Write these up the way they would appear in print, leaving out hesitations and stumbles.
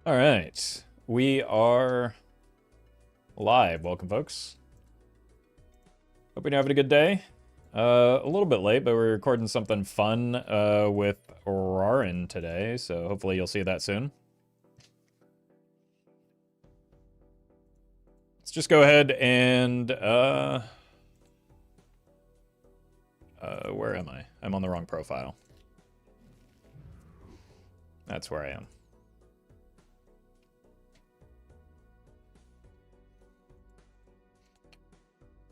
All right, we are live. Welcome, folks. Hope you're having a good day. A little bit late, but we're recording something fun with Rarin today, so hopefully you'll see that soon. Let's just go ahead and where am I? I'm on the wrong profile. That's where I am.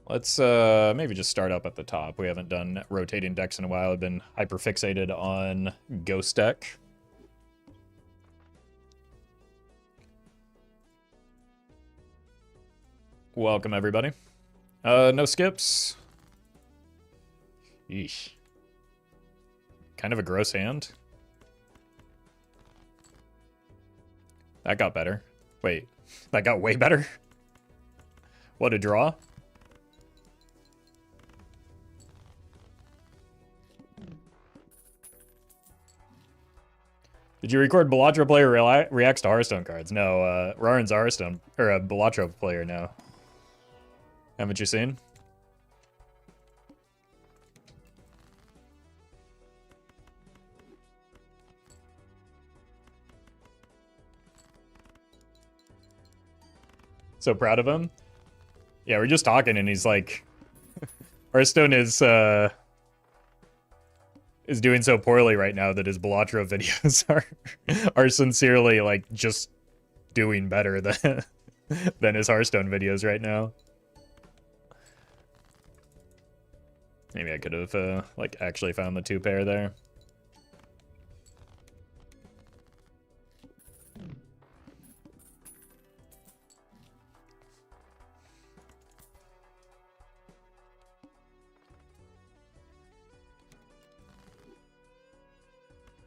Let's maybe just start up at the top. We haven't done rotating decks in a while. I've been hyper fixated on Ghost deck. Welcome, everybody. No skips. Yeesh. Kind of a gross hand. That got better. Wait, that got way better? What a draw. Did you record Belatro player reacts to Hearthstone cards? No, Rarin's a Hearthstone, or a Belatro player now. Haven't you seen? So proud of him. Yeah, we're just talking and he's like, Hearthstone is doing so poorly right now that his Belatro videos are sincerely like just doing better than his Hearthstone videos right now. Maybe I could have like actually found the two pair there.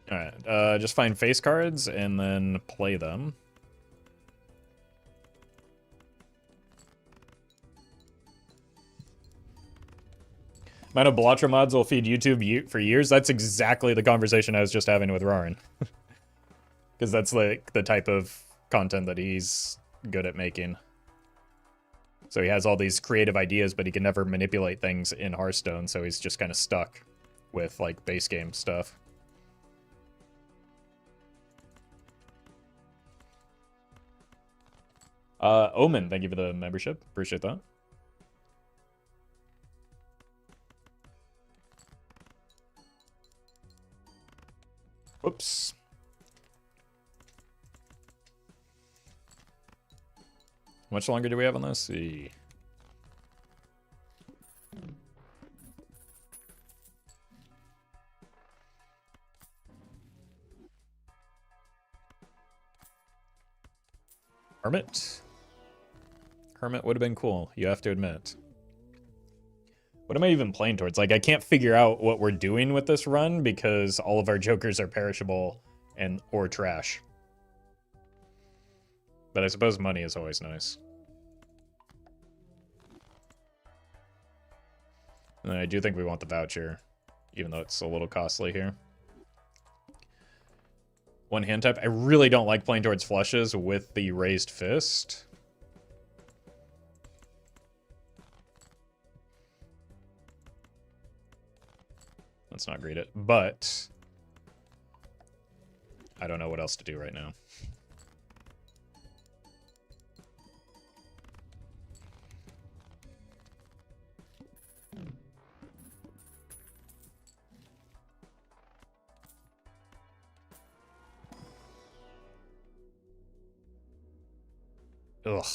Alright, just find face cards and then play them. Amount of Belatro mods will feed YouTube for years. That's exactly the conversation I was just having with Rarin. Because that's like the type of content that he's good at making. So he has all these creative ideas, but he can never manipulate things in Hearthstone, so he's just kind of stuck with like base game stuff. Omen, thank you for the membership. Appreciate that. Whoops. How much longer do we have on this? Let's see. Hermit? Hermit would have been cool, you have to admit. What am I even playing towards? Like, I can't figure out what we're doing with this run because all of our jokers are perishable or trash. But I suppose money is always nice. And I do think we want the voucher, even though it's a little costly here. One hand type. I really don't like playing towards flushes with the raised fist. Let's not greet it, but I don't know what else to do right now. Ugh.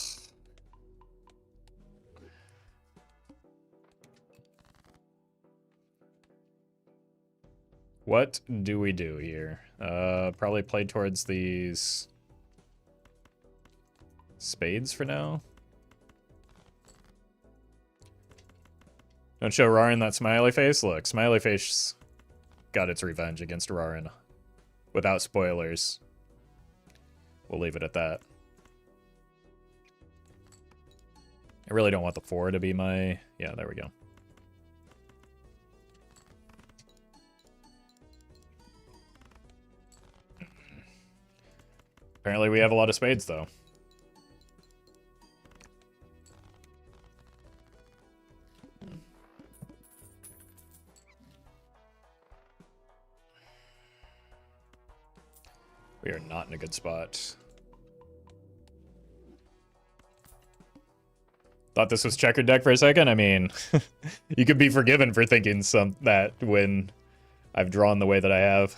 What do we do here? Probably play towards these spades for now. Don't show Rarin that smiley face. Look, smiley face got its revenge against Rarin. Without spoilers. We'll leave it at that. I really don't want the 4 to be my... Yeah, there we go. Apparently we have a lot of spades, though. We are not in a good spot. Thought this was checkered deck for a second. I mean, you could be forgiven for thinking that when I've drawn the way that I have.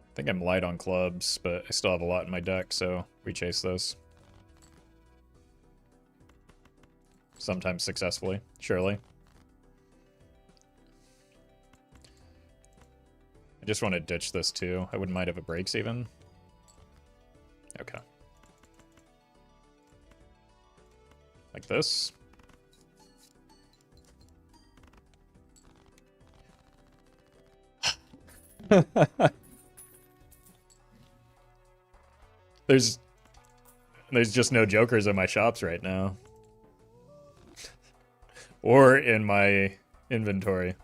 I think I'm light on clubs, but I still have a lot in my deck, so we chase those. Sometimes successfully, surely. I just want to ditch this too. I wouldn't mind if it breaks even. Okay. Like this. There's just no jokers in my shops right now. Or in my inventory.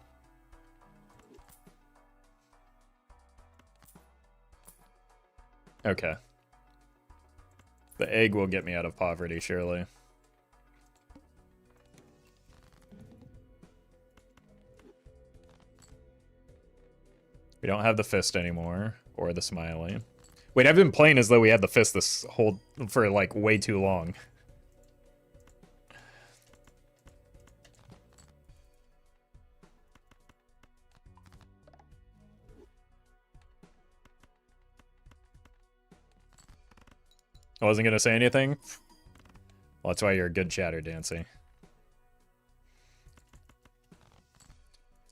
Okay. The egg will get me out of poverty, surely. We don't have the fist anymore, or the smiley. Wait, I've been playing as though we had the fist this whole for like way too long. I wasn't gonna say anything. Well, that's why you're a good chatter, Dancy.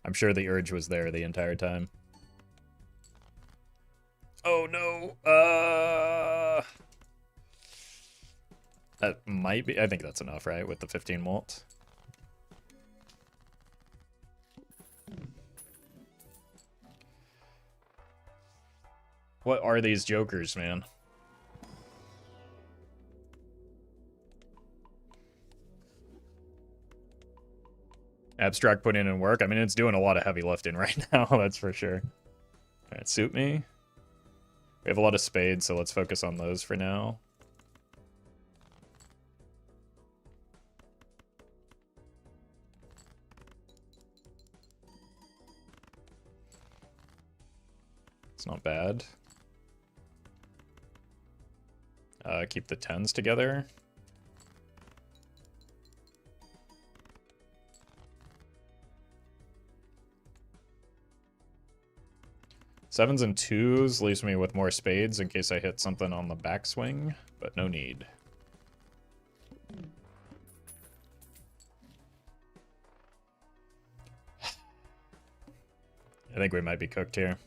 I'm sure the urge was there the entire time. Oh no. That might be. I think that's enough, right? With the 15 molt. What are these jokers, man? Abstract putting in work. I mean, it's doing a lot of heavy lifting right now, that's for sure. Alright, suit me. We have a lot of spades, so let's focus on those for now. It's not bad. Keep the 10s together. Sevens and twos leaves me with more spades in case I hit something on the backswing, but no need. I think we might be cooked here.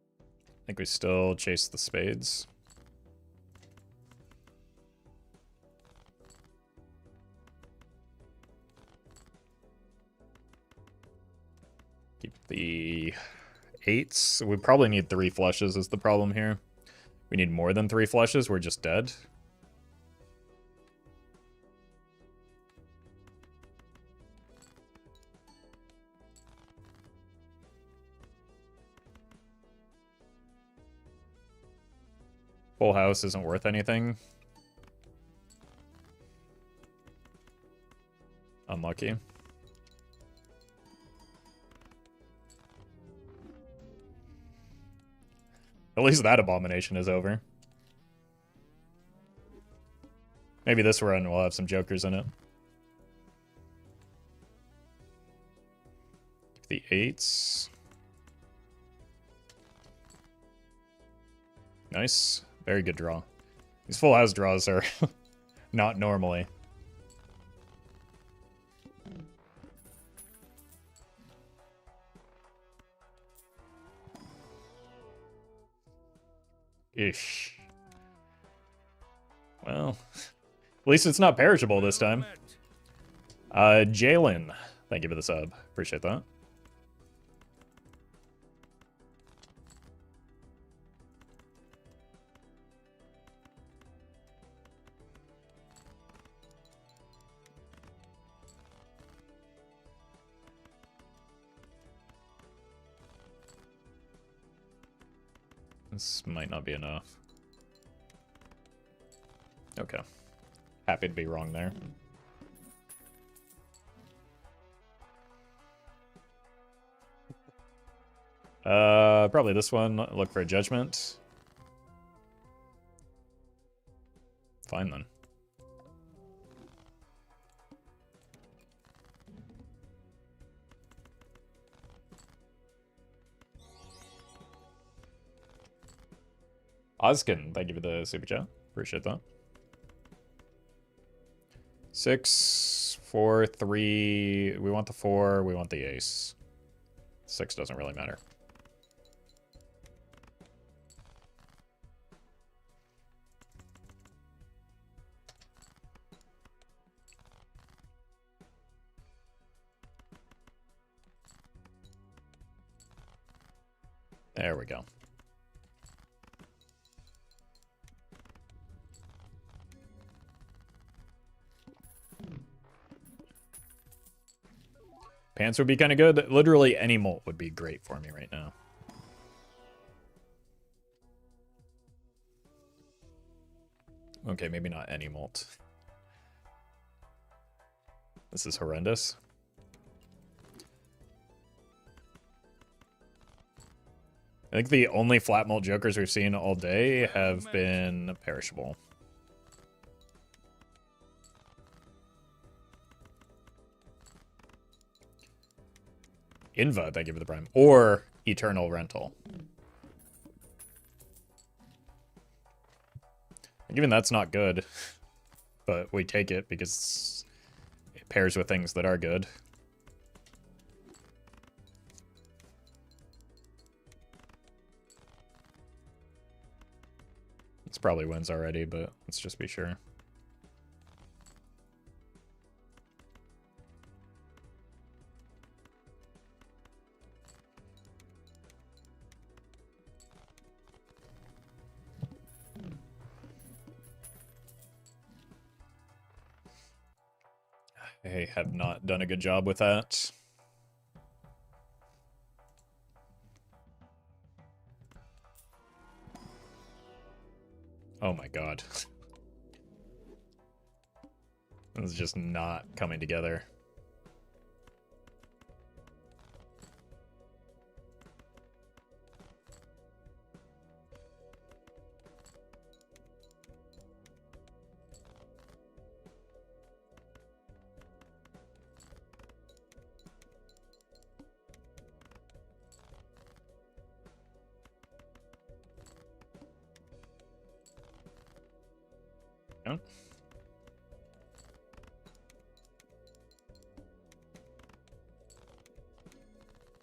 I think we still chase the spades. Keep the 8s. We probably need 3 flushes is the problem here. We need more than 3 flushes, we're just dead. Full house isn't worth anything. Unlucky. At least that abomination is over. Maybe this run will have some jokers in it. The 8s. Nice. Very good draw. These full house draws are not normally. Ish. Well, at least it's not perishable this time. Jalen, thank you for the sub. Appreciate that. This might not be enough. Okay. Happy to be wrong there. Probably this one. Look for a judgment. Fine then. Ozkin, thank you for the super chat. Appreciate that. 6, 4, 3. We want the 4. We want the ace. 6 doesn't really matter. There we go. Pants would be kind of good. Literally any molt would be great for me right now. Okay, maybe not any molt. This is horrendous. I think the only flat molt jokers we've seen all day have been perishable. Inva, thank you for the prime. Or Eternal Rental. Even that's not good. But we take it because it pairs with things that are good. It's probably wins already, but let's just be sure. I have not done a good job with that. Oh my god. This is just not coming together. Yeah.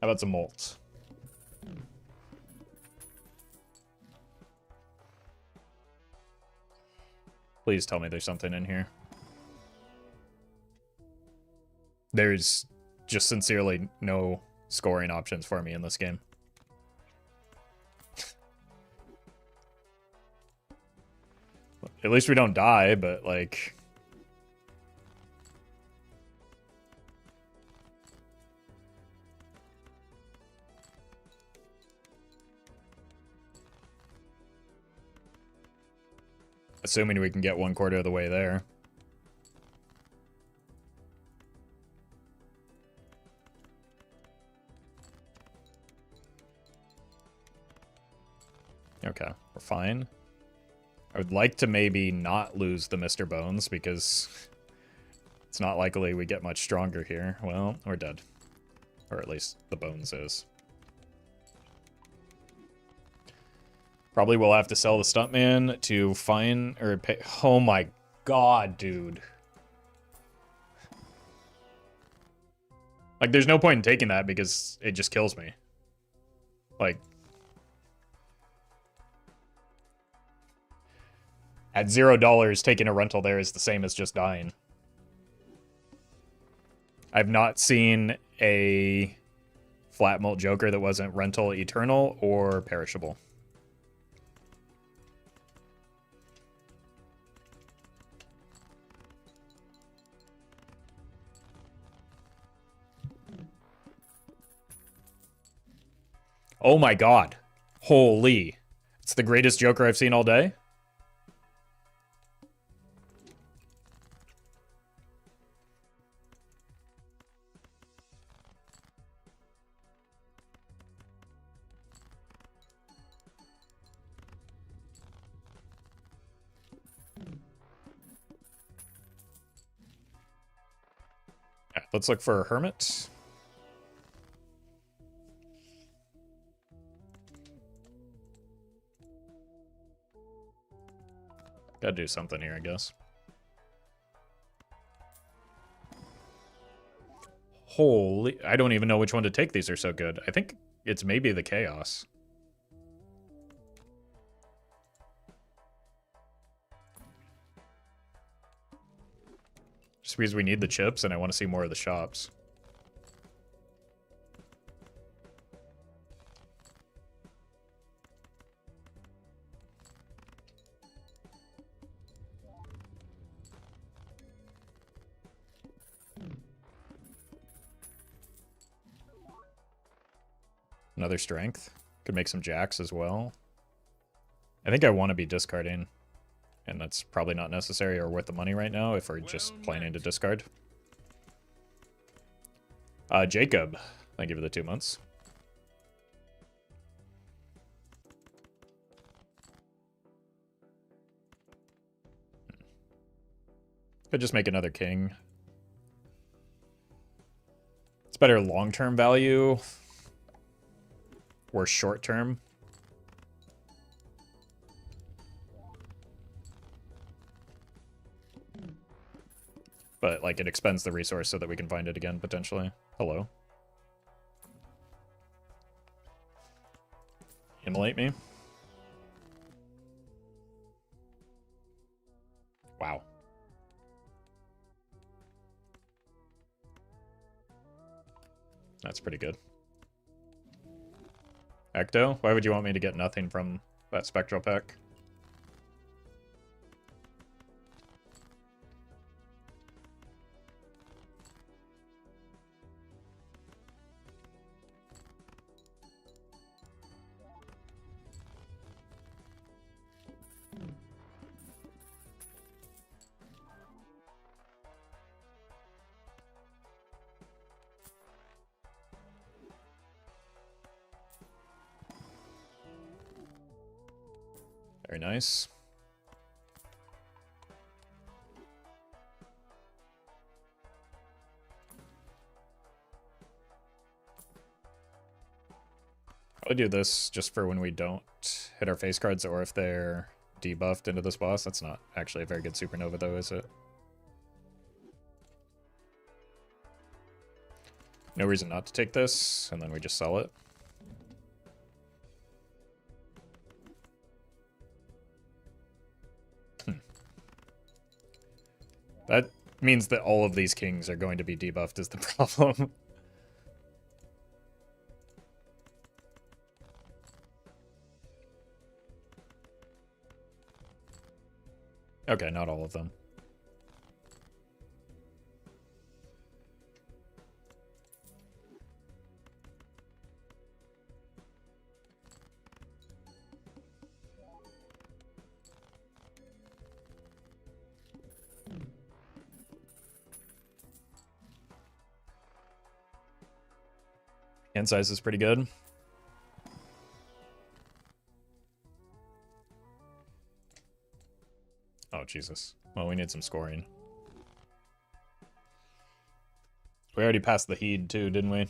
How about some molt? Please tell me there's something in here. There's just sincerely no scoring options for me in this game. At least we don't die, but like... Assuming we can get 1/4 of the way there. Okay, we're fine. I would like to maybe not lose the Mr. Bones because it's not likely we get much stronger here. Well, we're dead. Or at least the Bones is. Probably we'll have to sell the Stuntman to find or pay. Oh my god, dude. Like, there's no point in taking that because it just kills me. Like, at $0, taking a rental there is the same as just dying. I've not seen a flat molt Joker that wasn't rental, eternal, or perishable. Oh my god. Holy. It's the greatest Joker I've seen all day. Right, let's look for a Hermit. Gotta do something here, I guess. Holy, I don't even know which one to take. These are so good. I think it's maybe the Chaos. Just because we need the chips and I want to see more of the shops. Another strength. Could make some jacks as well. I think I want to be discarding. And that's probably not necessary or worth the money right now if we're just planning to discard. Jacob, thank you for the 2 months. Could just make another king. It's better long-term value or short-term. But, like, it expends the resource so that we can find it again, potentially. Hello. Immolate me. Wow. That's pretty good. Ecto? Why would you want me to get nothing from that spectral pack? Very nice. I'll do this just for when we don't hit our face cards or if they're debuffed into this boss. That's not actually a very good supernova though, is it? No reason not to take this, and then we just sell it. That means that all of these kings are going to be debuffed is the problem. Okay, not all of them. Hand size is pretty good. Oh, Jesus. Well, we need some scoring. We already passed the heed, too, didn't we?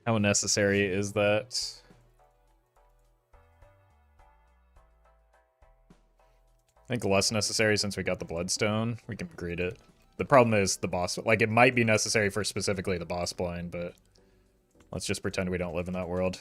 How necessary is that? I think less necessary since we got the Bloodstone. We can greed it. The problem is the boss. Like, it might be necessary for specifically the boss blind, but let's just pretend we don't live in that world.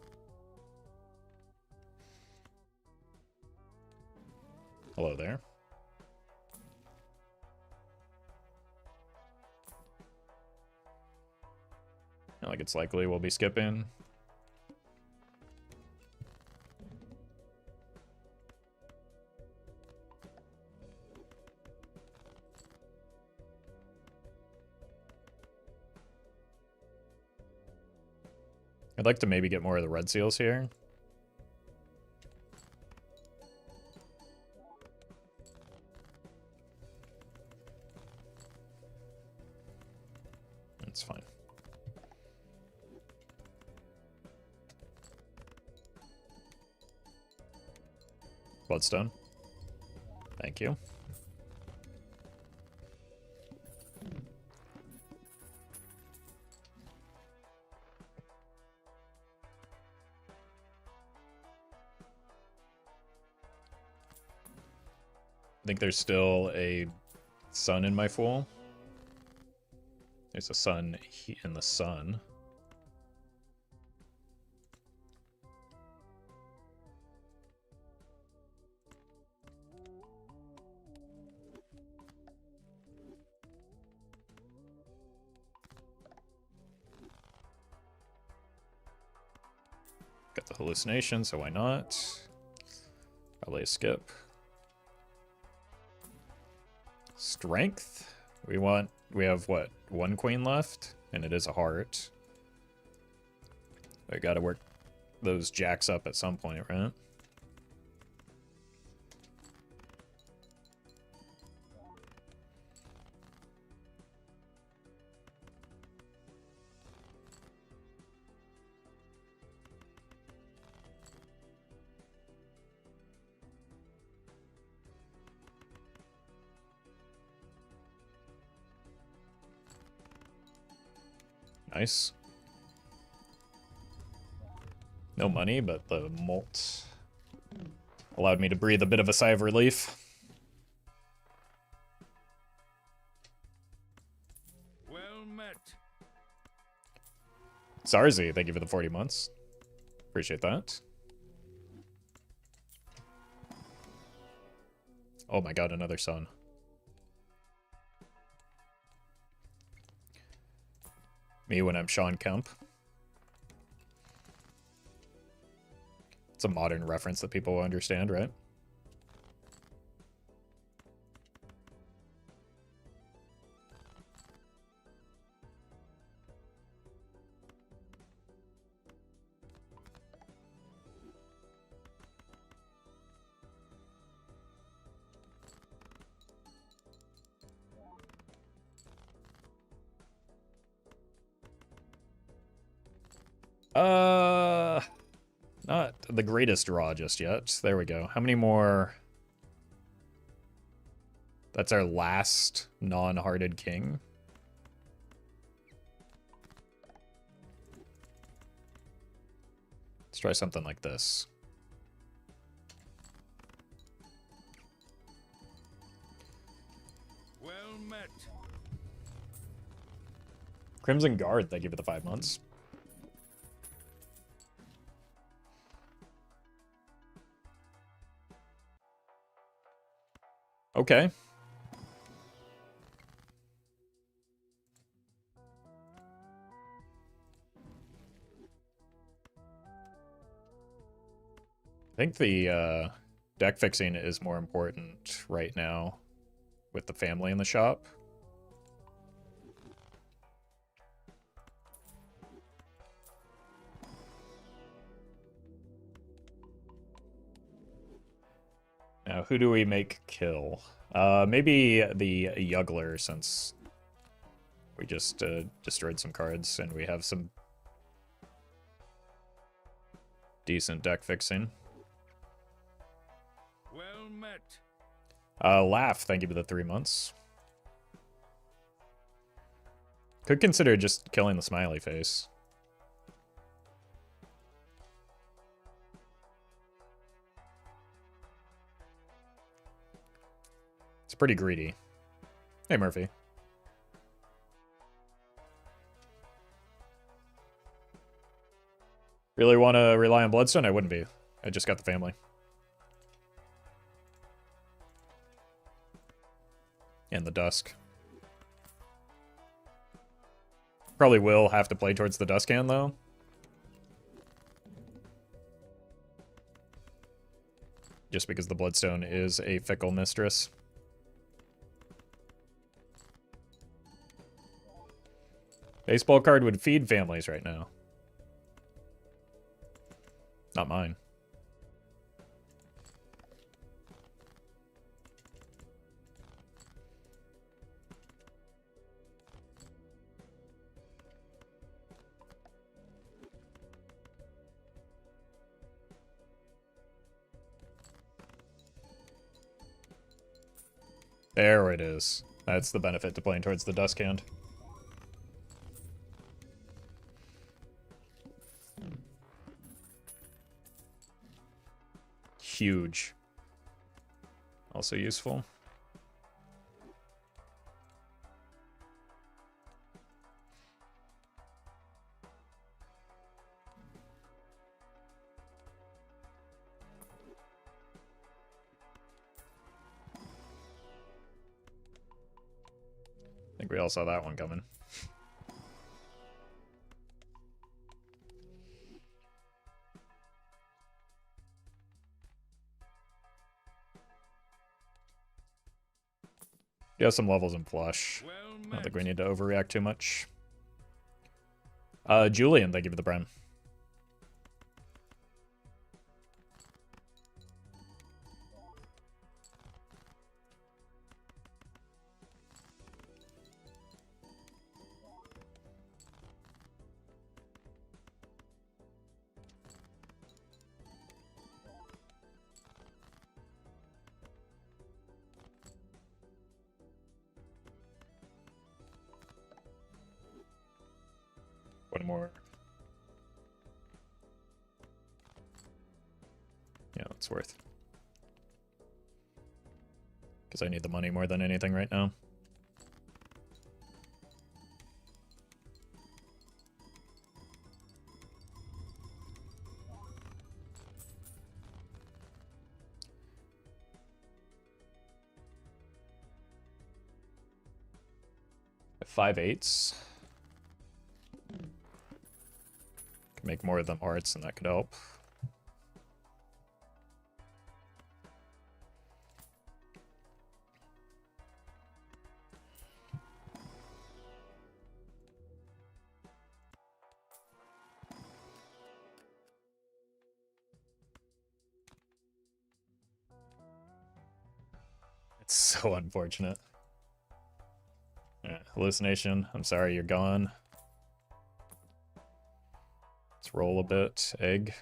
Hello there. Like it's likely we'll be skipping. I'd like to maybe get more of the red seals here. That's fine. Bloodstone. Thank you. I think there's still a sun in my pool. There's a sun in the sun. Got the hallucination, so why not? Probably a skip. Strength. We have what, one queen left, and it is a heart. I gotta work those jacks up at some point, right? Nice. No money, but the molt allowed me to breathe a bit of a sigh of relief. Well met. Sarzi, thank you for the 40 months. Appreciate that. Oh my god, another sun. Me when I'm Sean Kemp. It's a modern reference that people will understand, right? Not the greatest draw just yet. There we go. How many more? That's our last non-hearted king. Let's try something like this. Well met. Crimson Guard, thank you for the 5 months. Okay. I think the deck fixing is more important right now with the family in the shop. Now, who do we make kill? Maybe the Juggler, since we just destroyed some cards and we have some decent deck fixing. Well met. Laugh, thank you for the 3 months. Could consider just killing the smiley face. It's pretty greedy. Hey, Murphy. Really want to rely on Bloodstone? I wouldn't be. I just got the family. in the dusk. Probably will have to play towards the dusk hand, though. Just because the Bloodstone is a fickle mistress. Baseball card would feed families right now. Not mine. There it is. That's the benefit to playing towards the dusk hand. Huge. Also useful. I think we all saw that one coming. You have some levels in flush. Well I met. don't think we need to overreact too much. Julian, thank you for the prime. One more. Yeah, it's worth. Because I need the money more than anything right now. At 5/8. Can make more of them arts, and that could help. It's so unfortunate. Yeah, hallucination. I'm sorry, you're gone. Let's roll a bit. Egg.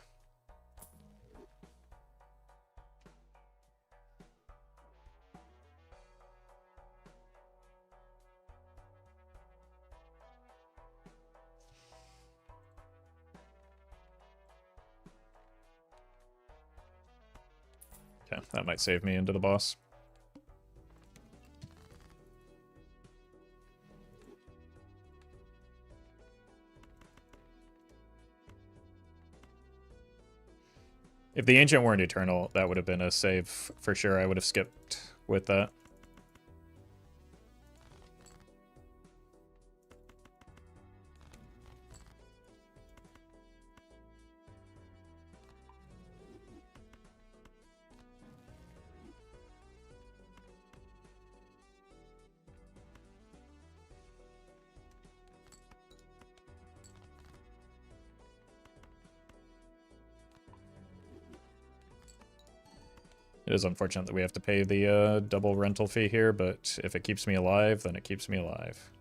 Okay, that might save me into the boss. If the Ancient weren't eternal, that would have been a save for sure. I would have skipped with that. It is unfortunate that we have to pay the double rental fee here, but if it keeps me alive, then it keeps me alive.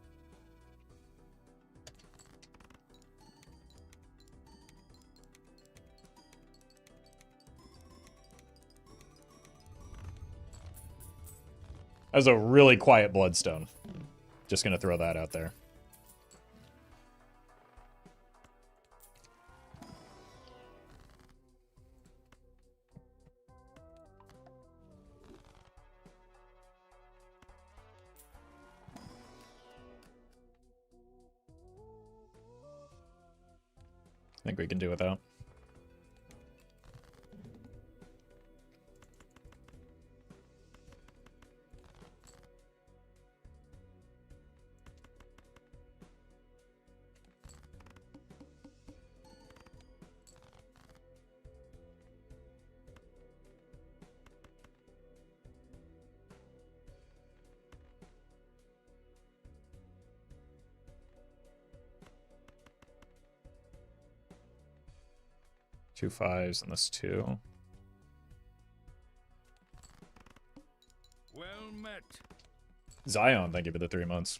That was a really quiet Bloodstone. Just gonna throw that out there. I think we can do without. Two fives and this two. Well met. Zion, thank you for the 3 months.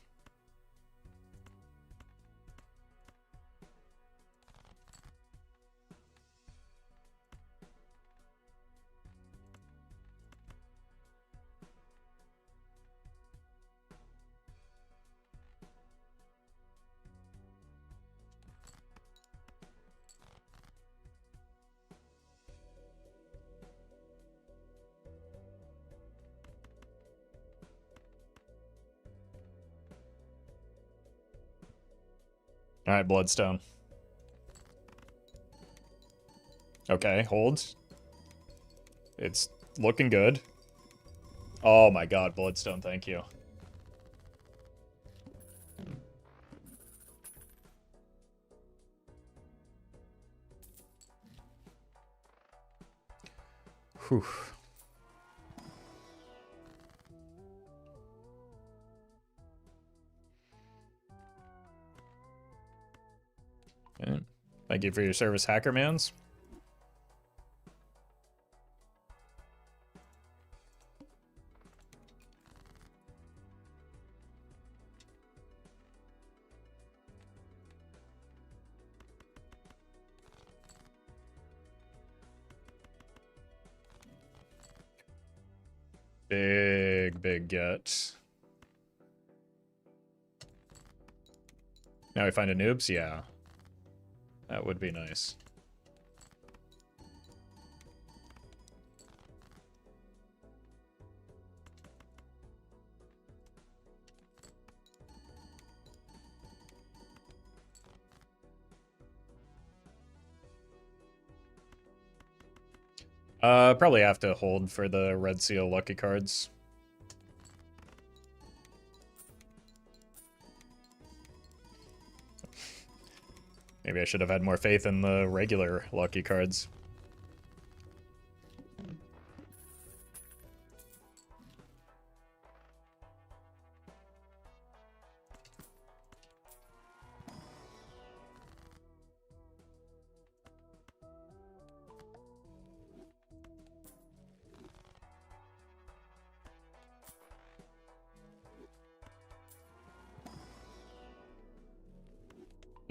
All right, Bloodstone. Okay, hold. It's looking good. Oh my god, Bloodstone, thank you. Whew. Okay. Thank you for your service, Hackermans. Big get. Now we find a noobs? Yeah. That would be nice. Probably have to hold for the Red Seal lucky cards. Maybe I should have had more faith in the regular lucky cards.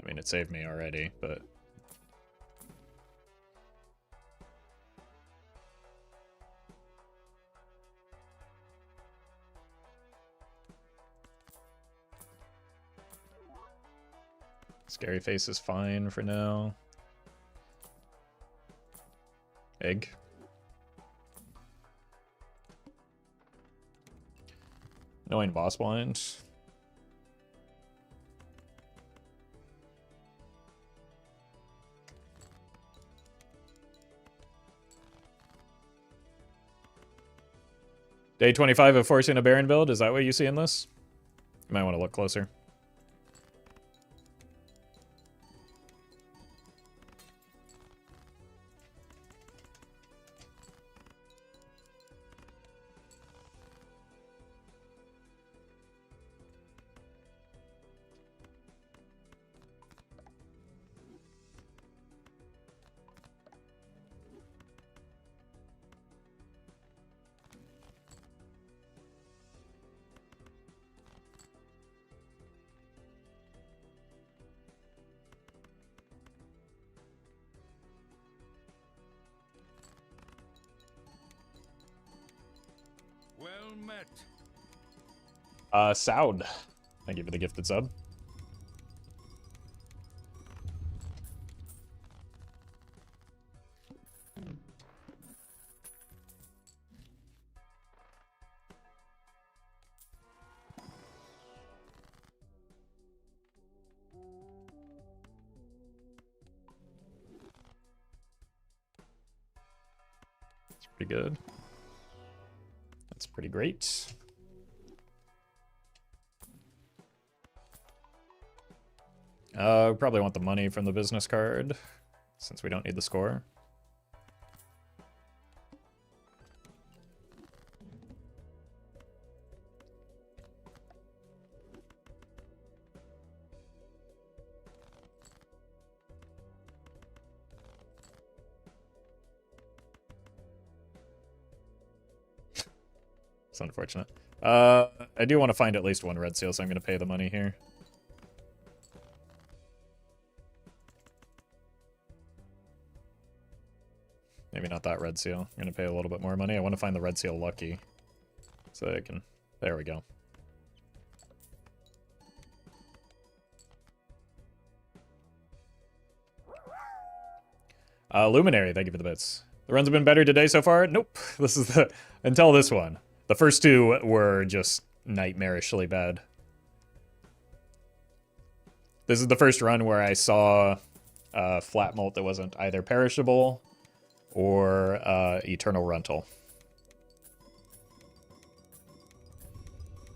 I mean, it saved me already, but... Scary face is fine for now. Egg. Knowing boss blind. Day 25 of forcing a Baron build, is that what you see in this? You might want to look closer. Well met. Sound. Thank you for the gifted sub. That's pretty good. That's pretty great. Probably want the money from the business card, since we don't need the score. It's unfortunate. I do want to find at least one red seal, so I'm going to pay the money here. Maybe not that red seal. I'm going to pay a little bit more money. I want to find the red seal lucky. So I can... There we go. Luminary, thank you for the bits. The runs have been better today so far? Nope. This is the... Until this one. The first two were just nightmarishly bad. This is the first run where I saw flat mult that wasn't either perishable or eternal rental.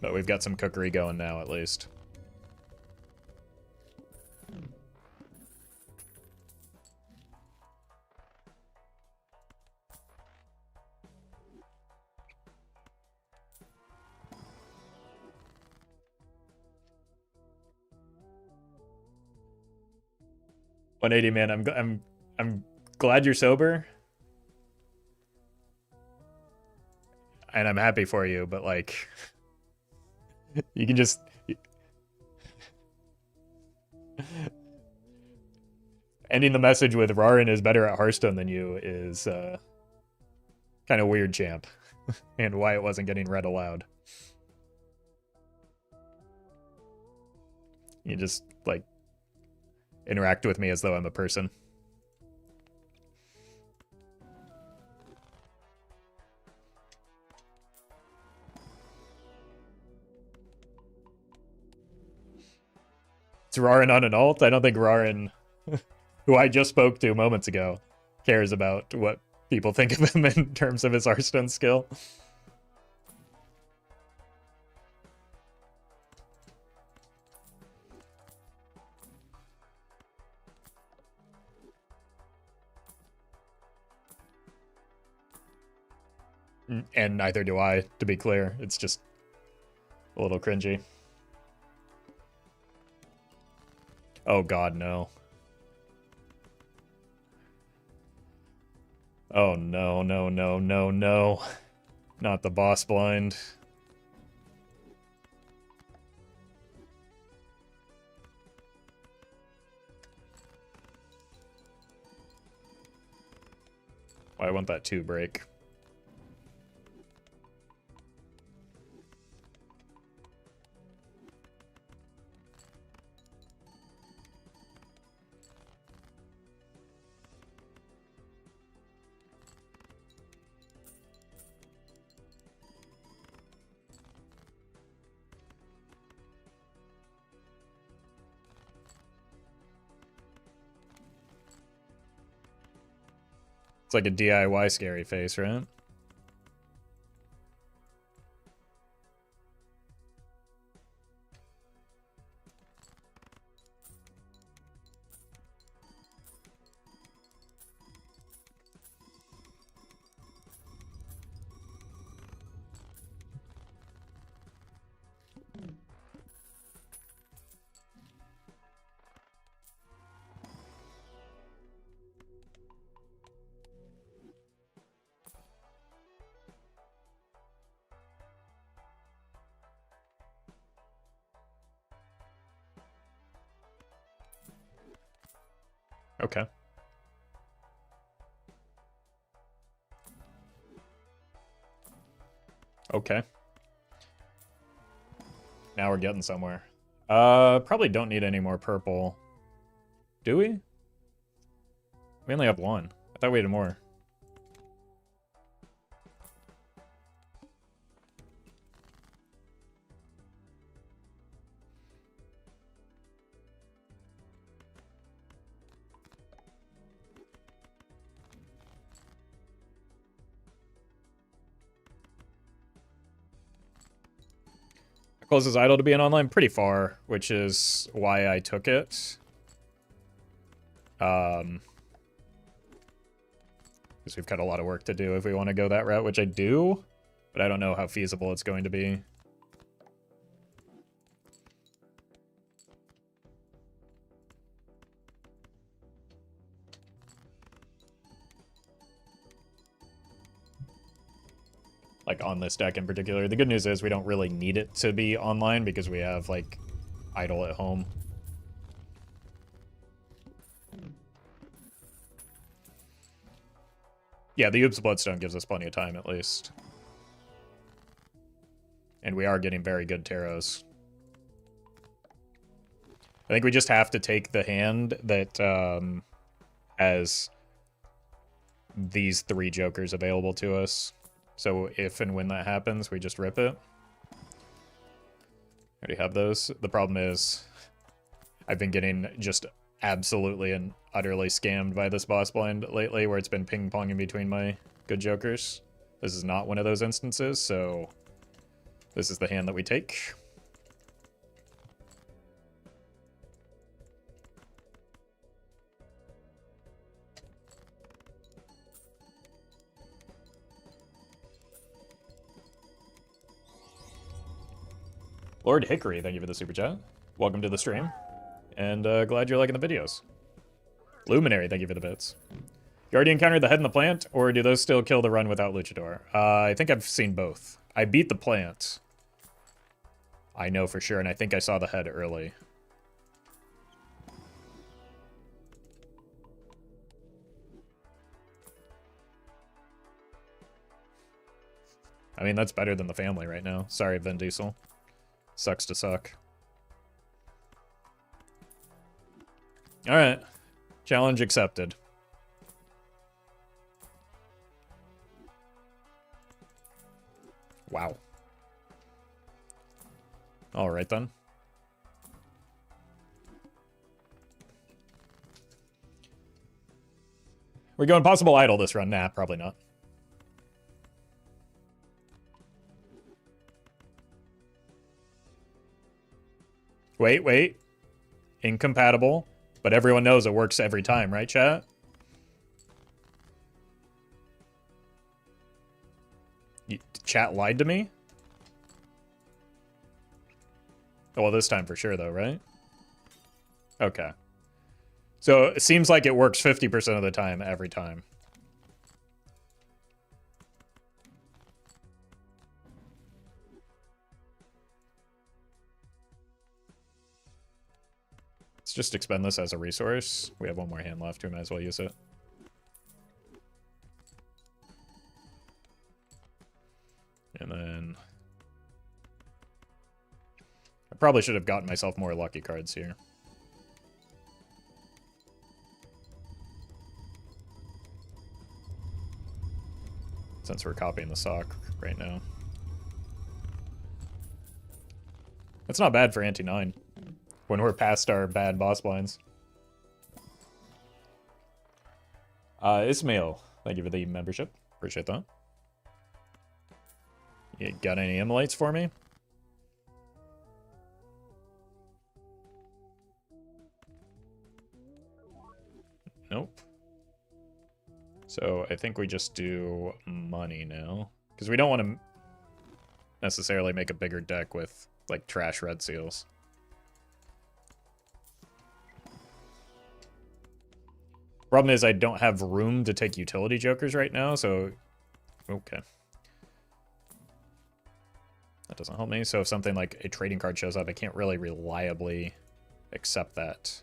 But we've got some cookery going now, at least. $180, man. I'm glad you're sober. And I'm happy for you, but like you can just ending the message with Rarin is better at Hearthstone than you is kind of weird, champ. And why it wasn't getting read aloud. You just like interact with me as though I'm a person. It's Rarin on an alt? I don't think Rarin, who I just spoke to moments ago, cares about what people think of him in terms of his Hearthstone skill. And neither do I, to be clear. It's just a little cringy. Oh god, no. Oh no, no, no, no, no. Not the boss blind. Why won't that 2 break? It's like a DIY scary face, right? Okay. Okay. Now we're getting somewhere. Probably don't need any more purple. Do we? We only have 1. I thought we had more. Closest idol to being online? Pretty far, which is why I took it. Because we've got a lot of work to do if we want to go that route, which I do, but I don't know how feasible it's going to be. like on this deck in particular. The good news is we don't really need it to be online because we have like idle at home. Yeah, the Oops Bloodstone gives us plenty of time at least. And we are getting very good tarots. I think we just have to take the hand that has these 3 jokers available to us. So if and when that happens, we just rip it. Already have those. The problem is I've been getting just absolutely and utterly scammed by this boss blind lately, where it's been ping-ponging between my good jokers. This is not one of those instances, so this is the hand that we take. Lord Hickory, thank you for the super chat. Welcome to the stream, and glad you're liking the videos. Luminary, thank you for the bits. You already encountered the head and the plant, or do those still kill the run without Luchador? I think I've seen both. I beat the plant. I know for sure, and I think I saw the head early. I mean, that's better than the family right now. Sorry, Vin Diesel. Sucks to suck. Alright. Challenge accepted. Wow. Alright then. We're going possible idle this run? Nah, probably not. Wait. Incompatible. But everyone knows it works every time, right, chat? Chat lied to me? Oh, well, this time for sure, though, right? Okay. So it seems like it works 50% of the time, every time. Let's just expend this as a resource. We have one more hand left. We might as well use it. And then I probably should have gotten myself more lucky cards here. Since we're copying the sock right now. That's not bad for anti-9. When we're past our bad boss blinds. Ismail, thank you for the membership. Appreciate that. You got any emulates for me? Nope. So I think we just do money now. Because we don't want to necessarily make a bigger deck with, like, trash red seals. Problem is I don't have room to take utility jokers right now, so... Okay. That doesn't help me. So if something like a trading card shows up, I can't really reliably accept that.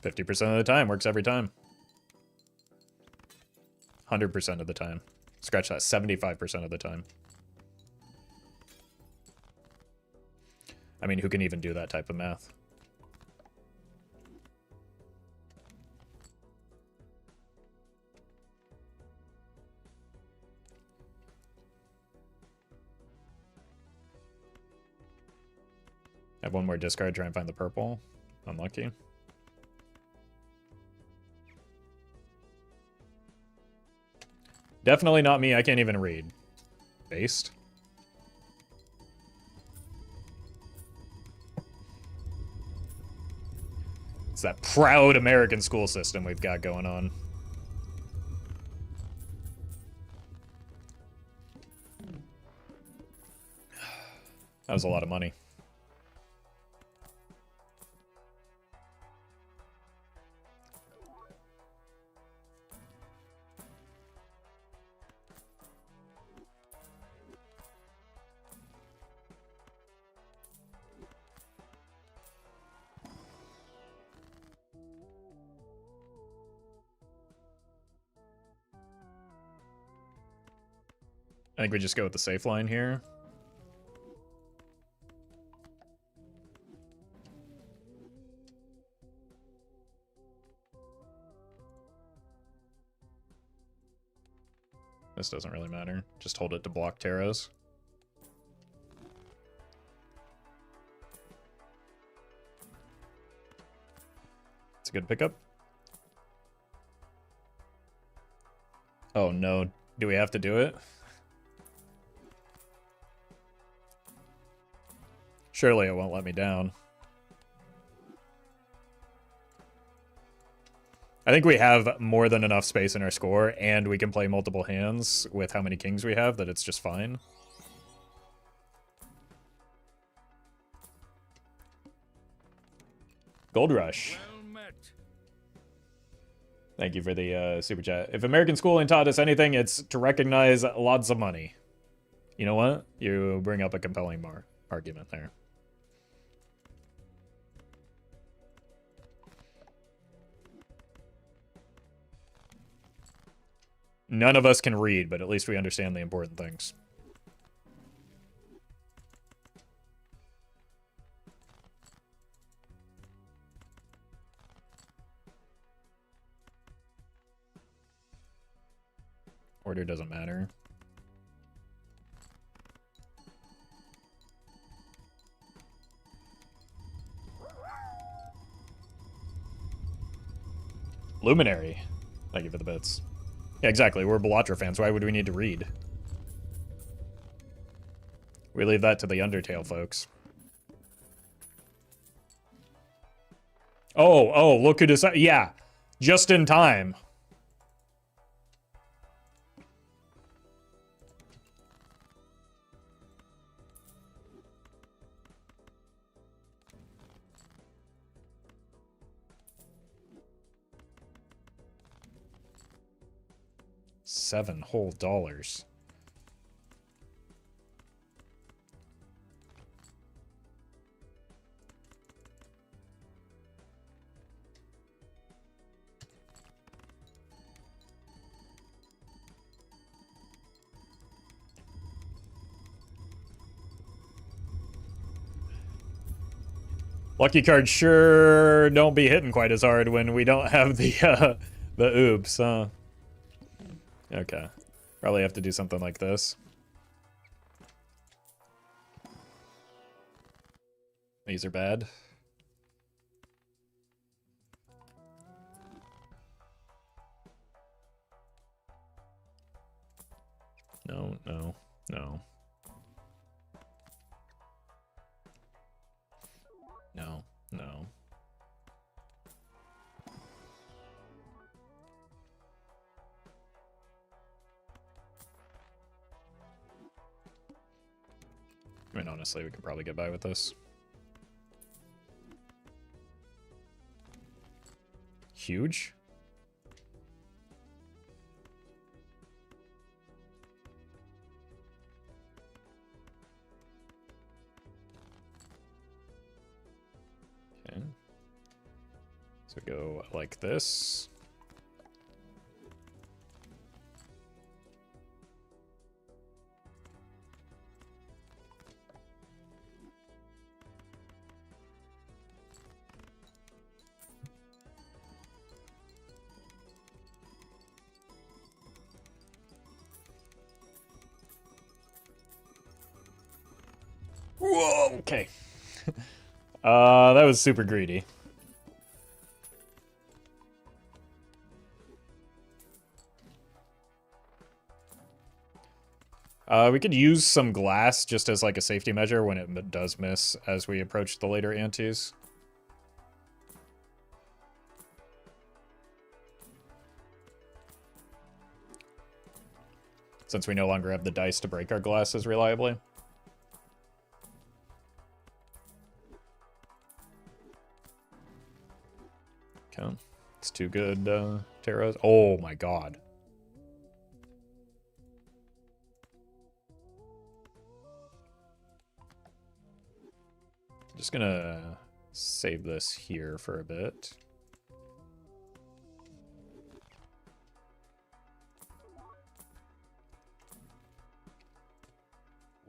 50% of the time. Works every time. 100% of the time. Scratch that. 75% of the time. I mean, who can even do that type of math? Have one more discard, try and find the purple. Unlucky. Definitely not me, I can't even read. Based. It's that proud American school system we've got going on. That was a lot of money. I think we just go with the safe line here. This doesn't really matter. Just hold it to block Terras. It's a good pickup. Oh no, do we have to do it? Surely it won't let me down. I think we have more than enough space in our score, and we can play multiple hands with how many kings we have, that it's just fine. Gold Rush. Well met. Thank you for the super chat. If American schooling taught us anything, it's to recognize lots of money. You know what? You bring up a compelling argument there. None of us can read, but at least we understand the important things. Order doesn't matter. Luminary. Thank you for the bits. Yeah, exactly. We're Belatra fans. Why would we need to read? We leave that to the Undertale folks. Oh, look who decided. Yeah, just in time. $7 whole. Lucky cards sure don't be hitting quite as hard when we don't have the oops, huh? Okay. Probably have to do something like this. These are bad. No, no, no. No, no. I mean, honestly, we could probably get by with this. Huge? Okay. So go like this. Whoa, okay. That was super greedy. We could use some glass just as like a safety measure when it does miss as we approach the later antes. Since we no longer have the dice to break our glasses reliably. Okay. It's too good, Terras. Oh my god. Just gonna save this here for a bit.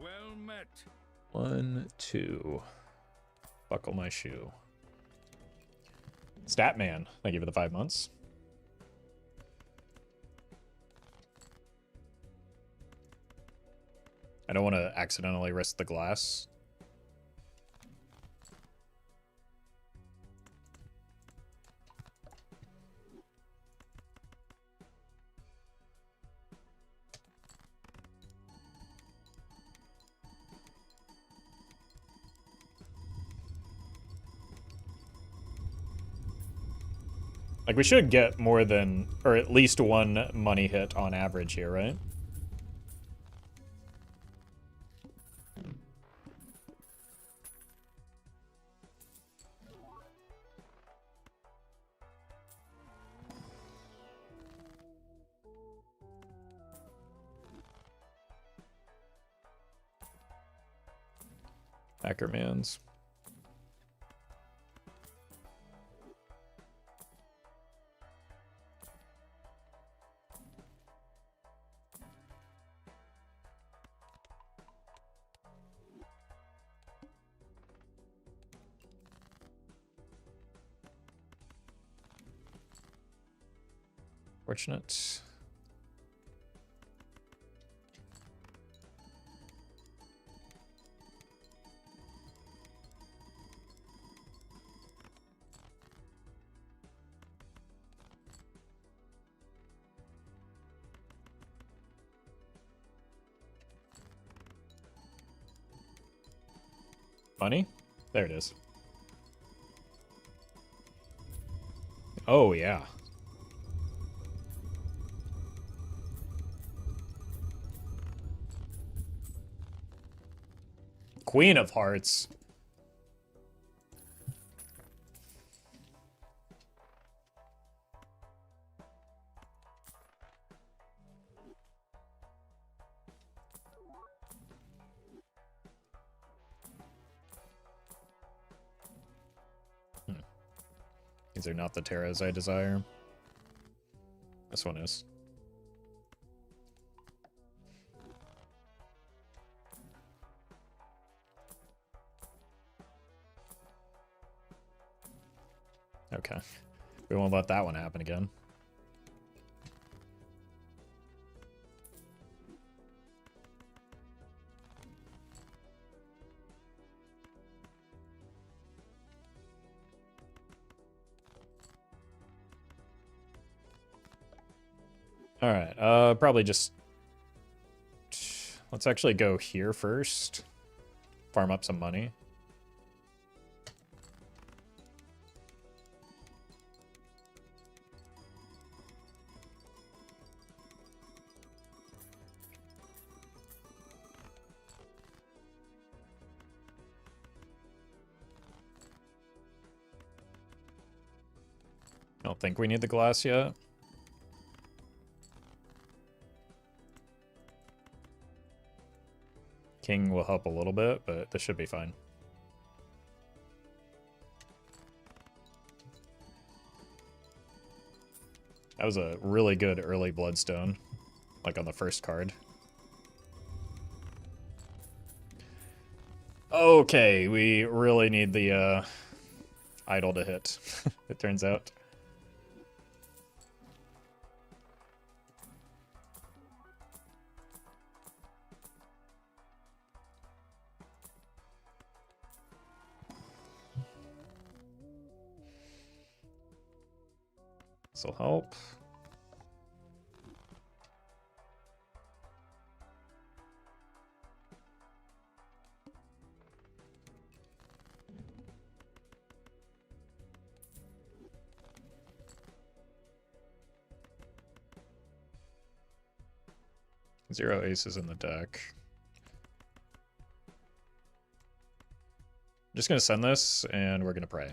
Well met. 1, 2. Buckle my shoe. Statman, thank you for the 5 months. I don't want to accidentally risk the glass. Like, we should get more than, or at least one money hit on average here, right? Ackermans. Fortunate. Money? There it is. Oh, yeah. Queen of Hearts. These are not the Terras I desire. This one is. Okay. We won't let that one happen again. Alright, probably just... Let's actually go here first. Farm up some money. I don't think we need the glass yet. King will help a little bit, but this should be fine. That was a really good early Bloodstone, like on the first card. Okay, we really need the idol to hit, it turns out. This'll help. Zero aces in the deck. I'm just gonna send this, and we're gonna pray.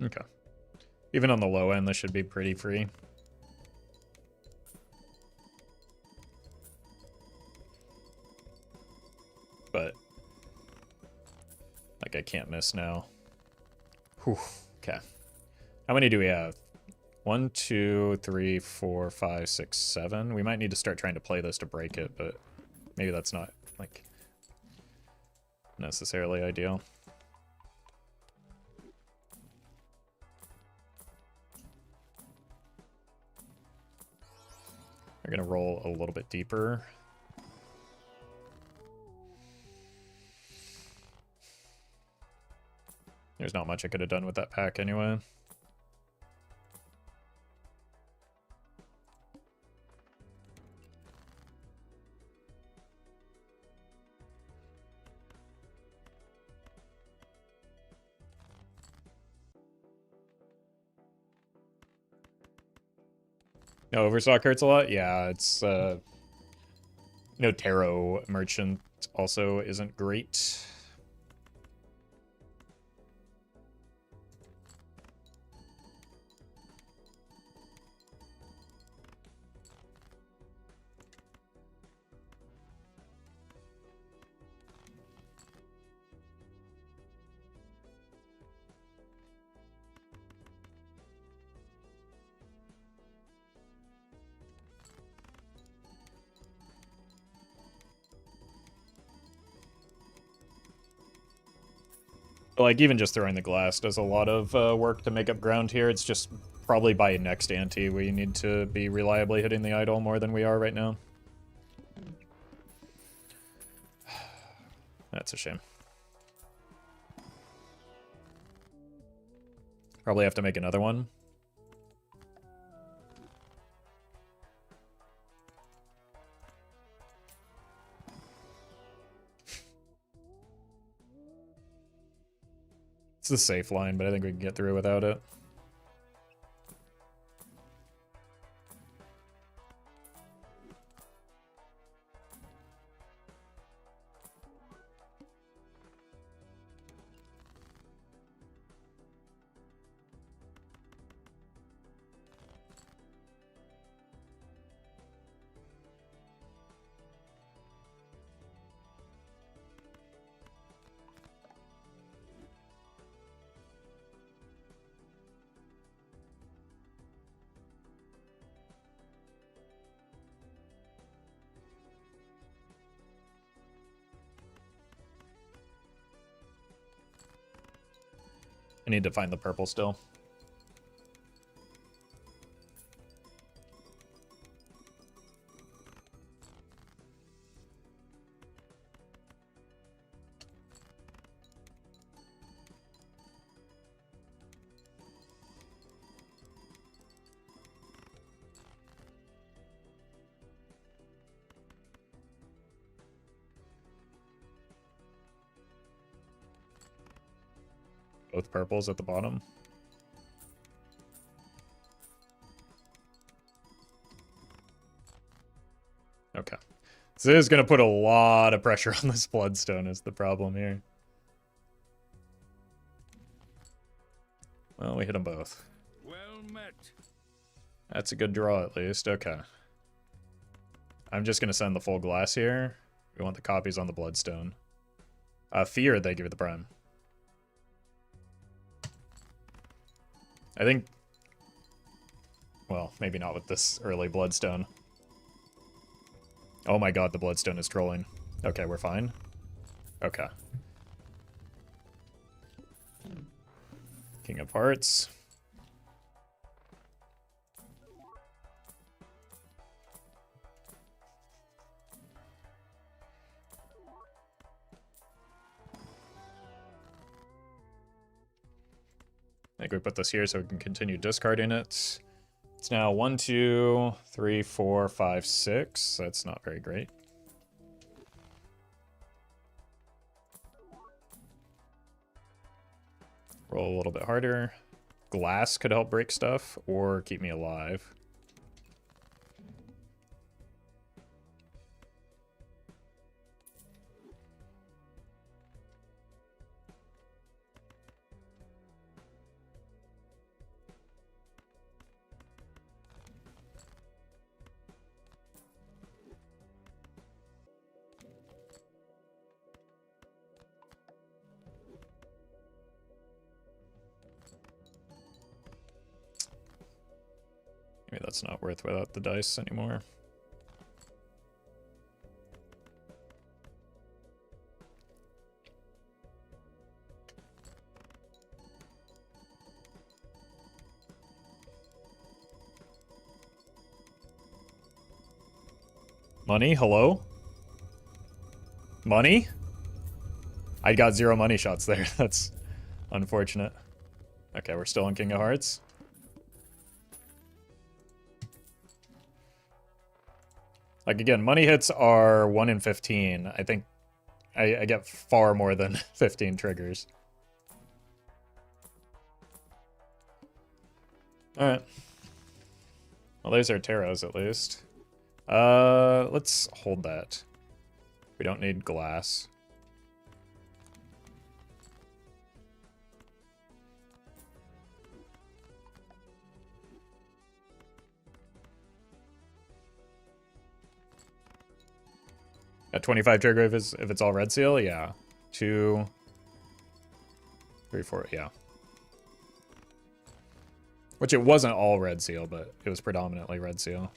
Okay. Even on the low end, this should be pretty free. But, like, I can't miss now. Whew. Okay. How many do we have? 1, 2, 3, 4, 5, 6, 7. We might need to start trying to play this to break it, but maybe that's not, like, necessarily ideal. We're gonna roll a little bit deeper. There's not much I could have done with that pack anyway. No, Overstock hurts a lot? Yeah, it's, no, Tarot Merchant also isn't great. Like, even just throwing the glass does a lot of work to make up ground here. It's just probably by next ante we need to be reliably hitting the idol more than we are right now. That's a shame. Probably have to make another one. It's the safe line, but I think we can get through without it. I need to find the purple still. Both purples at the bottom. Okay. So this is going to put a lot of pressure on this Bloodstone is the problem here. Well, we hit them both. Well met. That's a good draw at least. Okay. I'm just going to send the full glass here. We want the copies on the Bloodstone. Fear, they give it the prime. I think... Well, maybe not with this early Bloodstone. Oh my god, the Bloodstone is trolling. Okay, we're fine. Okay. King of Hearts. I think we put this here so we can continue discarding it. It's now 1, 2, 3, 4, 5, 6. That's not very great. Roll a little bit harder. Glass could help break stuff or keep me alive. Maybe that's not worth without the dice anymore. Money? Hello? Money? I got 0 money shots there. That's unfortunate. Okay, we're still in King of Hearts. Like, again, money hits are 1 in 15. I think I get far more than 15 triggers. Alright. Well, there's our taros at least. Let's hold that. We don't need glass. At 25 trigger if it's all red seal, yeah. 2, 3, 4, yeah. Which it wasn't all red seal, but it was predominantly red seal.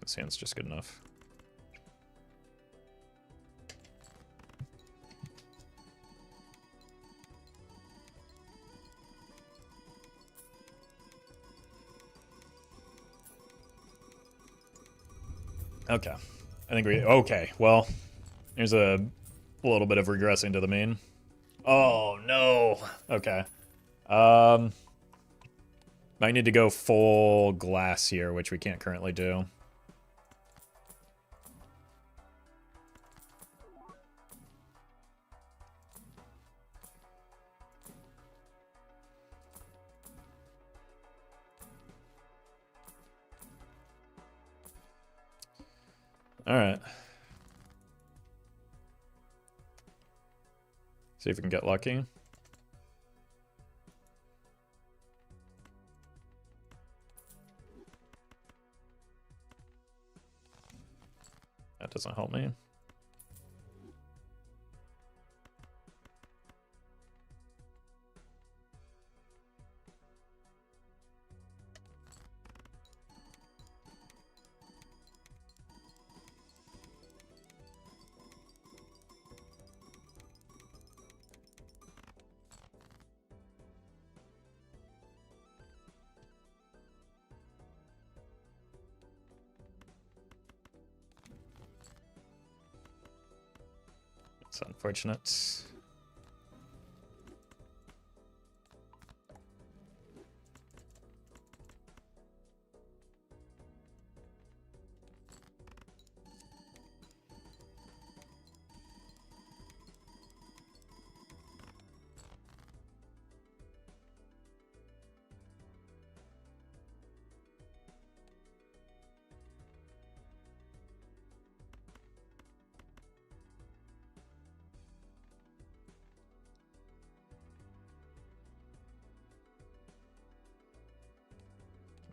This hand's just good enough. Okay. I think we... Okay, well, here's a little bit of regressing to the mean. Oh, no. Okay. Might need to go full glass here, which we can't currently do. Alright. See if we can get lucky. That doesn't help me. It's unfortunate.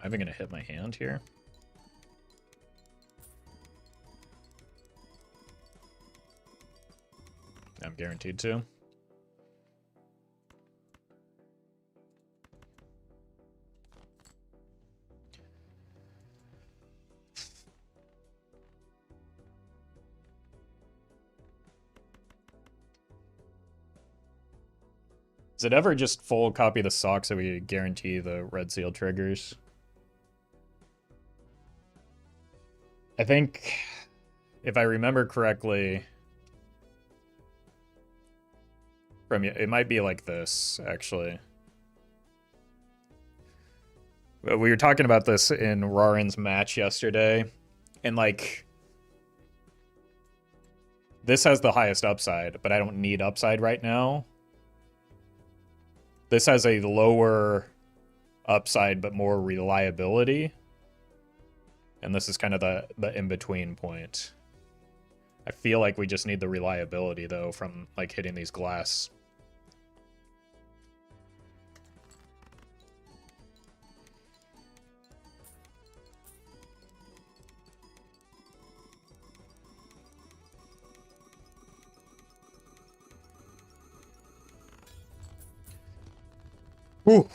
Am I even gonna hit my hand here? I'm guaranteed to. Is it ever just full copy the sock so we guarantee the red seal triggers? I think, if I remember correctly, from it might be like this, actually. We were talking about this in Rarin's match yesterday, and like, this has the highest upside, but I don't need upside right now. This has a lower upside, but more reliability. And this is kind of the in-between point. I feel like we just need the reliability, though, from, like, hitting these glass. Whew.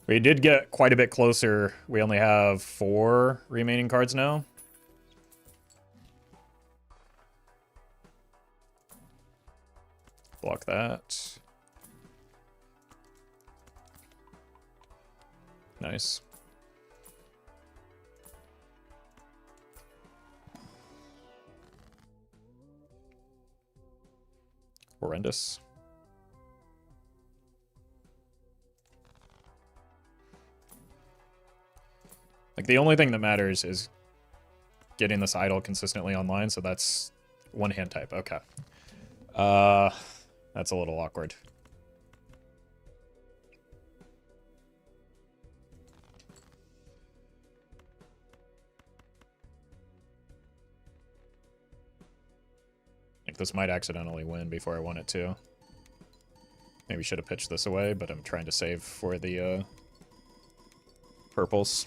We did get quite a bit closer. We only have 4 remaining cards now. Block that. Nice. Horrendous. Like, the only thing that matters is getting this idol consistently online, so that's one hand type. Okay. That's a little awkward. Like, this might accidentally win before I want it to. Maybe should have pitched this away, but I'm trying to save for the purples.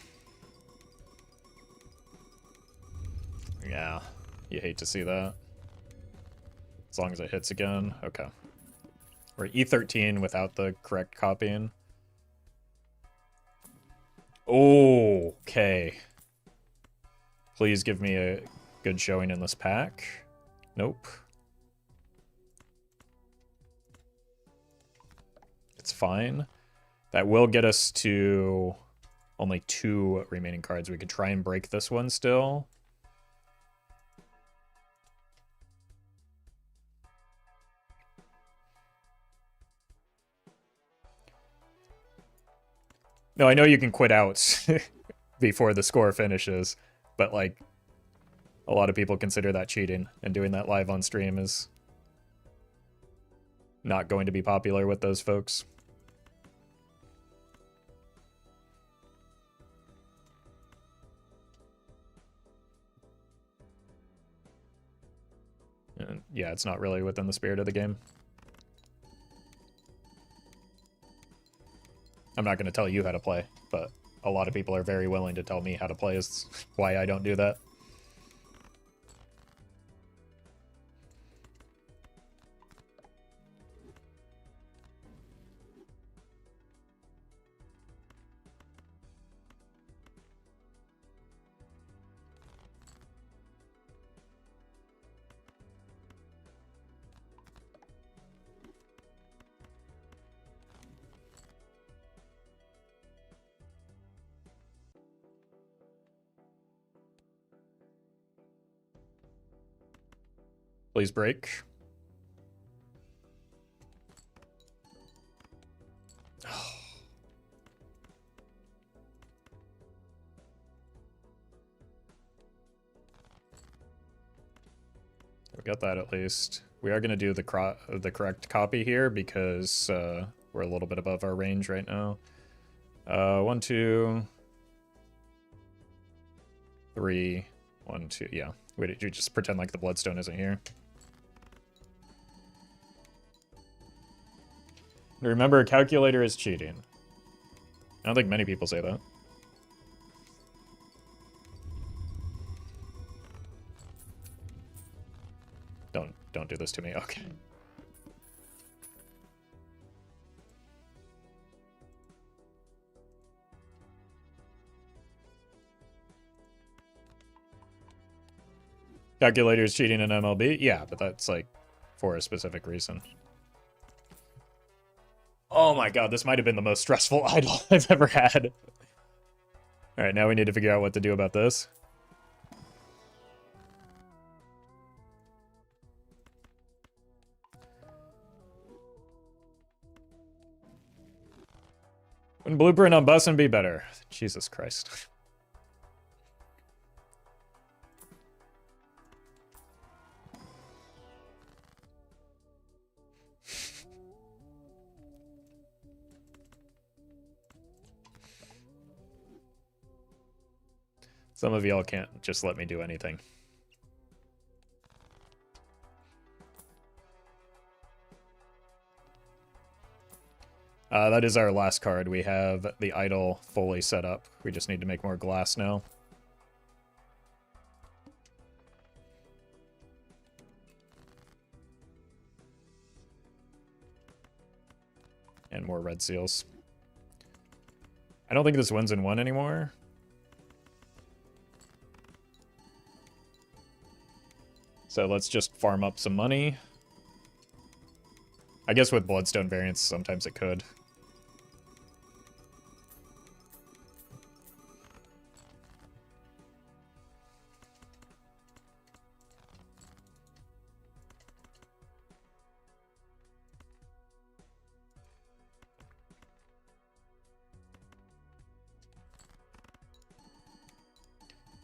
Yeah, you hate to see that. As long as it hits again. Okay. We're E13 without the correct copying. Okay. Please give me a good showing in this pack. Nope. It's fine. That will get us to only 2 remaining cards. We could try and break this one still. No, I know you can quit out before the score finishes, but, like, a lot of people consider that cheating, and doing that live on stream is not going to be popular with those folks. And yeah, it's not really within the spirit of the game. I'm not going to tell you how to play, but a lot of people are very willing to tell me how to play, is why I don't do that. Please break. We got that at least. We are going to do the correct copy here because we're a little bit above our range right now. 1, 2, 3, 1, 2. Yeah, we just pretend like the Bloodstone isn't here. Remember, a calculator is cheating. I don't think many people say that. Don't do this to me. Okay. Calculator is cheating in MLB? Yeah, but that's like for a specific reason. Oh my god, this might have been the most stressful idol I've ever had. Alright, now we need to figure out what to do about this. Wouldn't Blueprint on Bussin' be better? Jesus Christ. Some of y'all can't just let me do anything. That is our last card. We have the idol fully set up. We just need to make more glass now. And more red seals. I don't think this wins in 1 anymore. So let's just farm up some money. I guess with Bloodstone variants, sometimes it could.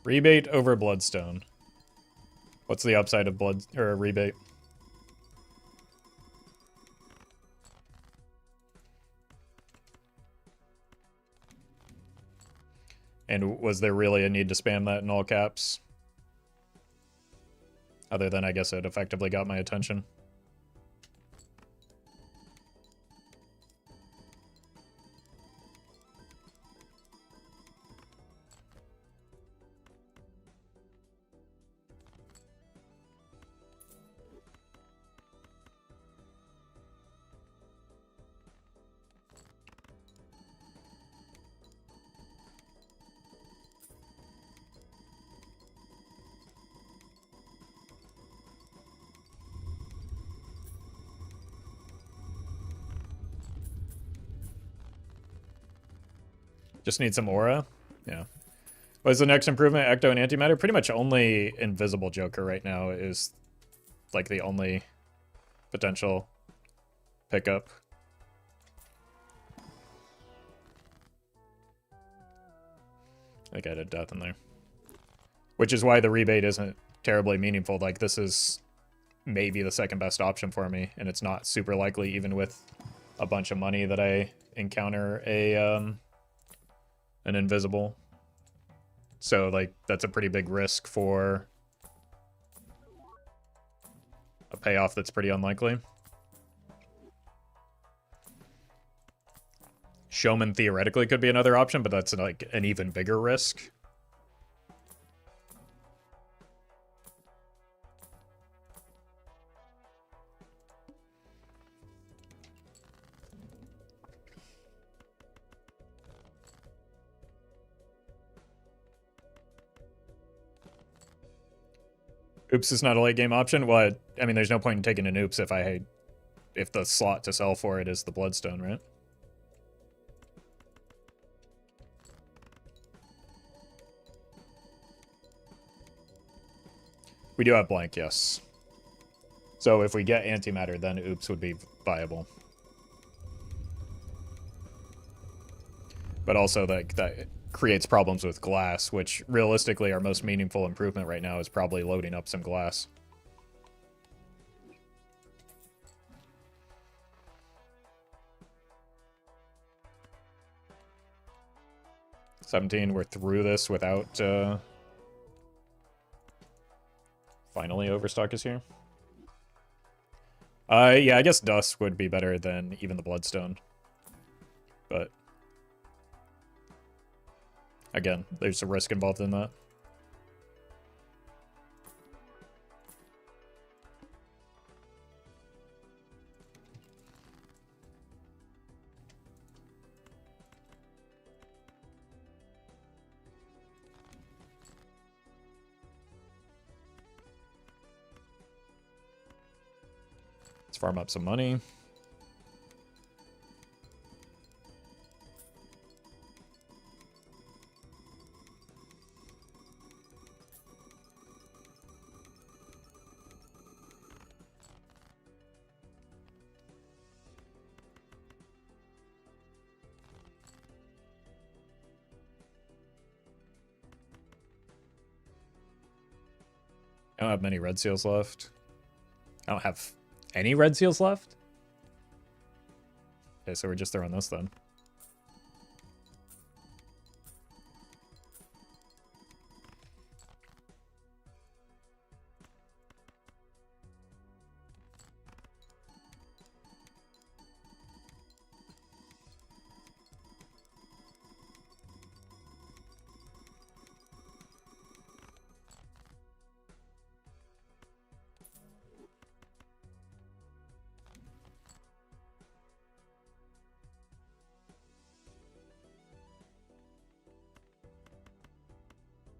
Rebate over Bloodstone. What's the upside of rebate? And was there really a need to spam that in all caps? Other than I guess it effectively got my attention. Just need some aura. Yeah. What is the next improvement? Ecto and antimatter? Pretty much only Invisible Joker right now is like the only potential pickup. I think I had a death in there. Which is why the rebate isn't terribly meaningful. Like, this is maybe the second best option for me, and it's not super likely even with a bunch of money that I encounter an invisible. So, like, that's a pretty big risk for a payoff that's pretty unlikely. Showman theoretically could be another option, but that's like an even bigger risk. Oops is not a late game option. Well, I mean, there's no point in taking an oops if the slot to sell for it is the Bloodstone, right? We do have blank, yes. So if we get antimatter, then oops would be viable. But also that creates problems with glass, which realistically our most meaningful improvement right now is probably loading up some glass. $17, we're through this without finally Overstock is here. Yeah, I guess Dust would be better than even the Bloodstone. But again, there's a risk involved in that. Let's farm up some money. I don't have many red seals left. I don't have any red seals left? Okay, so we're just throwing this then.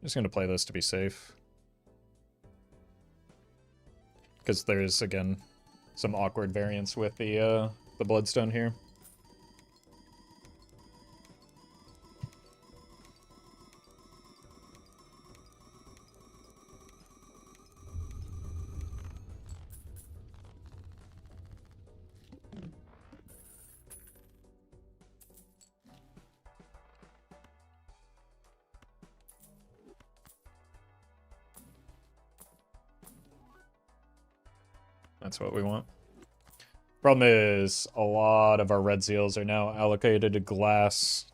just gonna play this to be safe. Because there's, again, some awkward variance with the Bloodstone here. That's what we want. Problem is, a lot of our red seals are now allocated to glass.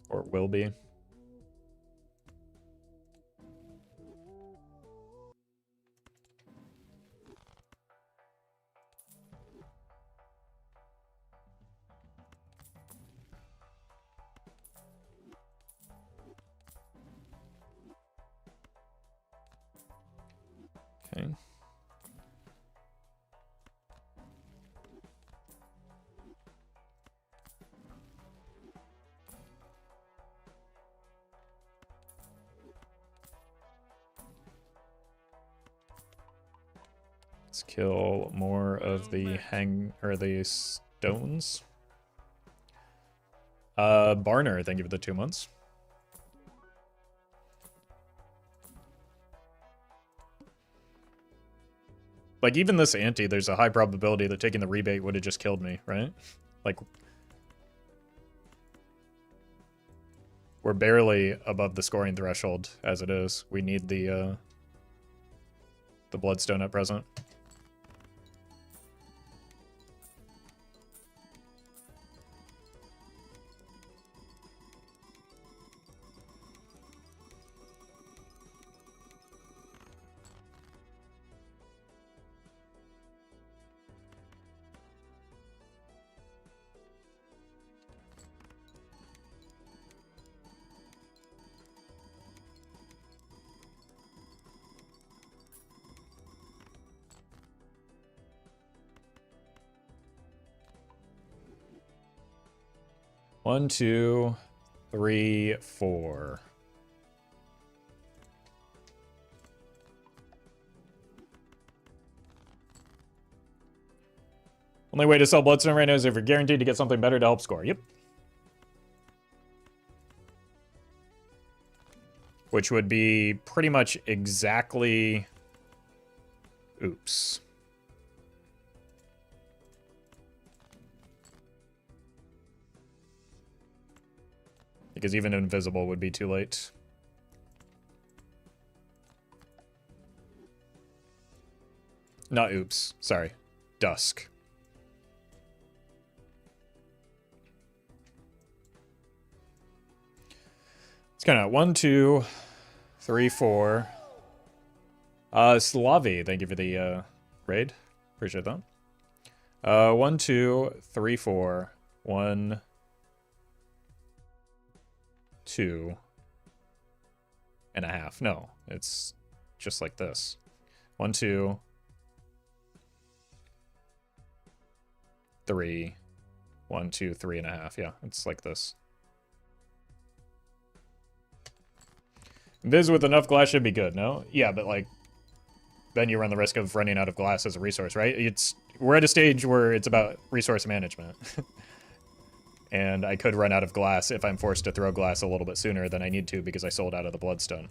Or will be. Okay. Let's kill more of the the stones. Barner, thank you for the 2 months. Like, even this ante, there's a high probability that taking the rebate would have just killed me, right? Like, we're barely above the scoring threshold as it is. We need the Bloodstone at present. One, two, three, four. Only way to sell Bloodstone right now is if you're guaranteed to get something better to help score. Yep. Which would be pretty much exactly... Oops. Because even invisible would be too late. Not oops. Sorry. Dusk. It's kind of 1, 2, 3, 4. Slavi, thank you for the raid. Appreciate that. 1, 2, 3, 4. 1, 2 and a half. No, it's just like this. 1, 2, 3. 1, 2, 3 and a half. Yeah, it's like this. Viz with enough glass should be good, no? Yeah, but like, then you run the risk of running out of glass as a resource, right? We're at a stage where it's about resource management. And I could run out of glass if I'm forced to throw glass a little bit sooner than I need to because I sold out of the Bloodstone.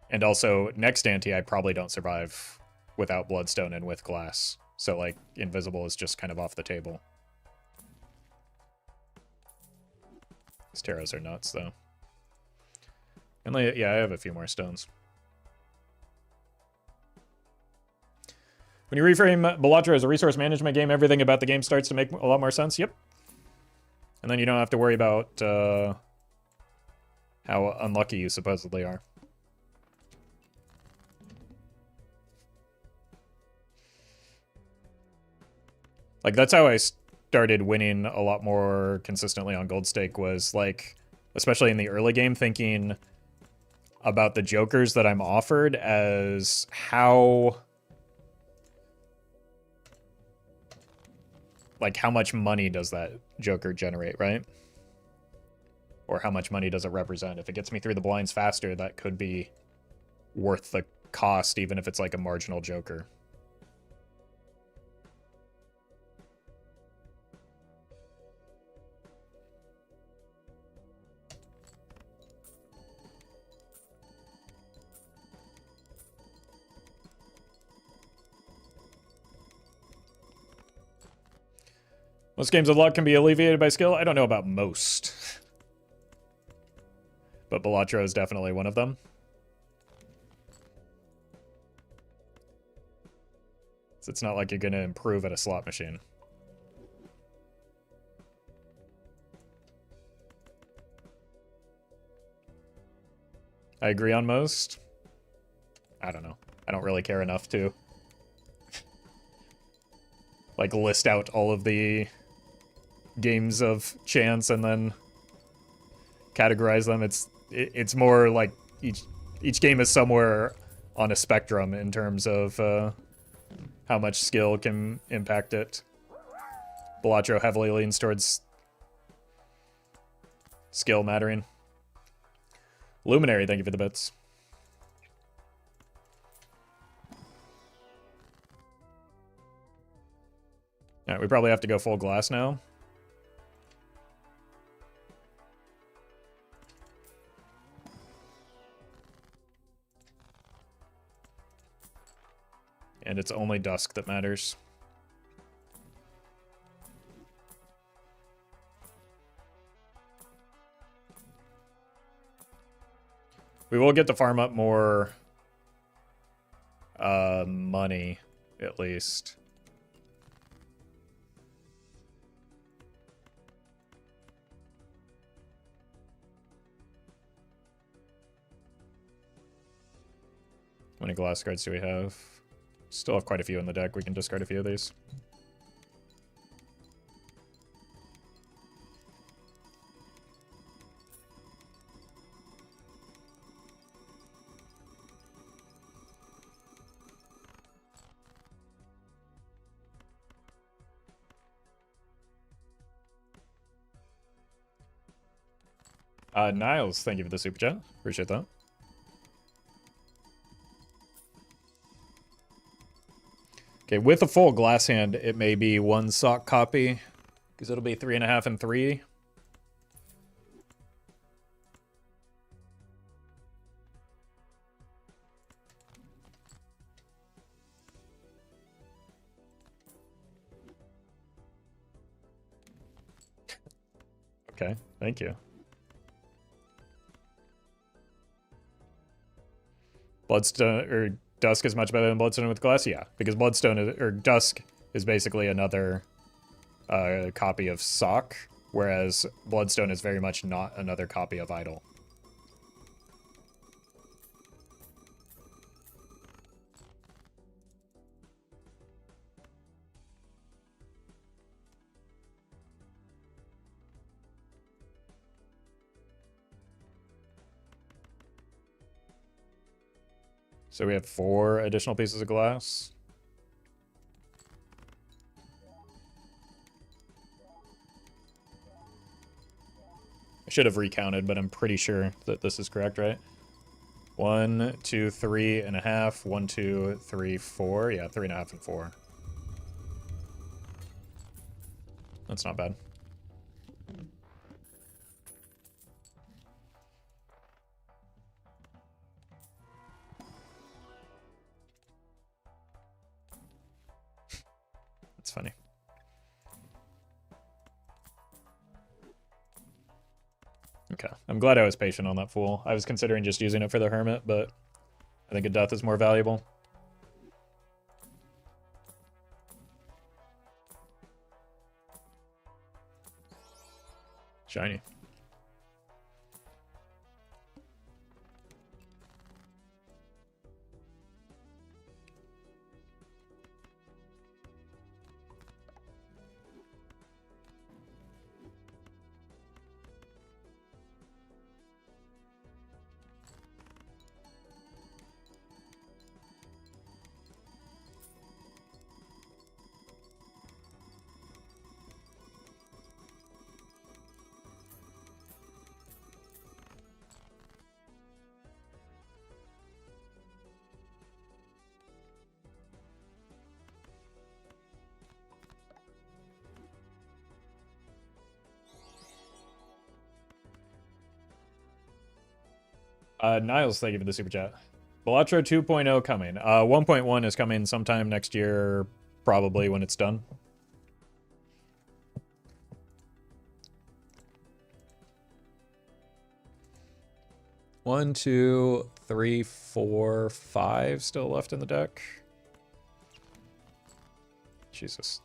And also, next ante, I probably don't survive without Bloodstone and with glass. So, like, invisible is just kind of off the table. These taros are nuts, though. And, yeah, I have a few more stones. When you reframe Balatro as a resource management game, everything about the game starts to make a lot more sense. Yep. And then you don't have to worry about how unlucky you supposedly are. Like, that's how I started winning a lot more consistently on Gold Stake, was, like, especially in the early game, thinking about the jokers that I'm offered as how... like, how much money does that joker generate, right? Or how much money does it represent? If it gets me through the blinds faster, that could be worth the cost, even if it's like a marginal joker. Most games of luck can be alleviated by skill. I don't know about most. But Balatro is definitely one of them. So it's not like you're going to improve at a slot machine. I agree on most. I don't know. I don't really care enough to like list out all of the games of chance and then categorize them. It's more like each game is somewhere on a spectrum in terms of how much skill can impact it. Balatro heavily leans towards skill mattering. Luminary, thank you for the bits. Alright, we probably have to go full glass now. And it's only dusk that matters. We will get to farm up more money, at least. How many glass cards do we have? Still have quite a few in the deck. We can discard a few of these. Niles, thank you for the super chat. Appreciate that. Okay, with a full glass hand, it may be one sock copy, because it'll be 3.5 and 3. Okay, thank you. Bloodstone, or Dusk is much better than Bloodstone with glass? Yeah, because Bloodstone, or Dusk, is basically another copy of Sock, whereas Bloodstone is very much not another copy of Idol. So we have 4 additional pieces of glass. I should have recounted, but I'm pretty sure that this is correct, right? 1, 2, 3.5. 1, 2, 3, 4. Yeah, 3.5 and 4. That's not bad. It's funny. Okay, I'm glad I was patient on that fool. I was considering just using it for the Hermit, but I think a death is more valuable. Shiny. Niles, thank you for the super chat. Bellatro 2.0 coming. 1.1 is coming sometime next year, probably when it's done. One, two, three, four, five still left in the deck. Jesus.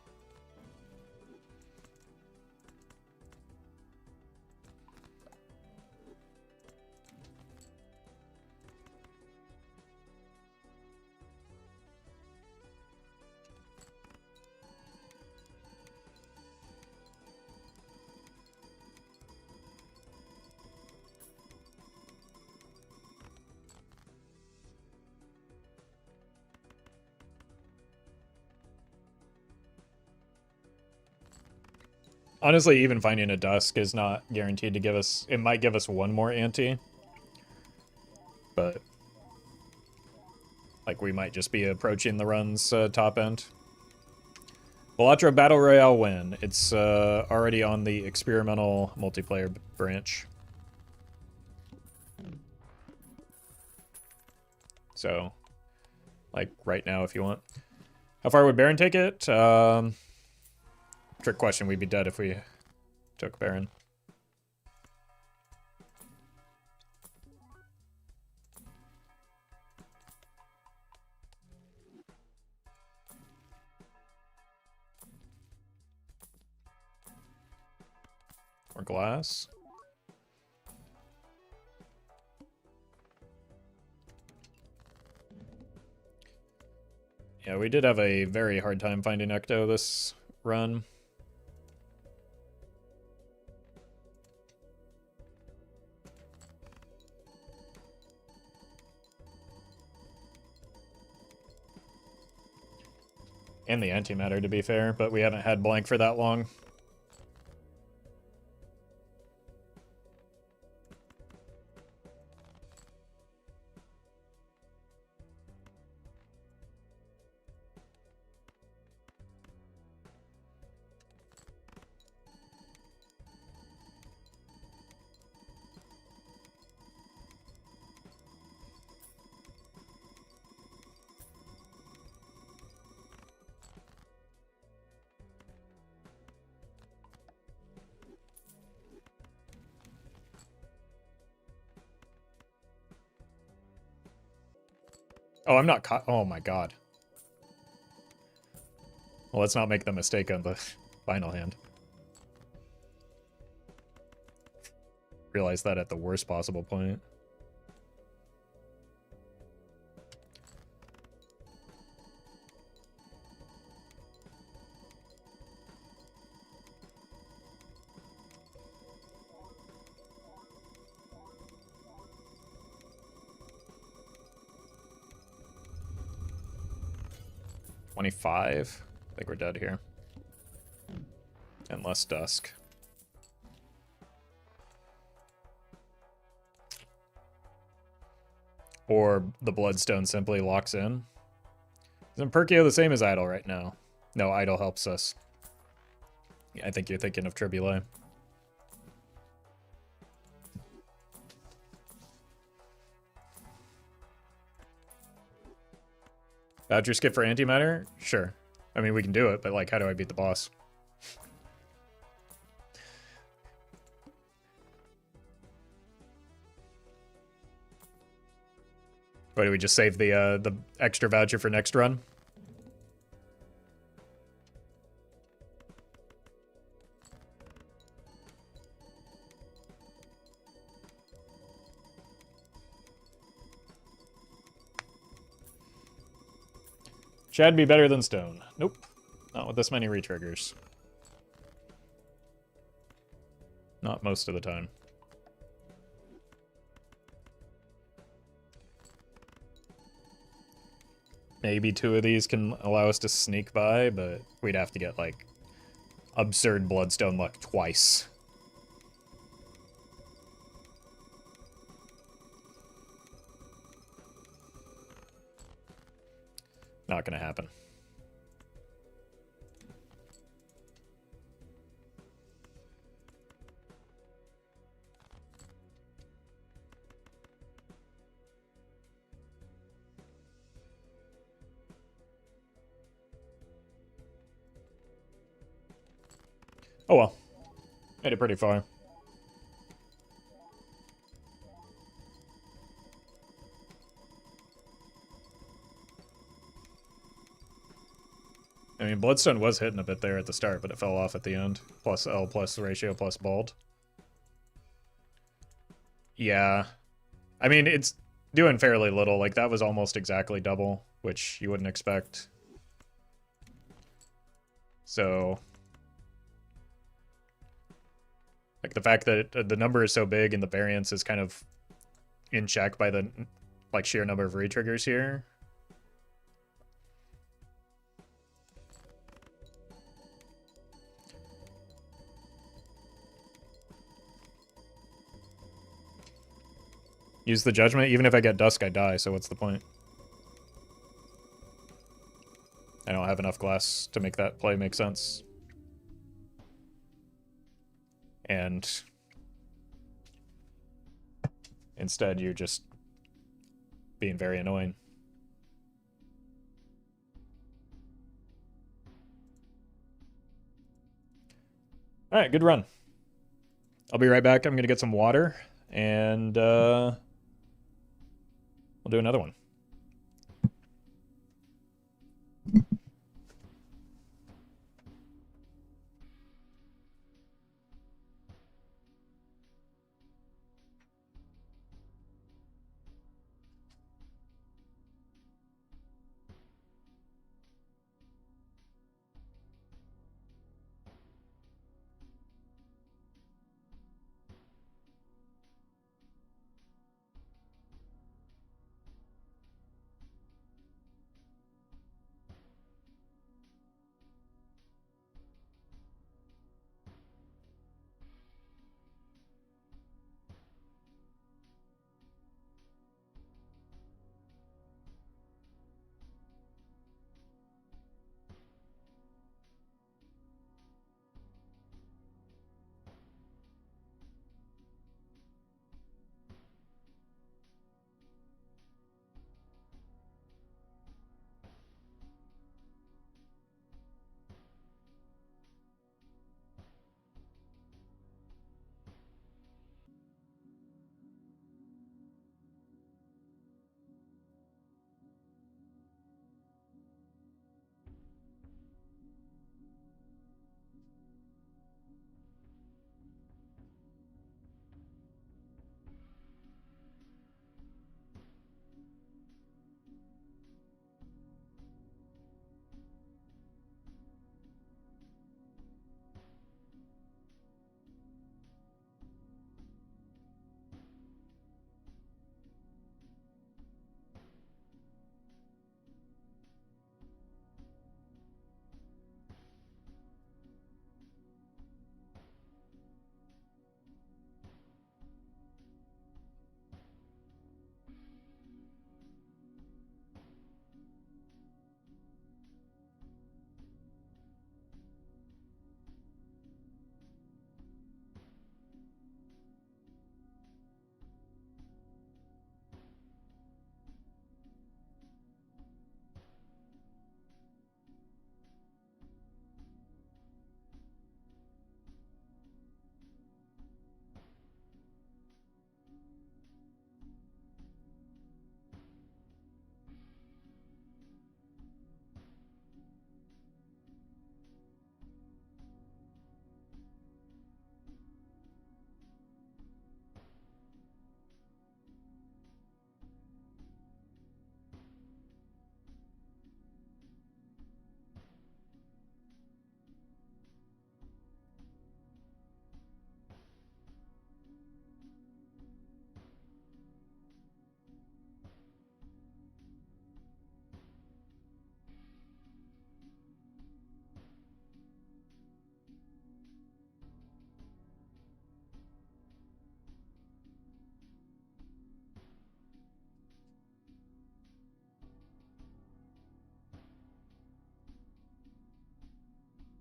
Honestly, even finding a Dusk is not guaranteed to give us... It might give us one more ante. But... like, we might just be approaching the run's top end. Bellatro Battle Royale win. It's already on the experimental multiplayer branch. So, like, right now if you want. How far would Baron take it? Trick question, we'd be dead if we took Baron. Or glass. Yeah, we did have a very hard time finding Ecto this run. And the antimatter, to be fair, but we haven't had blank for that long. Oh, I'm not caught. Oh my god. Well, let's not make the mistake on the final hand. Realize that at the worst possible point. I think we're dead here. And less Dusk. Or the Bloodstone simply locks in. Isn't Perkio the same as Idol right now? No, Idol helps us. Yeah, I think you're thinking of Tribulate. Voucher skip for antimatter? Sure. I mean, we can do it, but like, how do I beat the boss? What, do we just save the extra voucher for next run? Shad be better than Stone. Nope. Not with this many retriggers. Not most of the time. Maybe two of these can allow us to sneak by, but we'd have to get, like, absurd Bloodstone luck twice. Not gonna happen. Oh well. Made it pretty far. I mean, Bloodstone was hitting a bit there at the start, but it fell off at the end. Plus L plus ratio plus bald. Yeah. I mean, it's doing fairly little. Like, that was almost exactly double, which you wouldn't expect. So... like, the fact that the number is so big and the variance is kind of in check by the, like, sheer number of re-triggers here. Use the judgment. Even if I get Dusk, I die, so what's the point? I don't have enough glass to make that play make sense. And instead, you're just being very annoying. Alright, good run. I'll be right back. I'm going to get some water, and we'll do another one.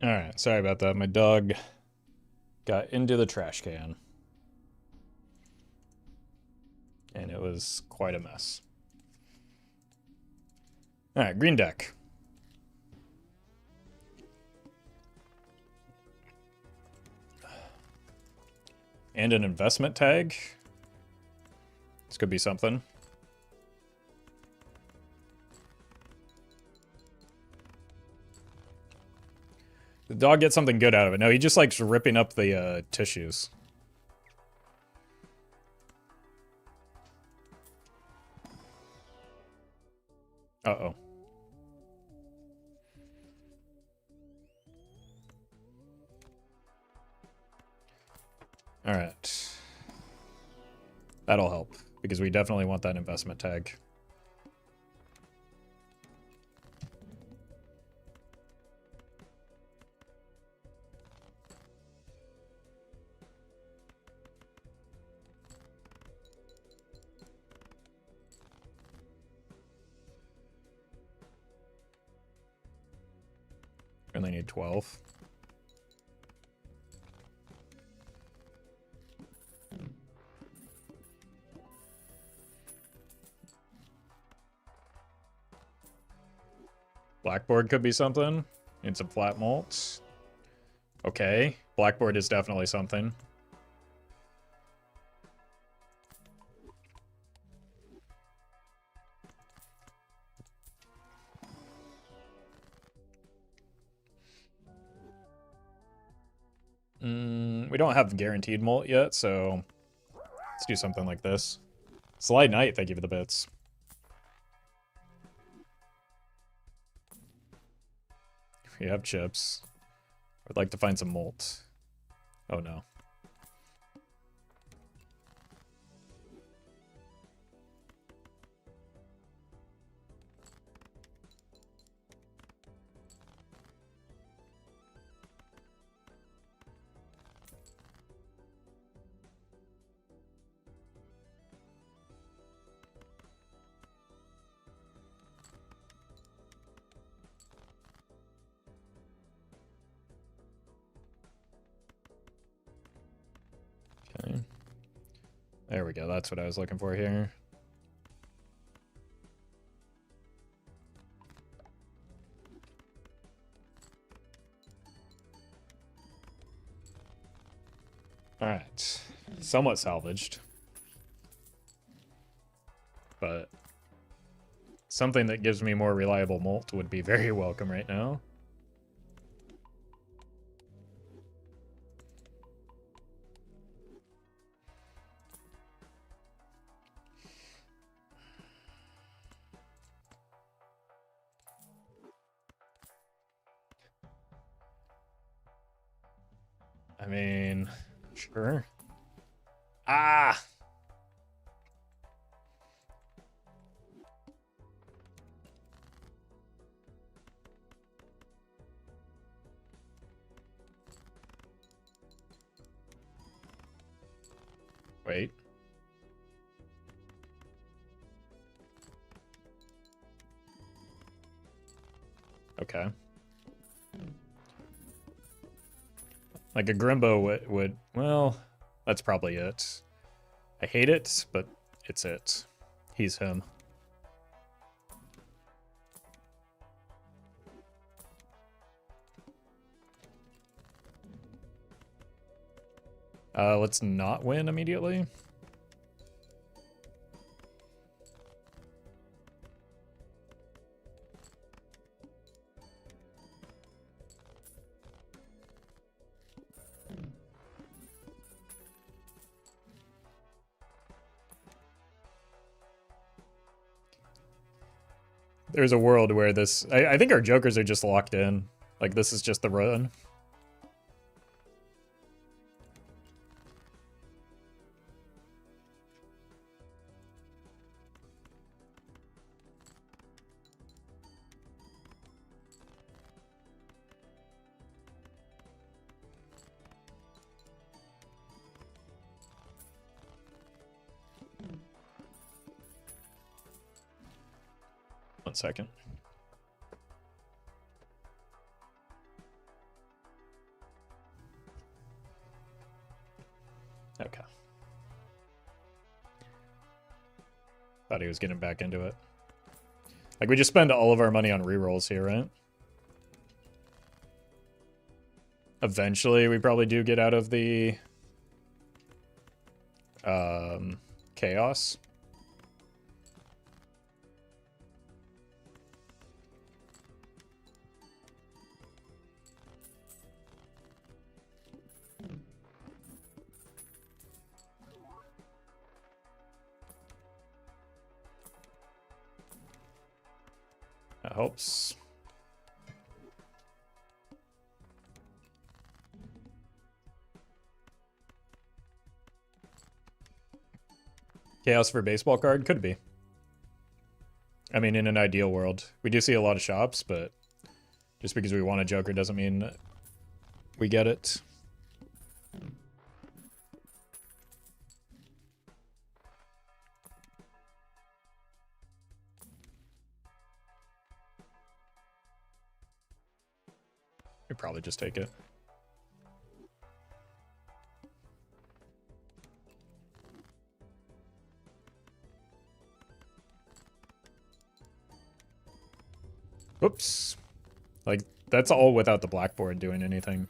Alright, sorry about that. My dog got into the trash can. And it was quite a mess. Alright, green deck. And an investment tag. This could be something. The dog gets something good out of it. No, he just likes ripping up the tissues. Uh-oh. Alright. That'll help, because we definitely want that investment tag. Only need 12. Blackboard could be something. Need some flat malts. Okay. Blackboard is definitely something. We don't have guaranteed malt yet, so let's do something like this. Slide Knight, thank you for the bits. We have chips. I'd like to find some malt. Oh no. Okay. There we go. That's what I was looking for here. Alright. Somewhat salvaged. But something that gives me more reliable malt would be very welcome right now. I mean, sure. Ah! Wait. Okay. Like a Grimbo would, well, that's probably it. I hate it, but it's it. He's him. Let's not win immediately. There's a world where this... I think our jokers are just locked in. Like, this is just the run. One second. Okay. Thought he was getting back into it. Like, we just spend all of our money on rerolls here, right? Eventually, we probably do get out of the Chaos. That helps. Chaos for baseball card? Could be. I mean, in an ideal world. We do see a lot of shops, but just because we want a Joker doesn't mean we get it. We probably just take it. Whoops. Like, that's all without the blackboard doing anything.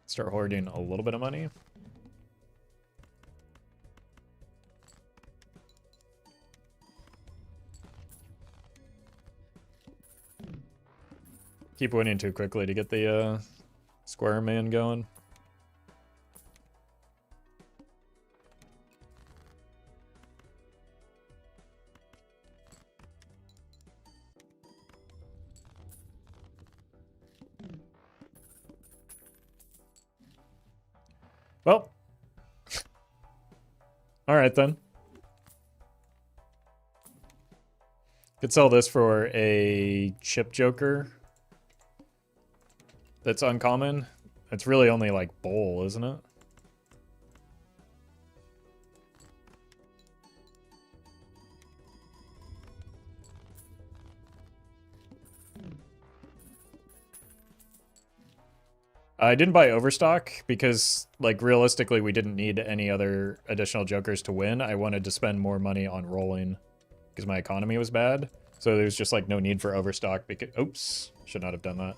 Start hoarding a little bit of money. Keep winning too quickly to get the square man going. Well. Alright then. Could sell this for a chip Joker. That's uncommon. It's really only like bowl, isn't it? I didn't buy Overstock because, like, realistically, we didn't need any other additional Jokers to win. I wanted to spend more money on rolling because my economy was bad. So there's just, like, no need for Overstock because... Oops. Should not have done that.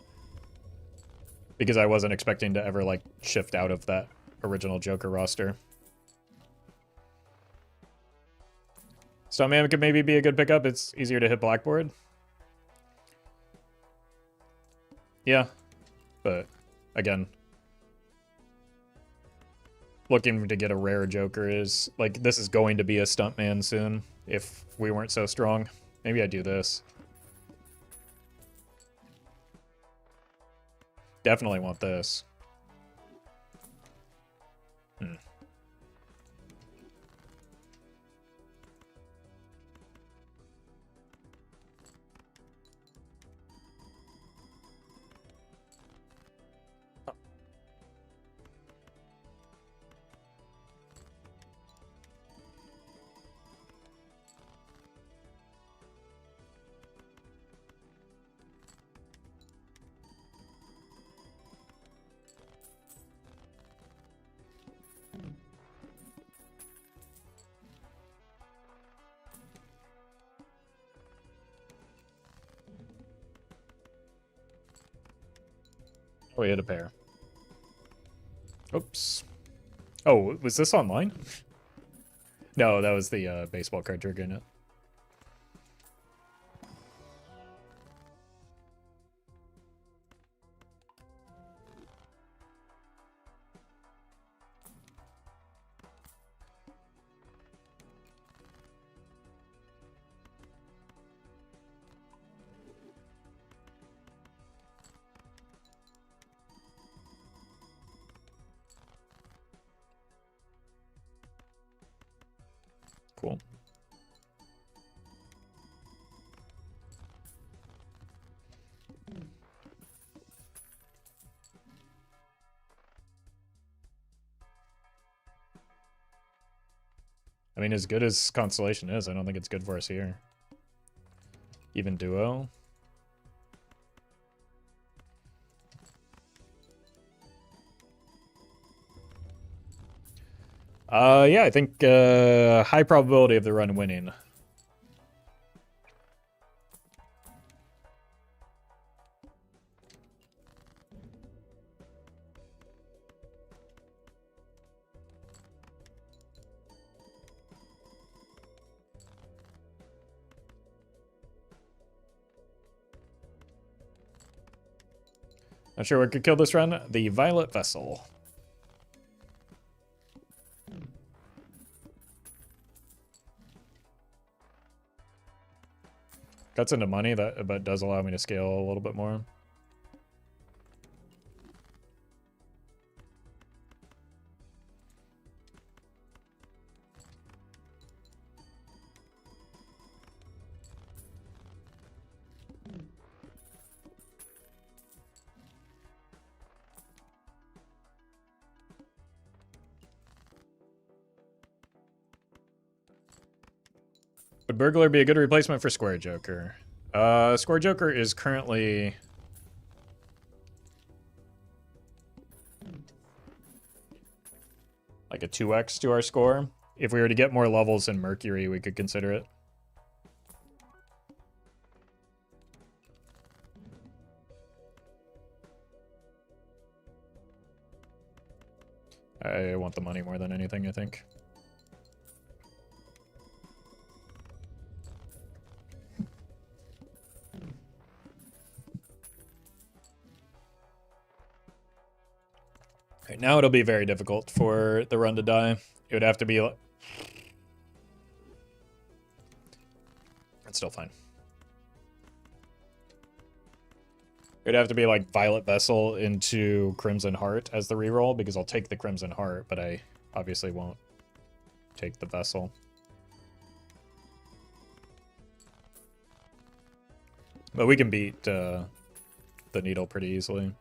Because I wasn't expecting to ever, like, shift out of that original Joker roster. Stuntman could maybe be a good pickup. It's easier to hit Blackboard. Yeah. But... Again, looking to get a rare Joker is, like, this is going to be a Stuntman soon, if we weren't so strong. Maybe I do this. Definitely want this. Oh, we had a pair. Oops. Oh, was this online? No, that was the baseball card triggering it. Cool. I mean, as good as Constellation is, I don't think it's good for us here. Even Duo. Yeah, I think high probability of the run winning. Not sure what could kill this run. The Violet Vessel. Cuts into money, that but does allow me to scale a little bit more. Would Burglar be a good replacement for Square Joker? Square Joker is currently... like a 2x to our score. If we were to get more levels in Mercury, we could consider it. I want the money more than anything, I think. Right, now it'll be very difficult for the run to die. It would have to be... It's still fine. It would have to be like Violet Vessel into Crimson Heart as the reroll, because I'll take the Crimson Heart, but I obviously won't take the Vessel. But we can beat the Needle pretty easily.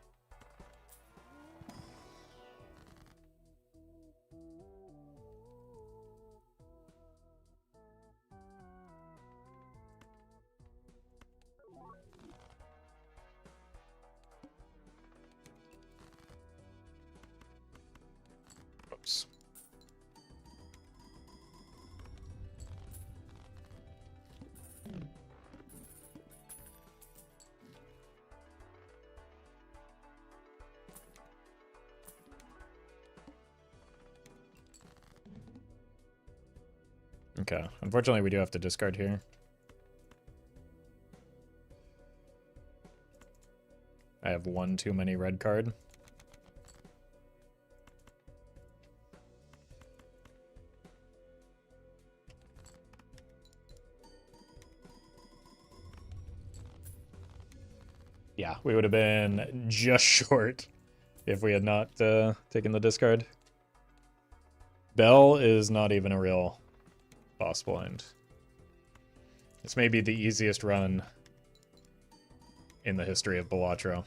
Oops. Okay, unfortunately we do have to discard here. I have one too many red card. Yeah, we would have been just short if we had not taken the discard. Bell is not even a real boss blind. This may be the easiest run in the history of Balatro.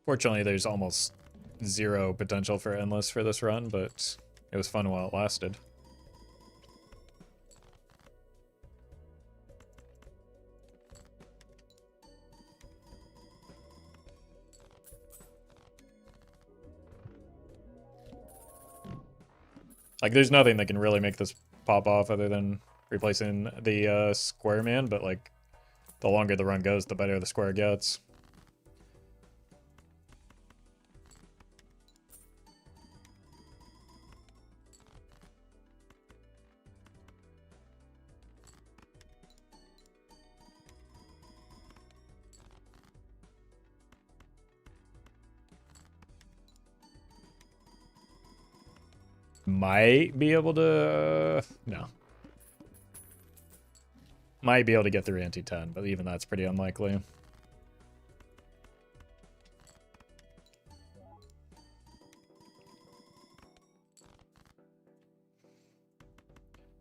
Fortunately, there's almost zero potential for endless for this run, but it was fun while it lasted. Like, there's nothing that can really make this pop off other than replacing the square man, but like, the longer the run goes, the better the square gets. Might be able to... no. Might be able to get through anti-10, but even that's pretty unlikely.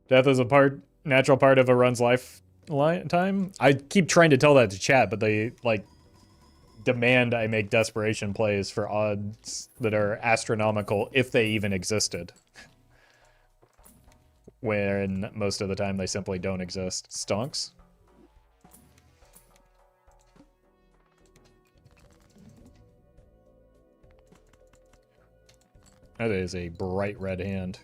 Death is a natural part of a run's lifetime. I keep trying to tell that to chat, but they, like, demand I make desperation plays for odds that are astronomical if they even existed. When most of the time they simply don't exist. Stonks. That is a bright red hand.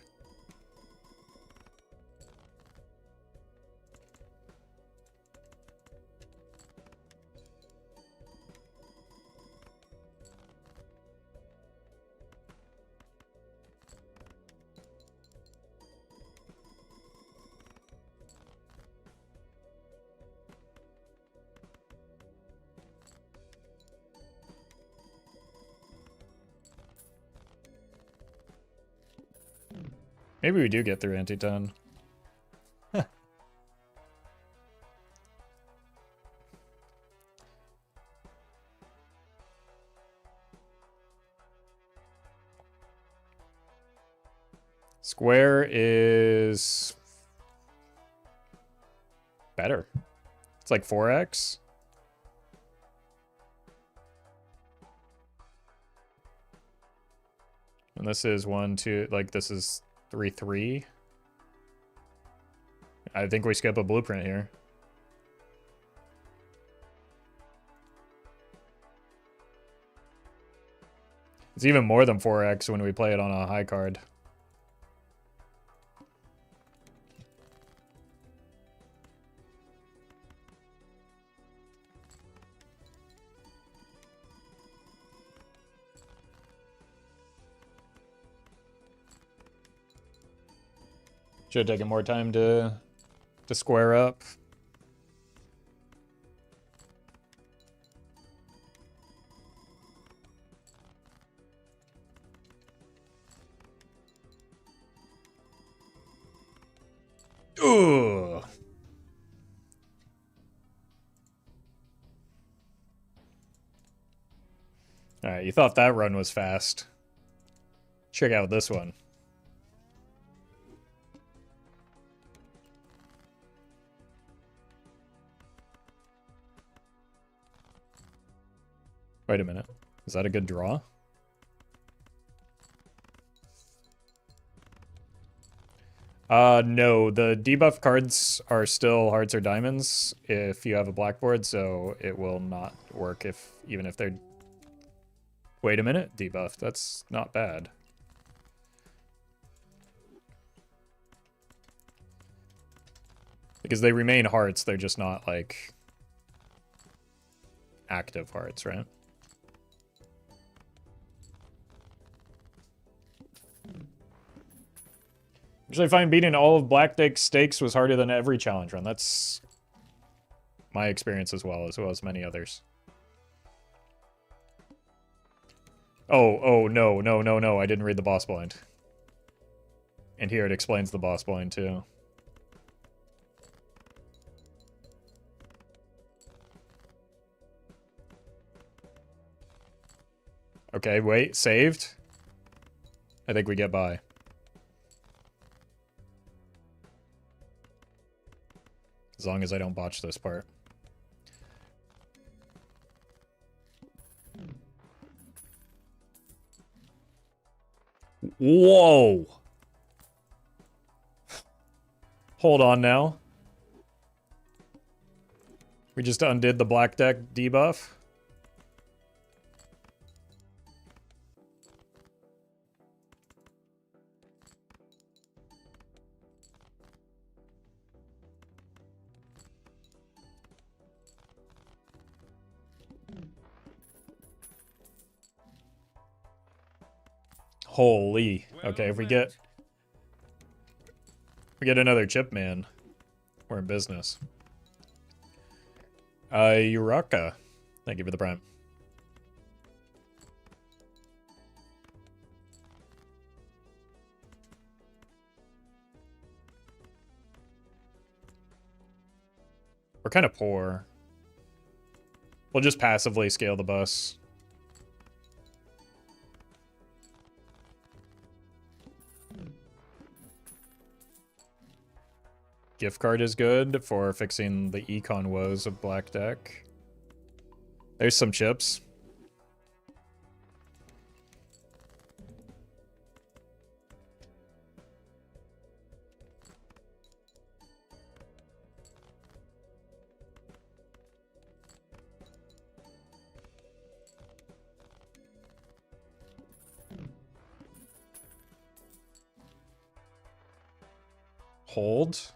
Maybe we do get through anti-10. Square is better. It's like 4x. And this is 1, 2, like this is 3, 3. I think we skip a blueprint here. It's even more than 4x when we play it on a high card. Should have taken more time to square up. Ugh. Alright, you thought that run was fast. Check out this one. Wait a minute. Is that a good draw? No. The debuff cards are still hearts or diamonds if you have a blackboard, so it will not work even if they're... Wait a minute. Debuff. That's not bad. Because they remain hearts, they're just not, like, active hearts, right? Usually I find beating all of Black Deck stakes was harder than every challenge run. That's my experience as well as many others. Oh, no, I didn't read the boss blind. And here it explains the boss blind too. Okay, wait, saved? I think we get by. As long as I don't botch this part. Whoa! Hold on now. We just undid the Black Deck debuff. Holy. Okay, if we get another chip man, we're in business. Uraka. Thank you for the prime. We're kind of poor. We'll just passively scale the bus. Gift card is good for fixing the econ woes of black deck. There's some chips. Hold.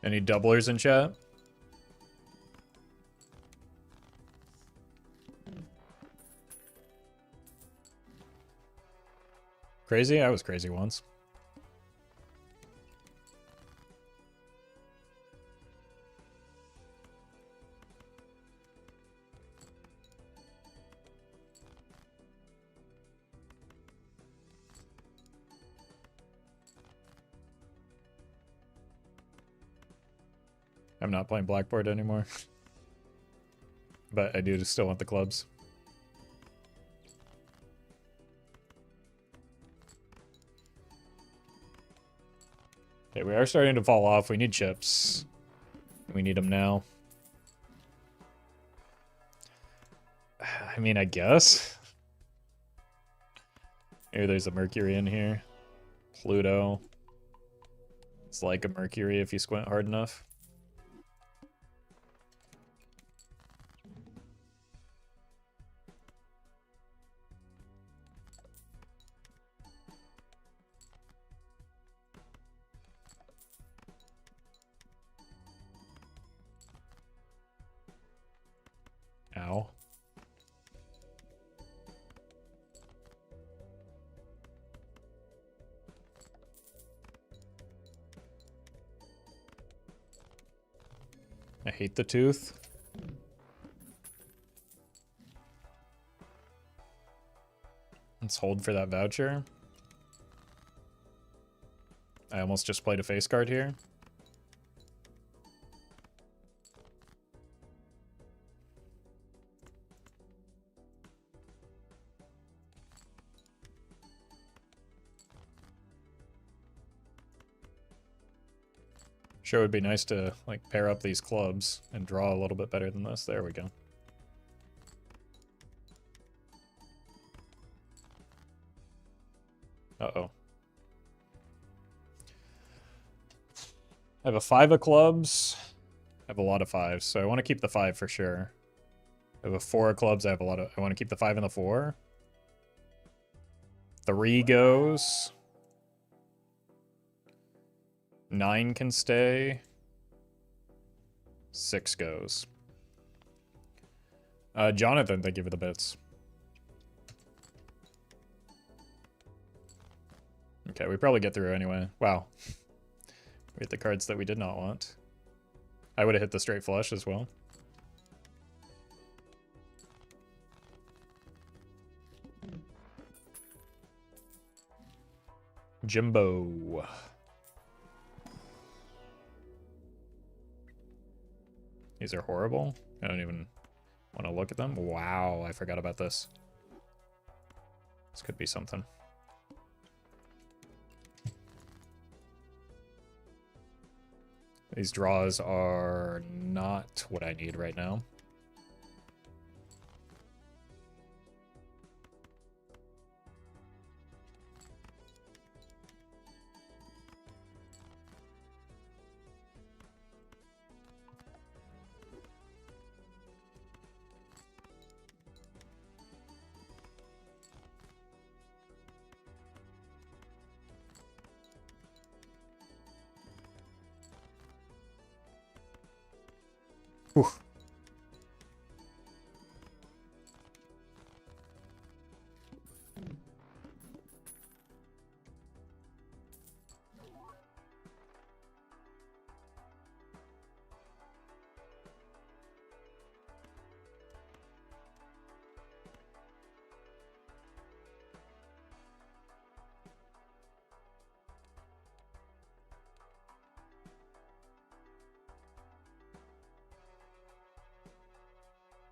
Any doublers in chat? Crazy? I was crazy once. I'm not playing Blackboard anymore. But I do still want the clubs. Okay, we are starting to fall off. We need chips. We need them now. I mean, I guess. Maybe there's a Mercury in here. Pluto. It's like a Mercury if you squint hard enough. Ow. I hate the tooth. Let's hold for that voucher. I almost just played a face card here. Sure would be nice to like pair up these clubs and draw a little bit better than this. There we go. Uh-oh. I have a 5 of clubs. I have a lot of 5s, so I want to keep the 5 for sure. I have a 4 of clubs. I want to keep the 5 and the 4. 3 goes. 9 can stay. 6 goes. Jonathan, thank you for the bits. Okay, we probably get through anyway. Wow. We hit the cards that we did not want. I would have hit the straight flush as well. Jimbo. These are horrible. I don't even want to look at them. Wow, I forgot about this. This could be something. These draws are not what I need right now. Whew.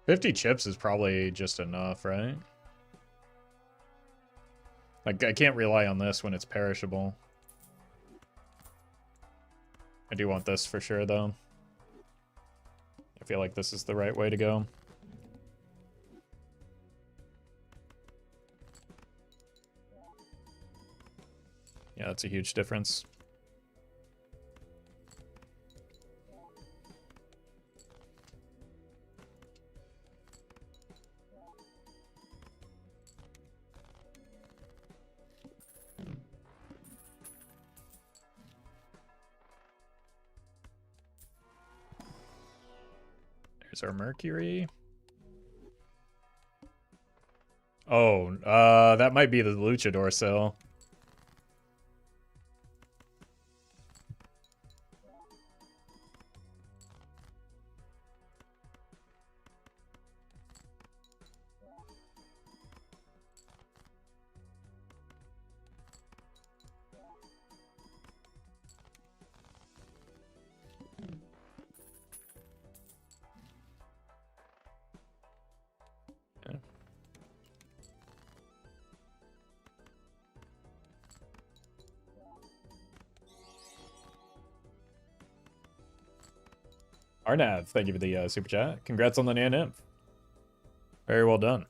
50 chips is probably just enough, right? Like, I can't rely on this when it's perishable. I do want this for sure, though. I feel like this is the right way to go. Yeah, that's a huge difference. There's our Mercury. Oh, that might be the Luchador cell. Arnav, thank you for the super chat. Congrats on the Nan. Very well done.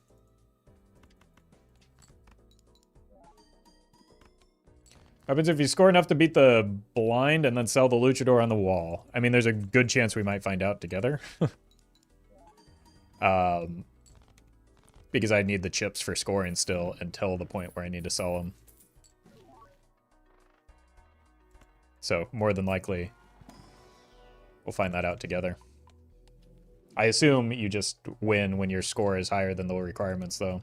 What happens if you score enough to beat the blind and then sell the Luchador on the wall? I mean, there's a good chance we might find out together. Because I need the chips for scoring still until the point where I need to sell them. So, more than likely, we'll find that out together. I assume you just win when your score is higher than the requirements, though.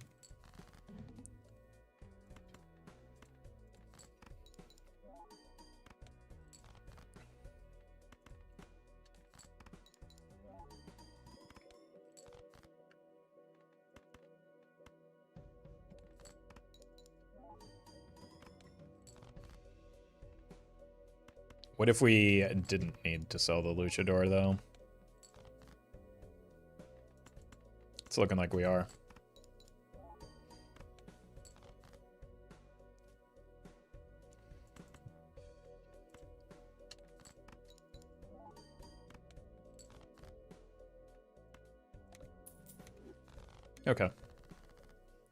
What if we didn't need to sell the Luchador, though? It's looking like we are. Okay.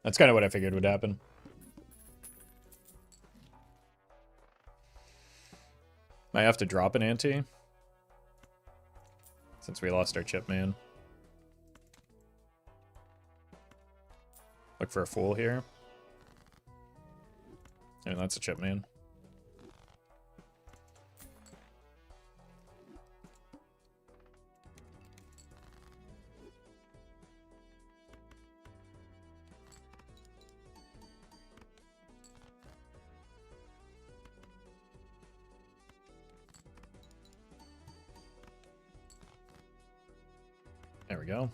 That's kind of what I figured would happen. Might have to drop an ante. Since we lost our chip man. Look for a fool here. And that's a chip man. There we go.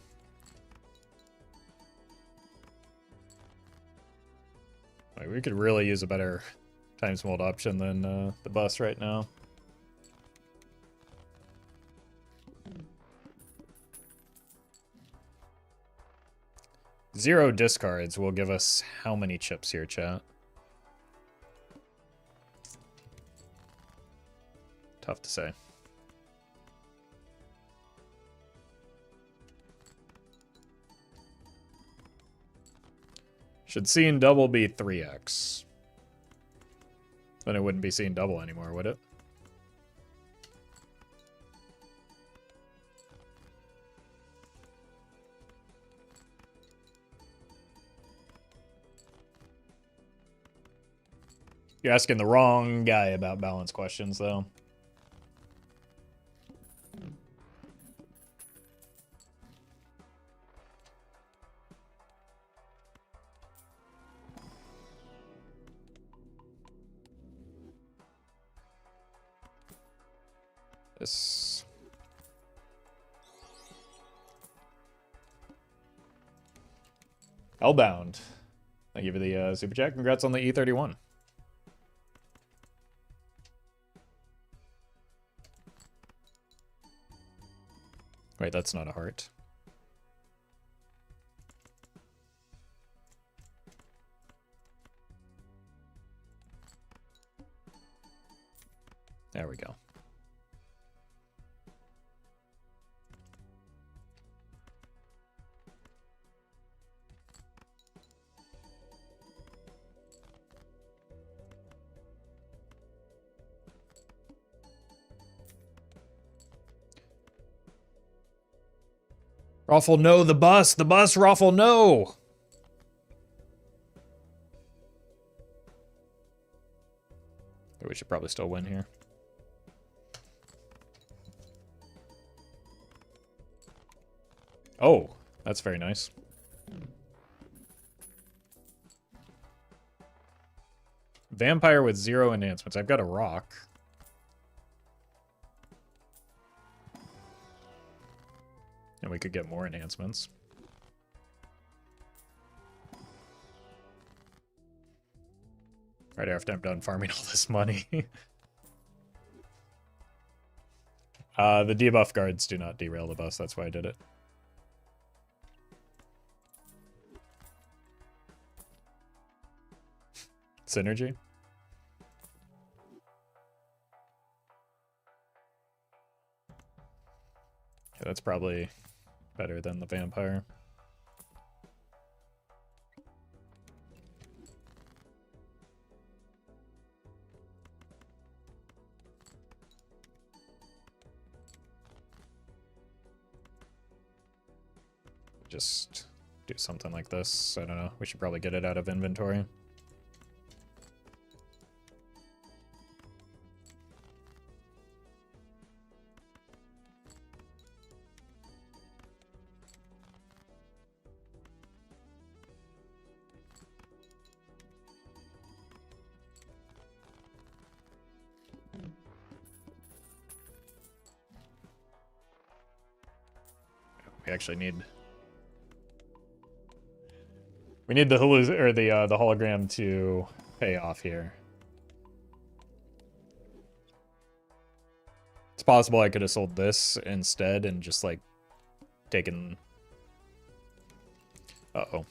Like, we could really use a better times mold option than the bus right now. Zero discards will give us how many chips here, chat? Tough to say. Should seeing double be 3x? Then it wouldn't be seeing double anymore, would it? You're asking the wrong guy about balance questions, though. This... Hellbound. Thank you for the super chat. Congrats on the E31. Wait, that's not a heart. There we go. Roffle, no, the bus, Roffle, no. We should probably still win here. Oh, that's very nice. Vampire with 0 enhancements. I've got a rock. And we could get more enhancements. Right after I'm done farming all this money. The debuff guards do not derail the bus, that's why I did it. Synergy? Yeah, that's probably better than the vampire. Just do something like this. I don't know. We should probably get it out of inventory. We actually need... We need the the hologram to pay off here. It's possible I could have sold this instead and just like taken... Uh-oh.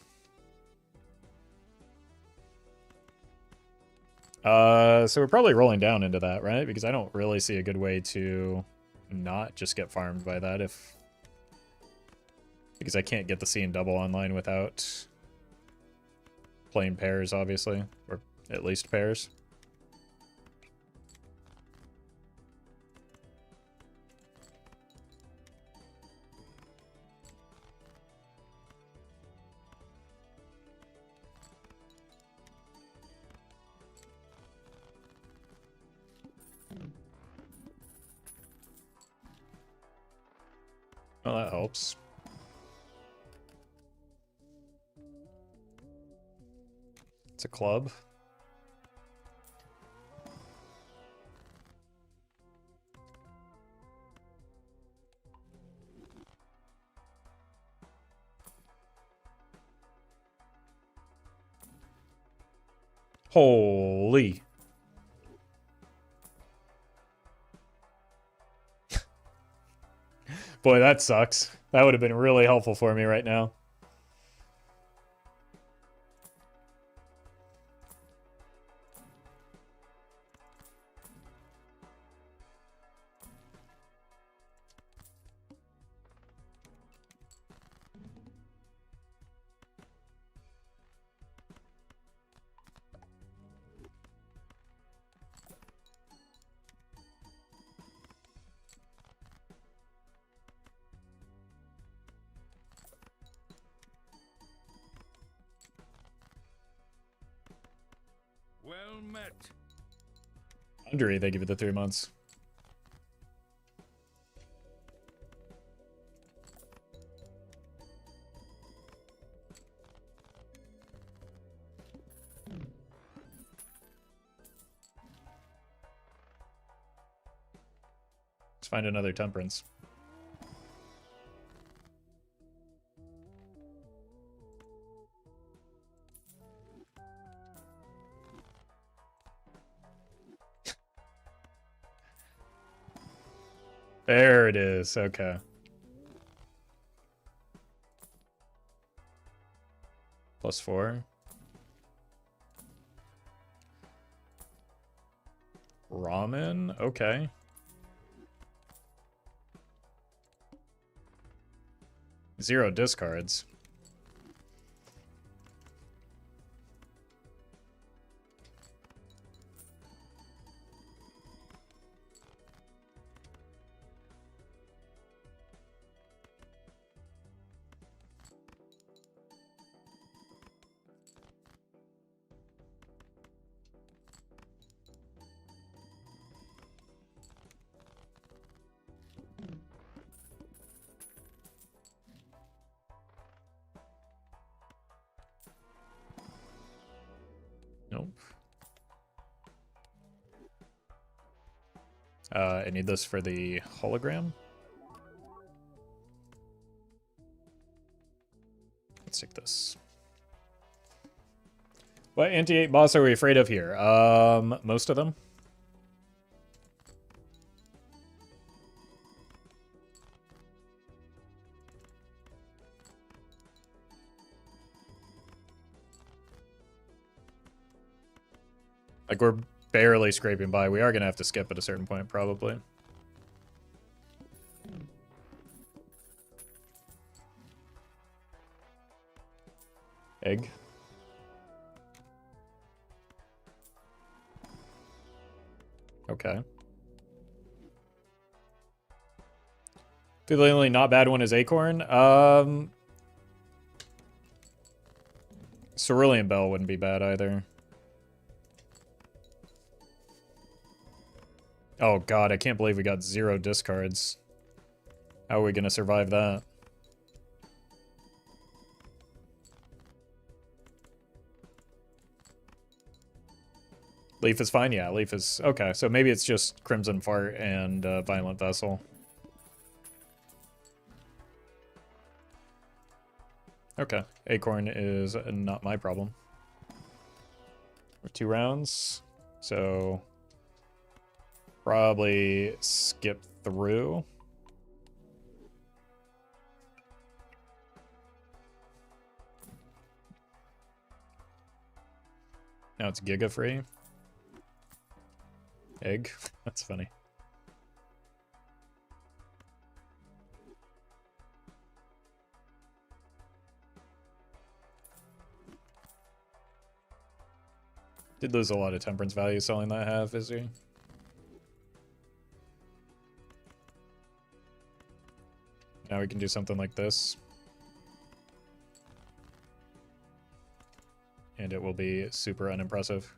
So we're probably rolling down into that, right? Because I don't really see a good way to not just get farmed by that if... Because I can't get the C and double online without playing pairs, obviously. Or at least pairs. Well, that helps. It's a club. Holy. Boy, that sucks. That would have been really helpful for me right now. Well met. Andre, they give it the 3 months. Let's find another temperance. There it is. Okay. +4. Ramen, okay. Zero discards. Nope. I need this for the hologram. Let's take this. What anti-8 boss are we afraid of here? Most of them. Like, we're barely scraping by. We are going to have to skip at a certain point, probably. Egg. Okay. The only not bad one is Acorn. Cerulean Bell wouldn't be bad either. Oh god, I can't believe we got 0 discards. How are we gonna survive that? Leaf is fine? Yeah, Leaf is... Okay, so maybe it's just Crimson Fart and Violent Vessel. Okay, Acorn is not my problem. We're 2 rounds, so... Probably skip through. Now it's Giga free. Egg. That's funny. Did lose a lot of temperance value selling that half, is he? Now we can do something like this. And it will be super unimpressive.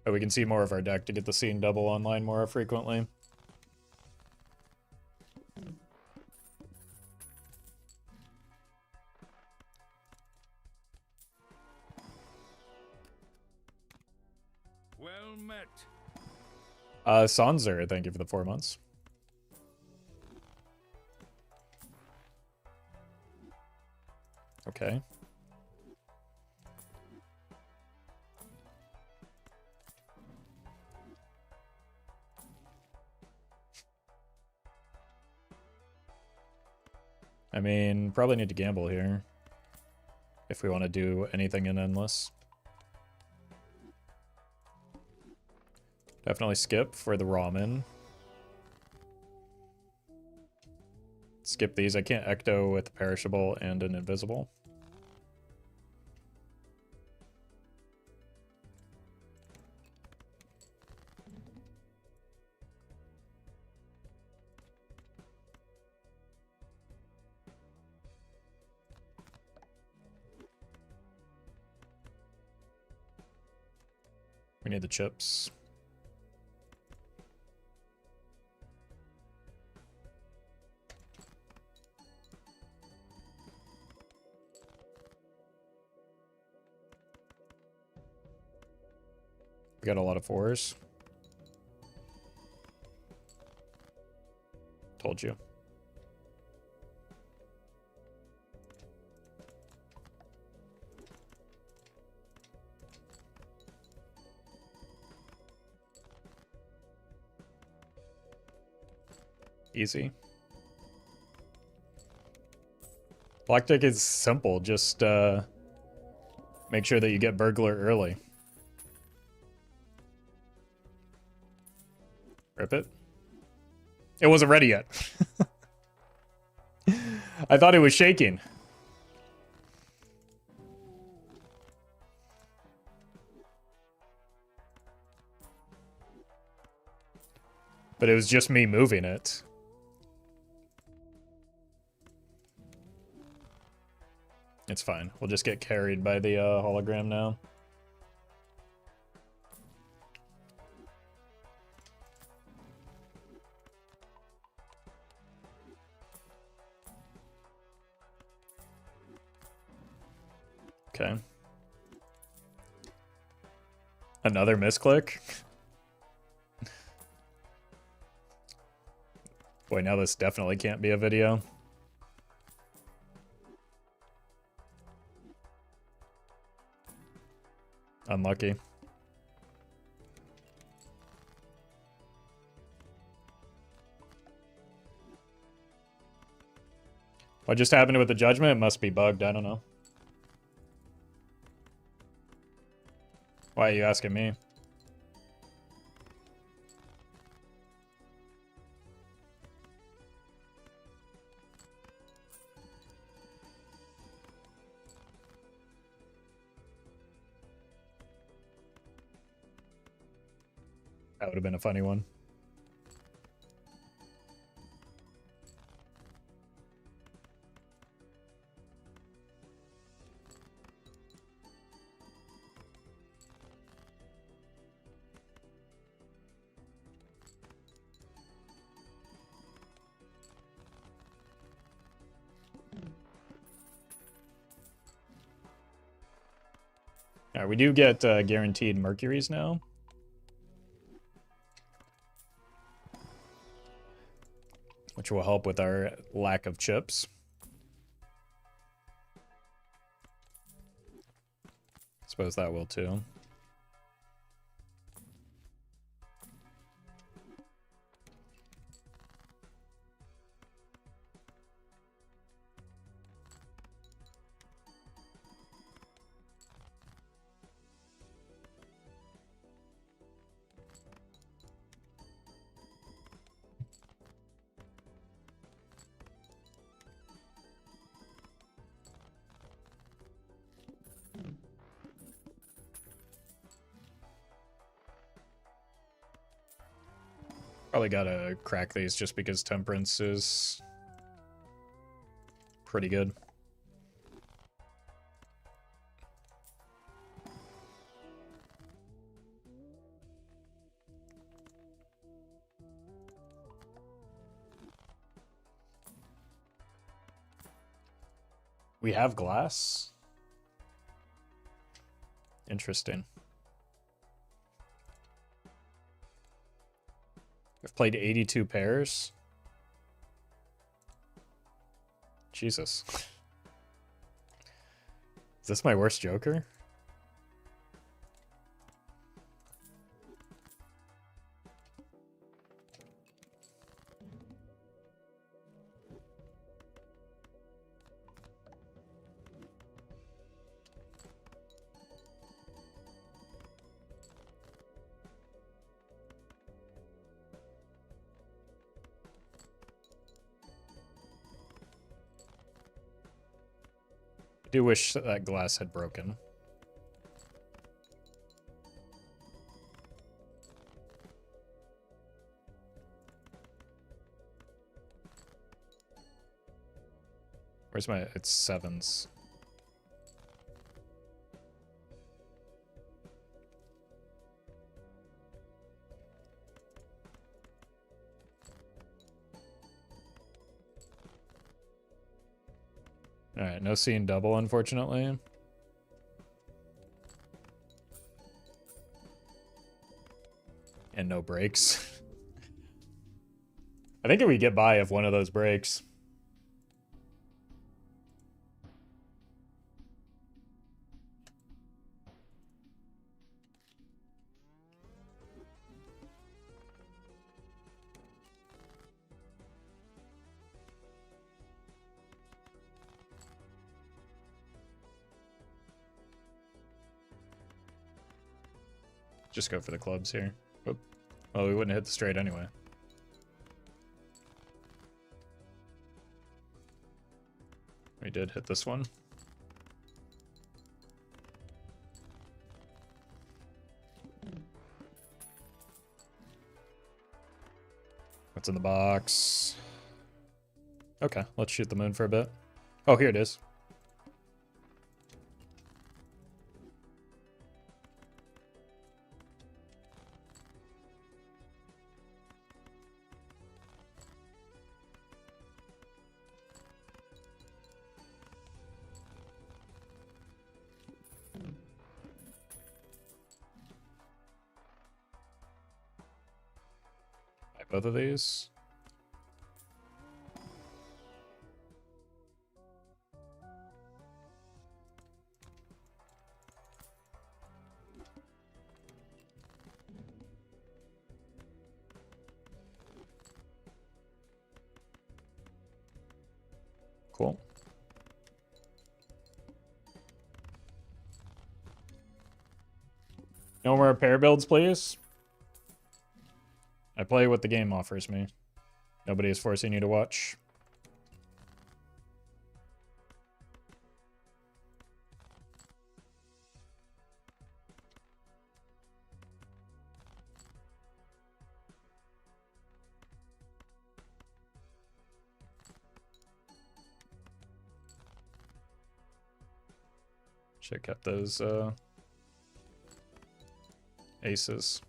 But we can see more of our deck to get the scene double online more frequently. Well met. Sanzer, thank you for the 4 months. Okay. I mean, probably need to gamble here. If we want to do anything in Endless. Definitely skip for the ramen. Skip these. I can't ecto with perishable and an invisible. We need the chips. We got a lot of 4s. Told you. Easy. Blackjack is simple. Just make sure that you get burglar early. Rip it. It wasn't ready yet. I thought it was shaking. But it was just me moving it. It's fine. We'll just get carried by the hologram now. Okay. Another misclick? Boy, now this definitely can't be a video. Unlucky. What just happened with the judgment? It must be bugged, I don't know. Why are you asking me? That would have been a funny one. Alright, we do get guaranteed Mercuries now. Which will help with our lack of chips. Suppose that will too. Probably gotta crack these just because Temperance is pretty good. We have glass? Interesting. I've played 82 pairs. Jesus. Is this my worst Joker? I do wish that glass had broken. Where's my... It's sevens. Alright, no seeing double, unfortunately. And no breaks. I think we get by if one of those breaks. Just go for the clubs here. Oop. Well, we wouldn't hit the straight anyway. We did hit this one. What's in the box? Okay, let's shoot the moon for a bit. Oh, here it is. Both of these. Cool. No more pair builds, please. I play what the game offers me. Nobody is forcing you to watch. Should have kept those aces.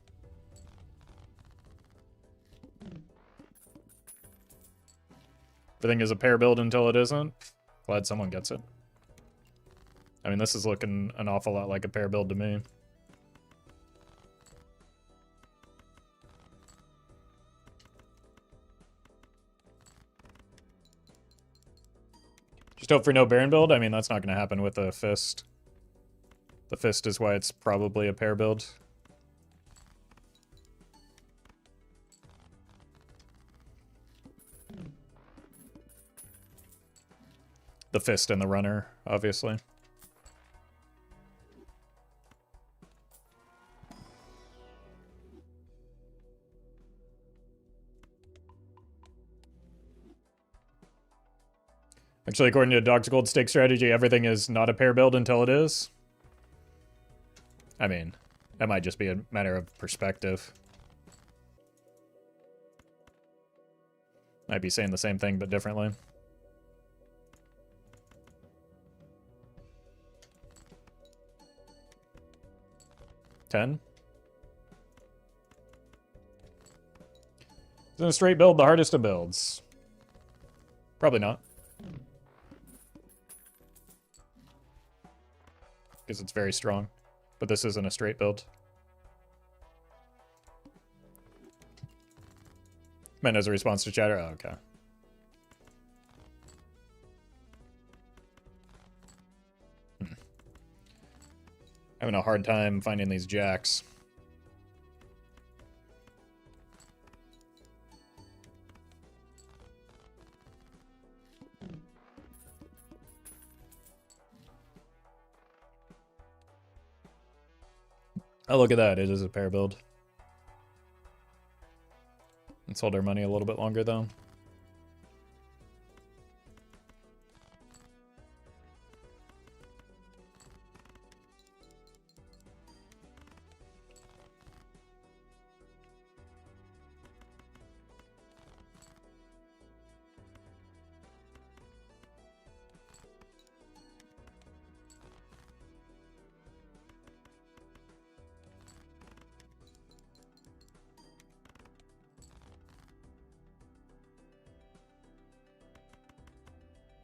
Everything is a pair build until it isn't. Glad someone gets it. I mean, this is looking an awful lot like a pair build to me. Just hope for no Baron build. I mean, that's not going to happen with a Fist. The Fist is why it's probably a pair build. The Fist and the Runner, obviously. Actually, according to Dr. Gold Stake strategy, everything is not a pair build until it is. I mean, that might just be a matter of perspective. Might be saying the same thing, but differently. Ten. Isn't a straight build the hardest of builds? Probably not. Because it's very strong. But this isn't a straight build. Meant as a response to chatter? Oh, okay. Having a hard time finding these jacks. Oh, look at that. It is a pair build. Let's hold our money a little bit longer, though.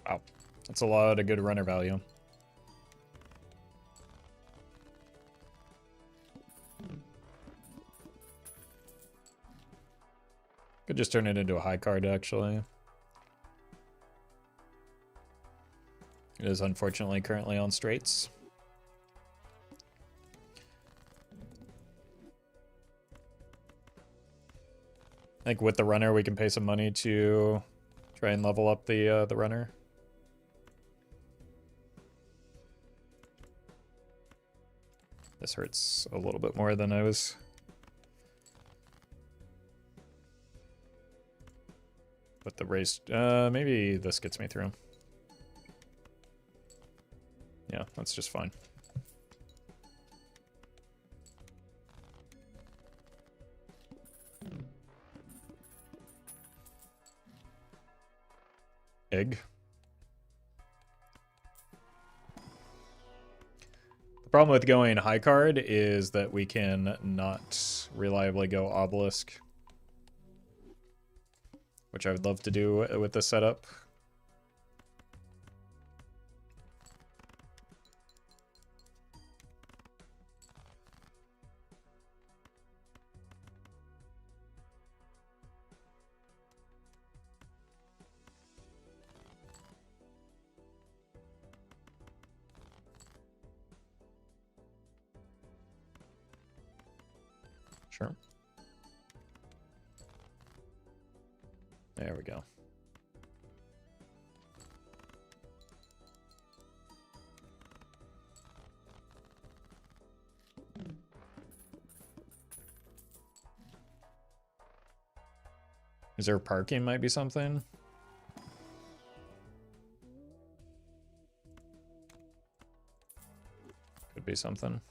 Wow. That's a lot of good runner value. Could just turn it into a high card, actually. It is unfortunately currently on straights. I think with the runner, we can pay some money to try and level up the runner. This hurts a little bit more than I was. But the race, maybe this gets me through. Yeah, that's just fine. Egg. The problem with going high card is that we can not reliably go obelisk, which I would love to do with this setup. Sure. There we go. Is there parking might be something? Could be something.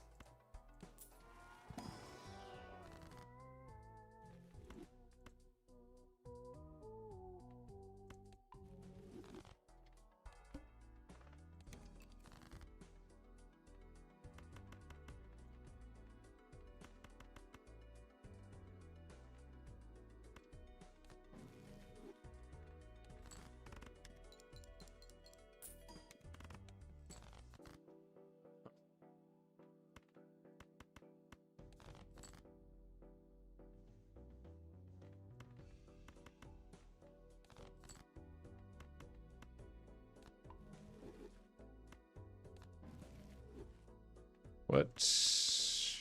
What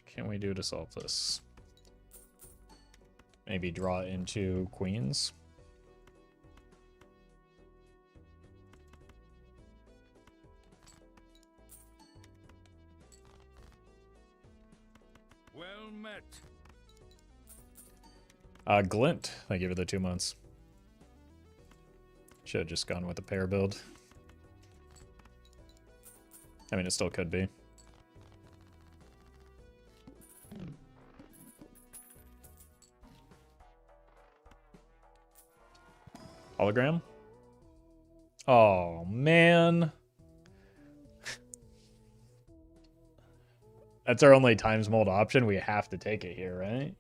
can we do to solve this? Maybe draw into queens. Well met. Glint. I give it the 2 months. Should have just gone with a pair build. I mean, it still could be. Hologram? Oh, man. That's our only times mold option. We have to take it here, right?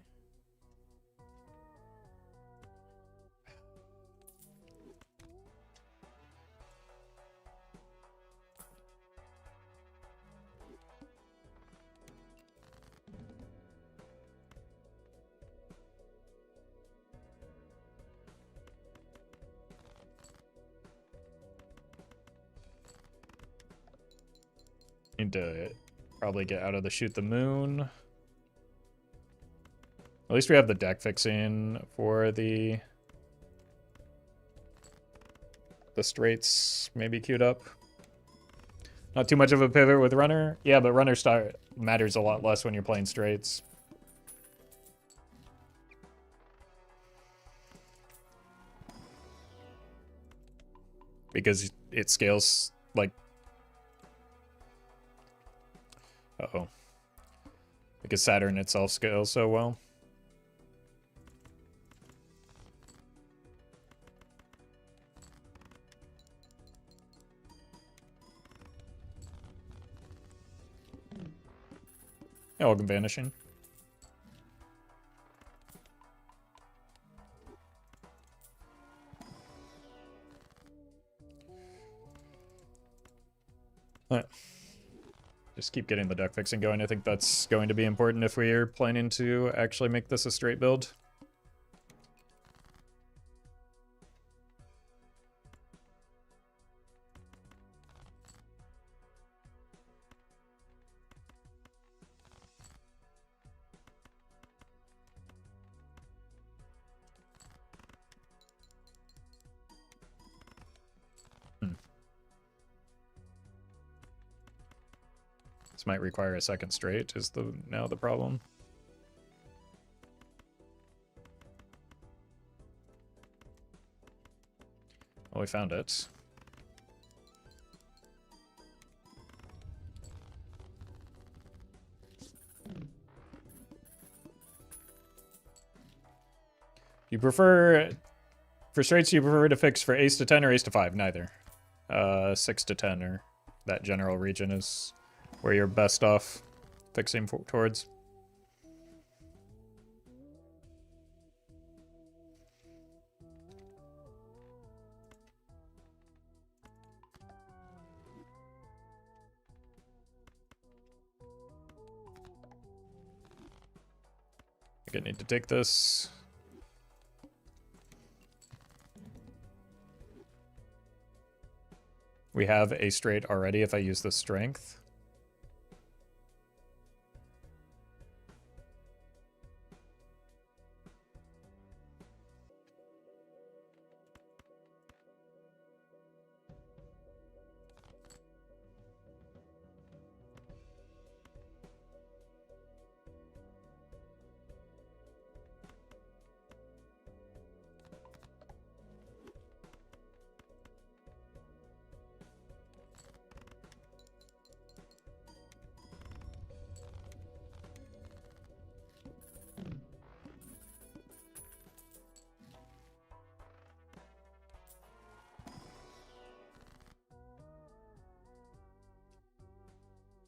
Need to probably get out of the shoot the moon. At least we have the deck fixing for the straights maybe queued up. Not too much of a pivot with runner. Yeah, but runner start matters a lot less when you're playing straights. Because it scales like... Uh-oh. Because Saturn itself scales so well. Yeah, welcome Vanishing. Alright. Just keep getting the deck fixing going. I think that's going to be important if we are planning to actually make this a straight build. This might require a second straight, is now the problem. Well, we found it. You prefer, for straights, you prefer to fix for ace to 10 or ace to 5? Neither. 6 to 10 or that general region is where you're best off fixing towards. I need to take this. We have a straight already if I use the strength.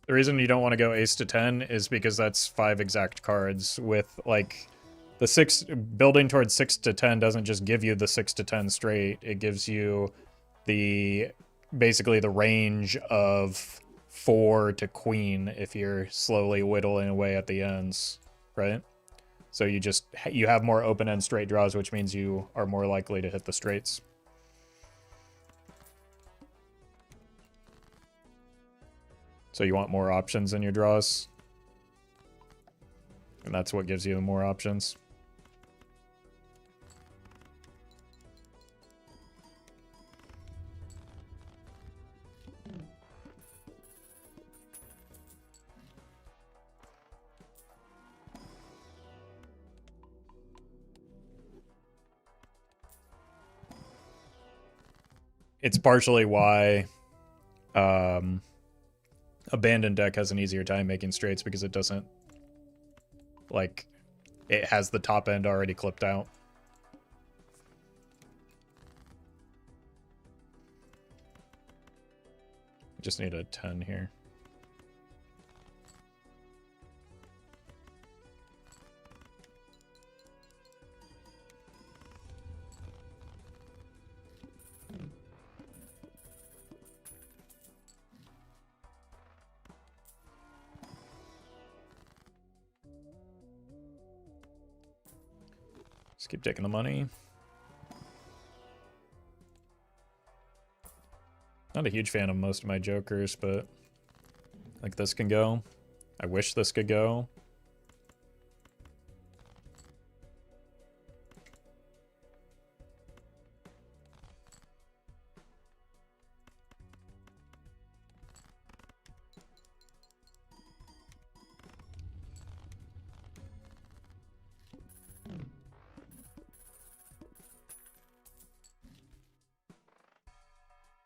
The reason you don't want to go ace to 10 is because that's 5 exact cards with, like, the 6, building towards 6 to 10 doesn't just give you the 6 to 10 straight, it gives you basically the range of 4 to queen if you're slowly whittling away at the ends, right? So you have more open-end straight draws, which means you are more likely to hit the straights. So you want more options in your draws. And that's what gives you more options. It's partially why Abandoned deck has an easier time making straights, because it doesn't, like, it has the top end already clipped out. Just need a 10 here. Just keep taking the money. Not a huge fan of most of my jokers, but like this can go. I wish this could go.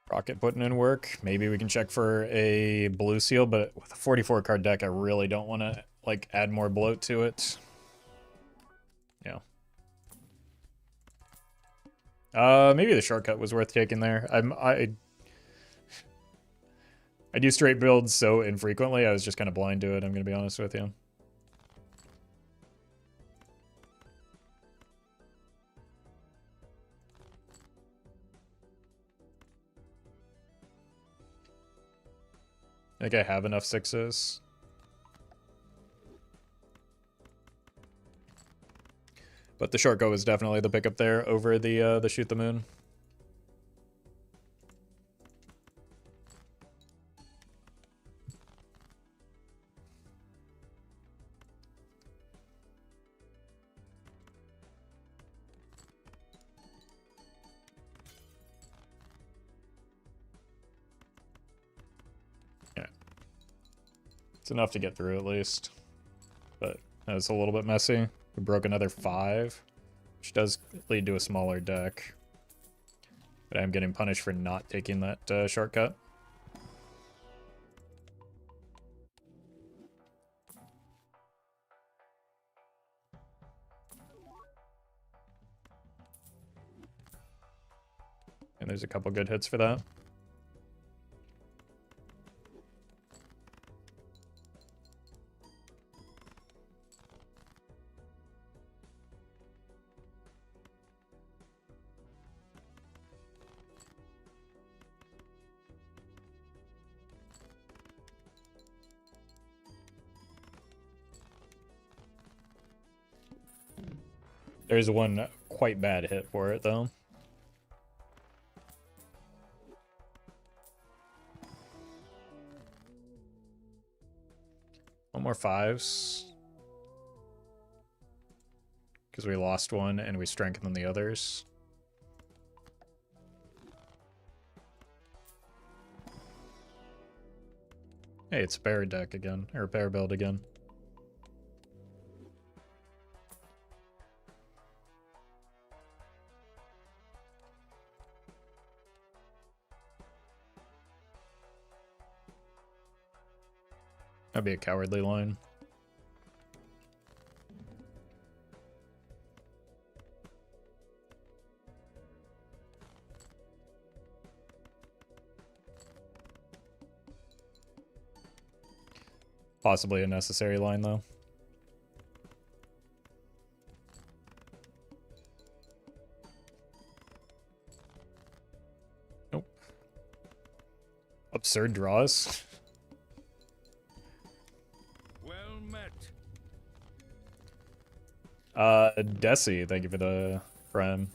Rocket putting in work. Maybe we can check for a blue seal, but with a 44 card deck, I really don't want to like add more bloat to it. Yeah. Maybe the shortcut was worth taking there. I do straight builds so infrequently, I was just kind of blind to it, I'm gonna be honest with you. I think I have enough 6s. But the short go is definitely the pickup there over the shoot the moon. It's enough to get through at least. But it's a little bit messy. We broke another 5, which does lead to a smaller deck. But I'm getting punished for not taking that shortcut. And there's a couple good hits for that. There's one quite bad hit for it, though. One more 5s. Because we lost one and we strengthened the others. Hey, it's a bear deck again, or bear build again. That'd be a cowardly line. Possibly a necessary line, though. Nope. Absurd draws. Well met. Desi, thank you for the prime.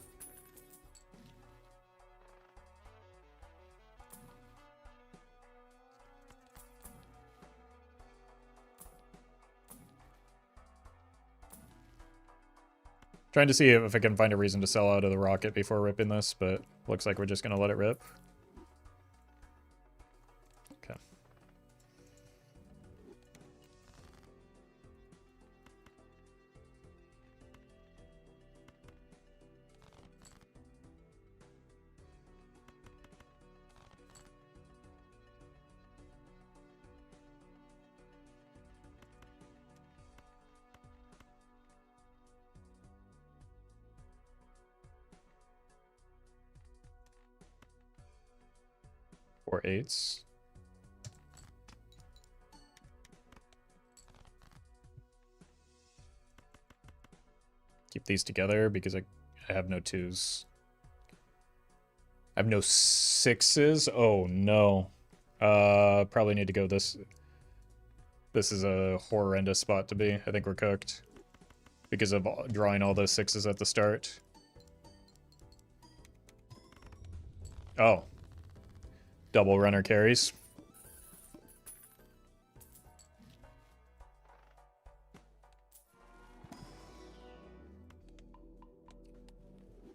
Trying to see if I can find a reason to sell out of the rocket before ripping this, but looks like we're just gonna let it rip. Okay. Four 8s. Keep these together because I have no 2s. I have no 6s. Oh no. Probably need to go this. This is a horrendous spot to be. I think we're cooked because of drawing all those 6s at the start. Oh. Double runner carries.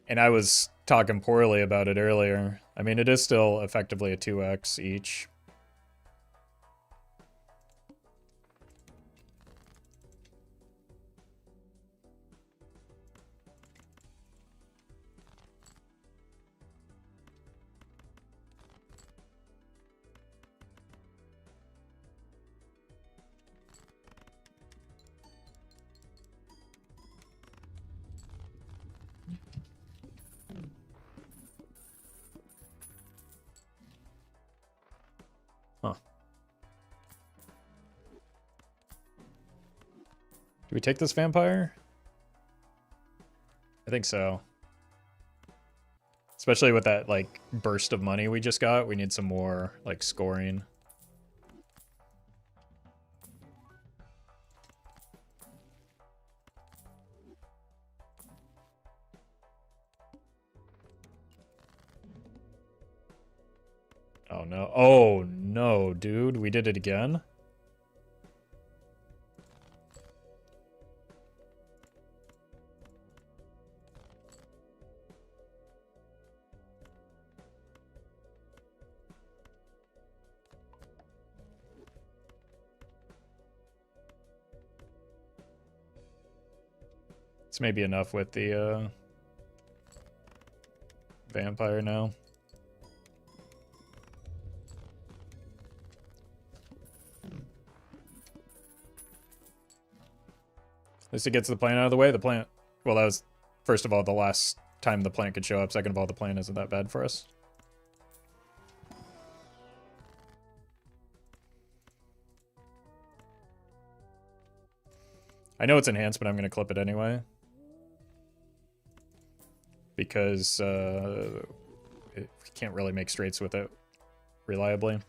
And I was talking poorly about it earlier. I mean, it is still effectively a 2x each. Huh. Do we take this vampire? I think so. Especially with that, like, burst of money we just got. We need some more, like, scoring. Oh, no. Oh, no, dude. We did it again? It's maybe enough with the vampire now. At least it gets the plant out of the way. The plant, well, that was, first of all, the last time the plant could show up. Second of all, the plant isn't that bad for us. I know it's enhanced, but I'm going to clip it anyway. Because we can't really make straights with it reliably.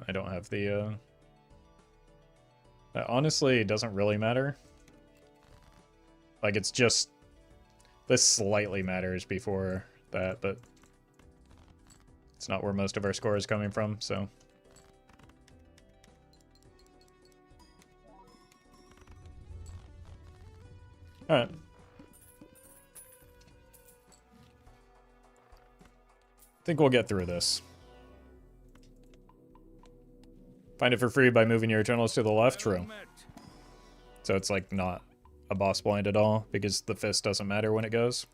I don't have the... That honestly doesn't really matter. Like, it's just... This slightly matters before that, but... It's not where most of our score is coming from, so... Alright. I think we'll get through this. Find it for free by moving your Eternals to the left? True. So it's like not a boss blind at all, because the fist doesn't matter when it goes.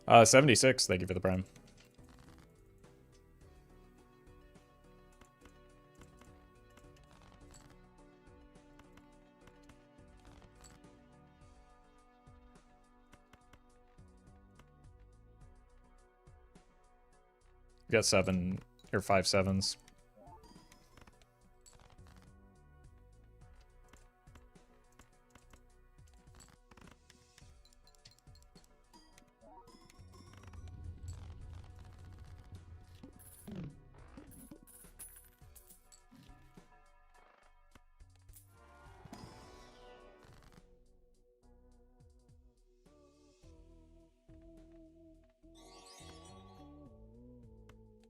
Uh, 76, thank you for the prime. We got 7 or 5 sevens.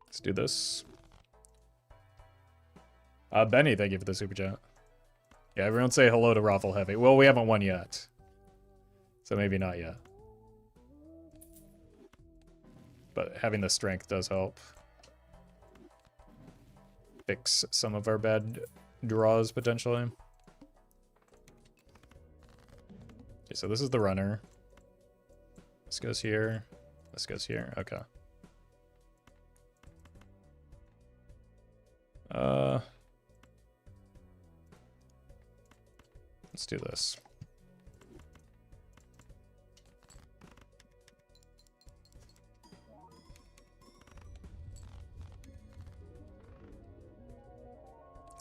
Let's do this. Benny, thank you for the super chat. Yeah, everyone say hello to Roffle Heavy. Well, we haven't won yet. So maybe not yet. But having the strength does help. Fix some of our bad draws, potentially. Okay, so this is the runner. This goes here. This goes here. Okay. Let's do this.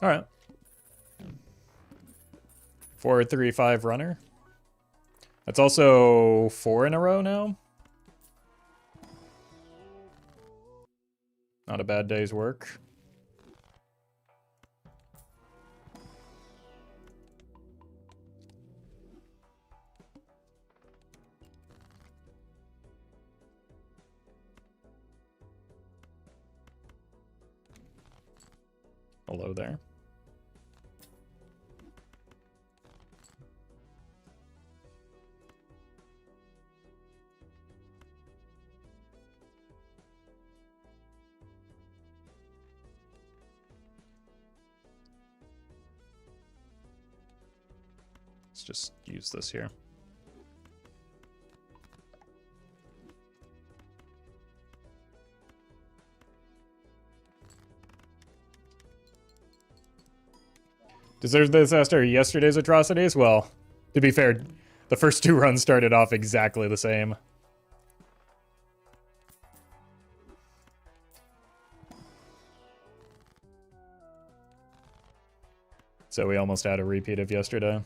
All right. 4-3-5 runner. That's also 4 in a row now. Not a bad day's work. Hello there. Let's just use this here. Deserves this after yesterday's atrocities? Well, to be fair, the first 2 runs started off exactly the same. So we almost had a repeat of yesterday.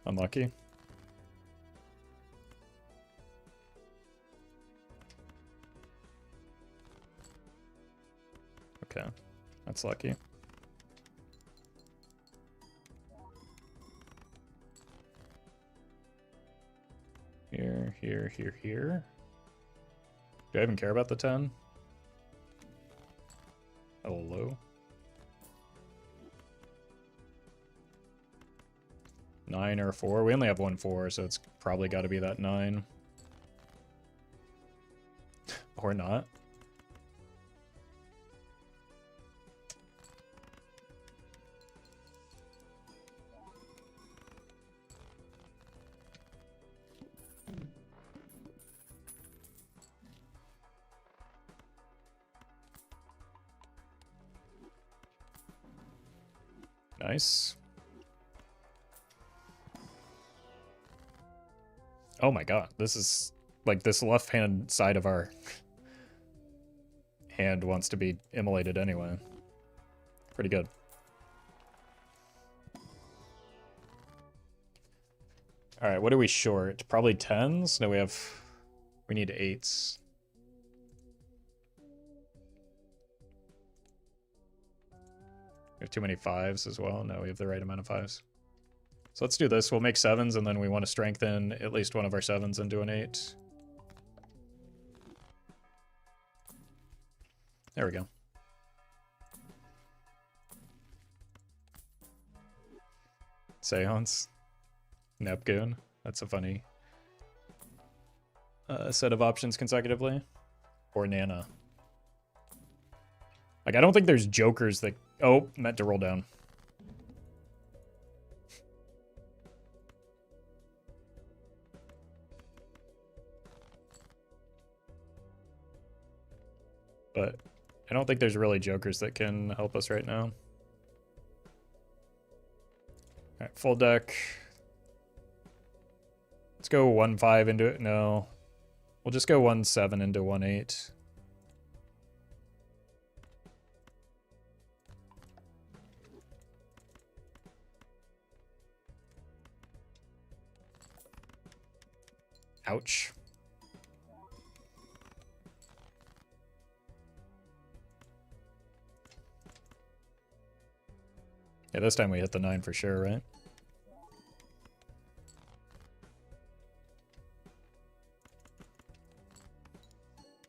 Unlucky. Okay, that's lucky. Here, here, here, here. Do I even care about the 10? Hello? 9 or 4? We only have 1 4, so it's probably got to be that 9. Or not. Nice. Oh my god, this is like this left-hand side of our hand wants to be immolated anyway. Pretty good. All right, what are we short? Probably 10s? No, we need 8s. We have too many 5s as well. No, we have the right amount of 5s. So let's do this. We'll make 7s, and then we want to strengthen at least one of our 7s into an 8. There we go. Seance. Nepgoon. That's a funny set of options consecutively. Or Nana. Like, I don't think there's jokers that... Oh, meant to roll down. But I don't think there's really jokers that can help us right now. Alright, full deck. Let's go 1-5 into it. No. We'll just go 1-7 into 1-8. Ouch. Yeah, this time we hit the 9 for sure, right?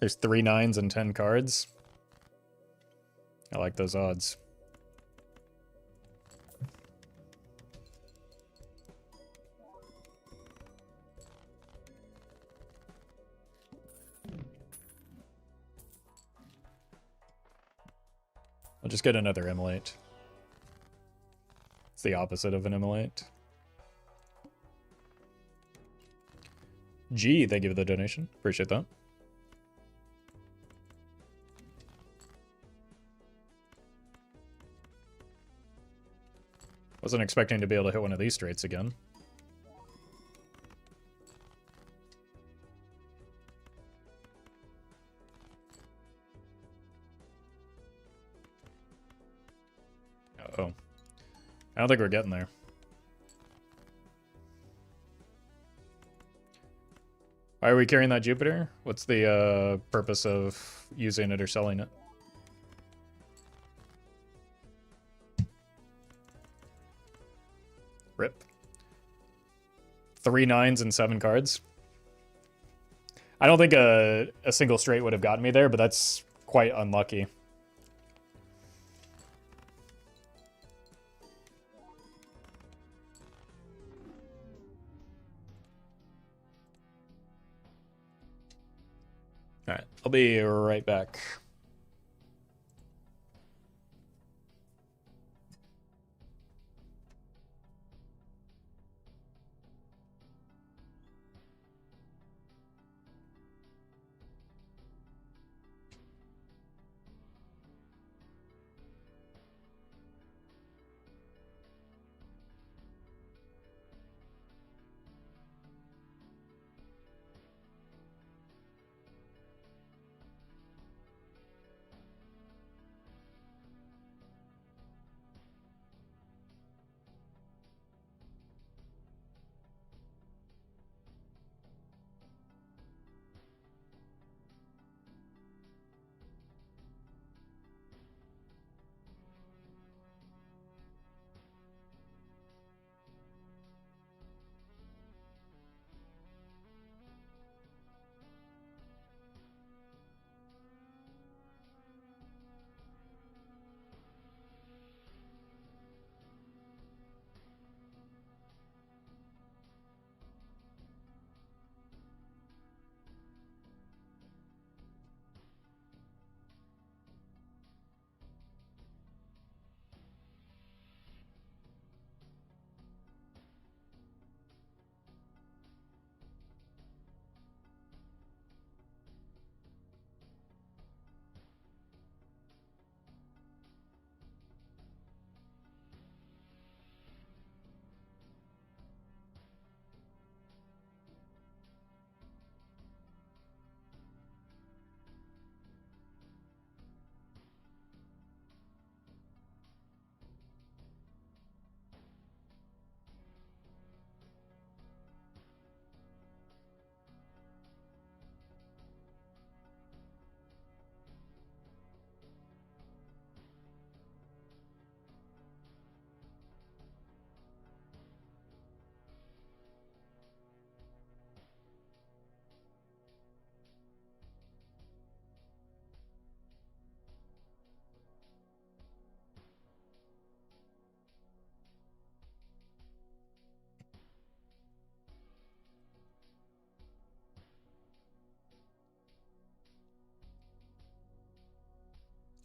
There's 3 9s and 10 cards. I like those odds. I'll just get another immolate. It's the opposite of an immolate. G, thank you for the donation. Appreciate that. Wasn't expecting to be able to hit one of these straights again. Uh-oh. I don't think we're getting there. Why are we carrying that Jupiter? What's the purpose of using it or selling it? Rip. 3 9s and 7 cards. I don't think a single straight would have gotten me there, but that's quite unlucky. Alright, I'll be right back.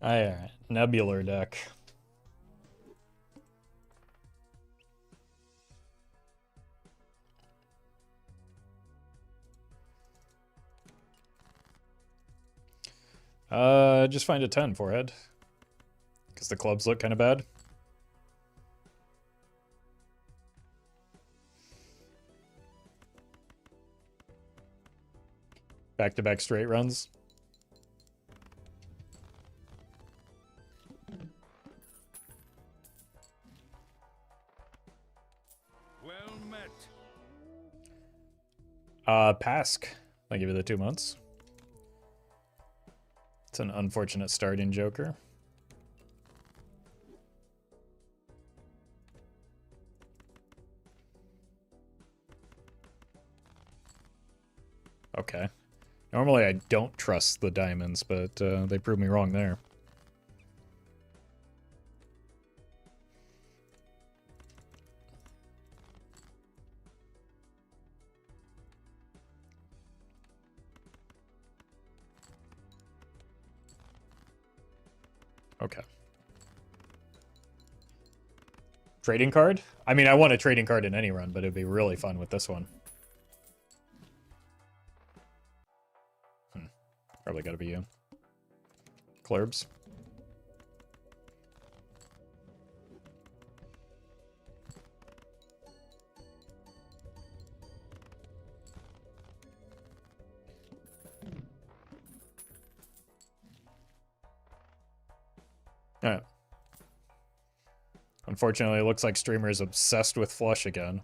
Alright, Nebular deck. Just find a 10 forehead. Because the clubs look kind of bad. Back-to-back straight runs. Well met. Pask. I'll give you the 2 months. It's an unfortunate starting joker. Okay. Normally I don't trust the diamonds, but they proved me wrong there. Okay. Trading card? I mean, I want a trading card in any run, but it'd be really fun with this one. Probably gotta be you. Clurbs. Yeah. Unfortunately, it looks like Streamer is obsessed with flush again.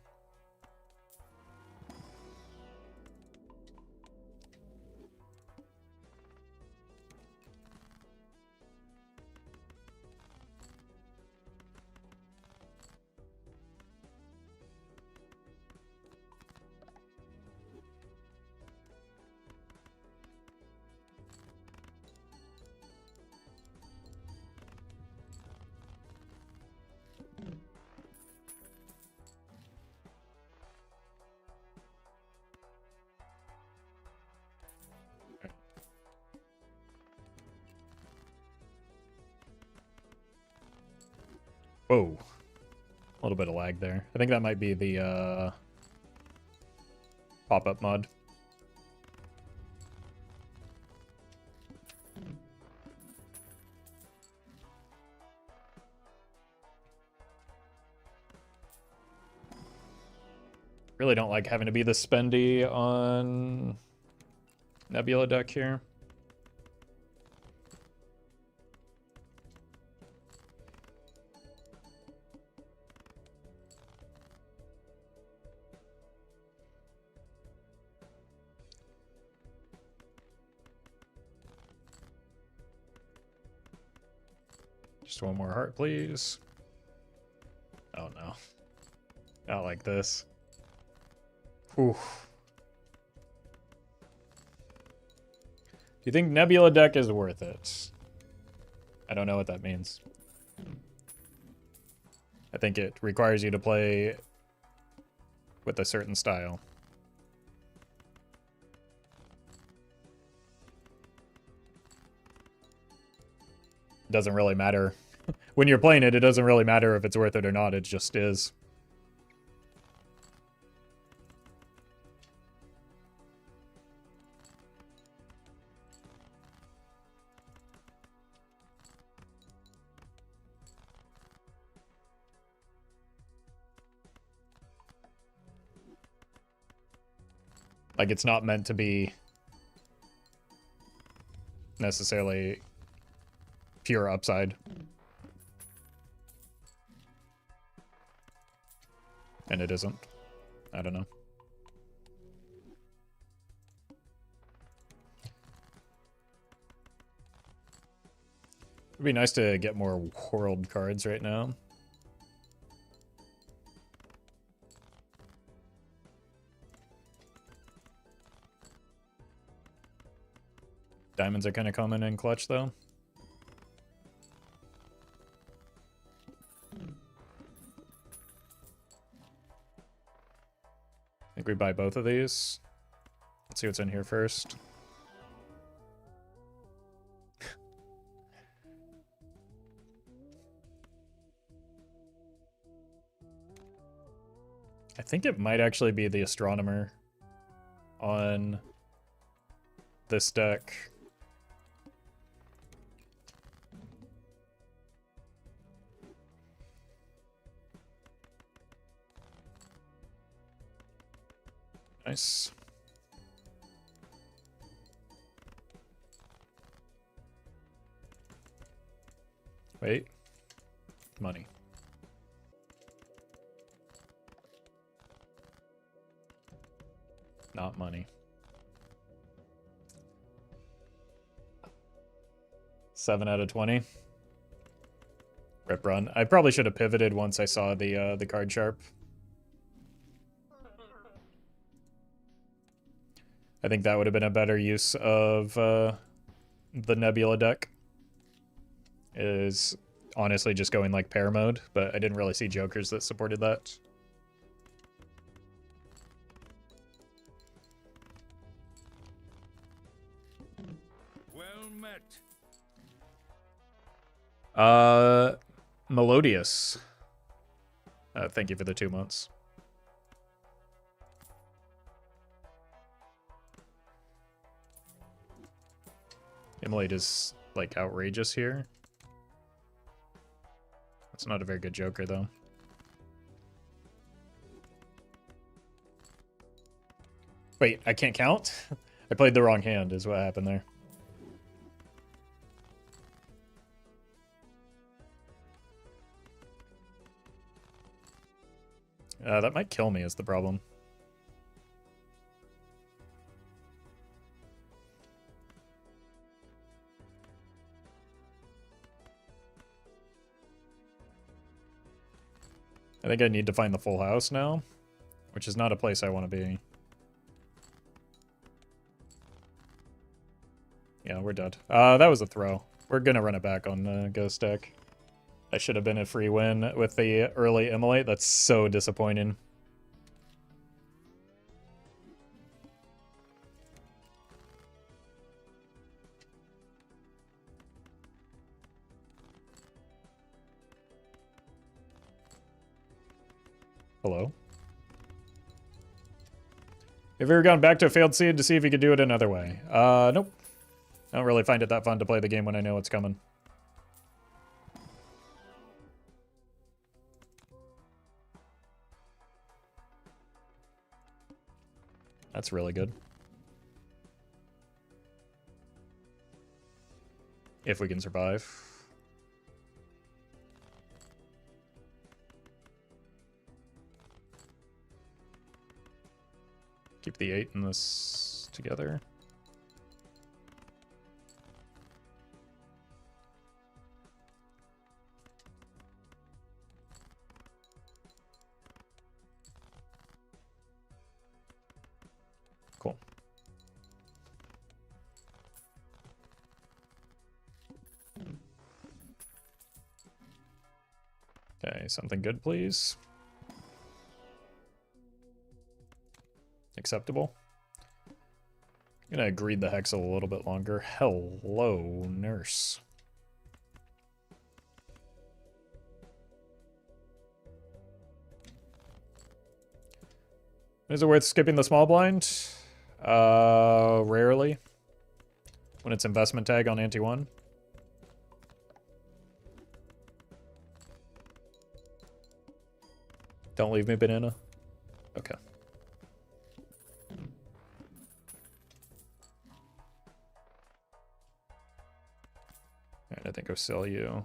Whoa. A little bit of lag there. I think that might be the pop-up mod. Really don't like having to be the spendy on Nebula deck here. Just one more heart, please. Oh no. Not like this. Whew. Do you think Nebula deck is worth it? I don't know what that means. I think it requires you to play with a certain style. Doesn't really matter. When you're playing it, it doesn't really matter if it's worth it or not. It just is. Like, it's not meant to be necessarily pure upside. And it isn't. I don't know. It'd be nice to get more world cards right now. Diamonds are kind of common in clutch, though. I think we buy both of these. Let's see what's in here first. I think it might actually be the Astronomer on this deck. Nice. Wait. Money. Not money. 7 out of 20. Rip run. I probably should have pivoted once I saw the card sharp. I think that would have been a better use of the Nebula deck. Is honestly just going like pair mode, but I didn't really see jokers that supported that. Well met. Melodious. Thank you for the 2 months. Immolate is like outrageous here. That's not a very good joker though. Wait, I can't count? I played the wrong hand is what happened there. That might kill me is the problem. I think I need to find the full house now, which is not a place I want to be. Yeah, we're dead. That was a throw. We're gonna run it back on Ghost deck. That should have been a free win with the early Immolate. That's so disappointing. Hello? Have you ever gone back to a failed seed to see if you could do it another way? Nope. I don't really find it that fun to play the game when I know it's coming. That's really good. If we can survive. Keep the 8 in this together. Cool. Okay, something good, please. Acceptable. I'm gonna greed the Hexel a little bit longer. Hello, nurse. Is it worth skipping the small blind? Rarely. When it's investment tag on ante 1. Don't leave me, banana. Okay. Alright, I think I'll sell you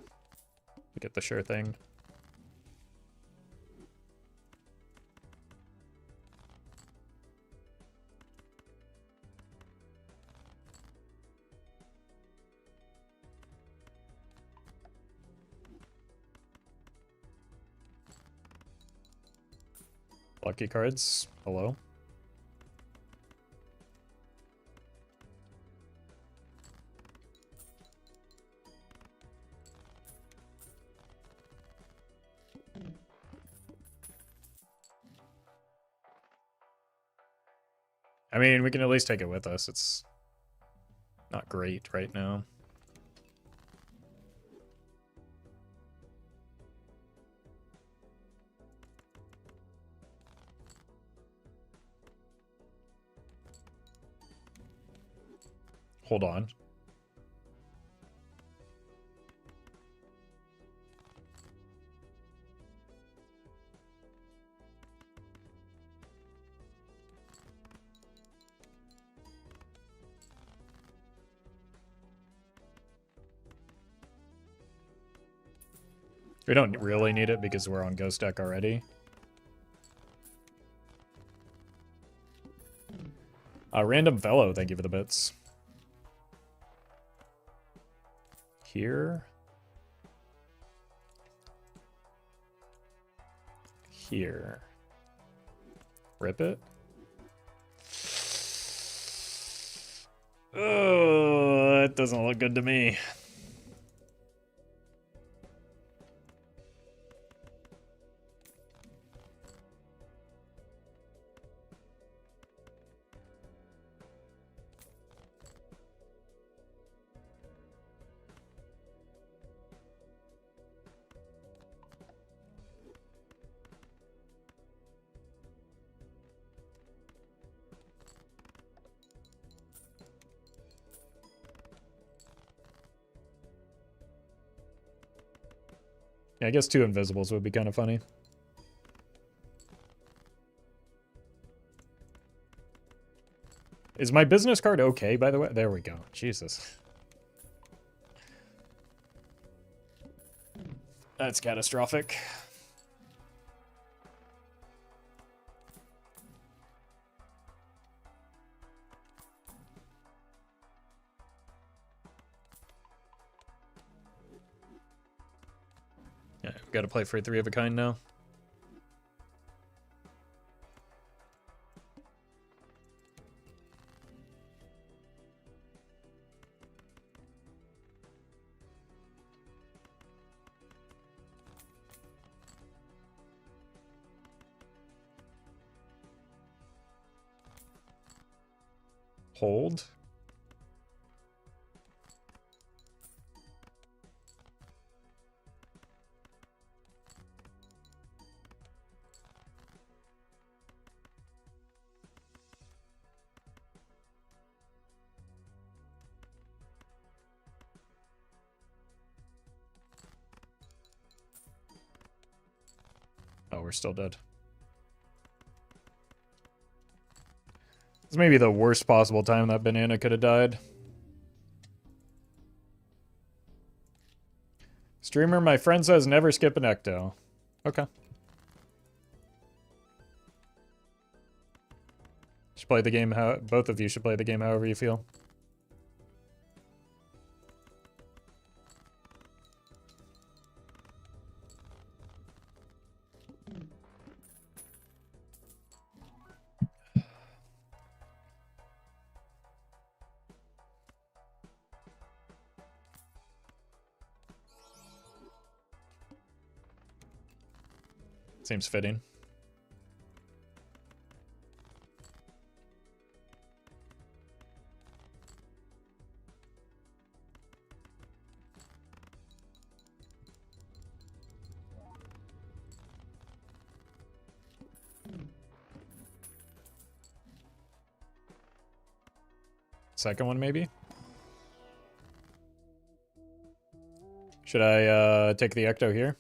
to get the sure thing. Lucky cards. Hello. I mean, we can at least take it with us. It's not great right now. Hold on. We don't really need it because we're on Ghost deck already. Random fellow, thank you for the bits. Here. Here. Rip it. Oh, that doesn't look good to me. Yeah, I guess 2 invisibles would be kind of funny. Is my business card okay, by the way? There we go. Jesus. That's catastrophic. Yeah, we gotta play for 3 of a kind now. Hold. Oh, we're still dead. It's maybe the worst possible time that banana could have died. Streamer, my friend says never skip an ecto. Okay. Should play the game how both of you should play the game however you feel. Seems fitting. Second one, maybe? Should I take the ecto here?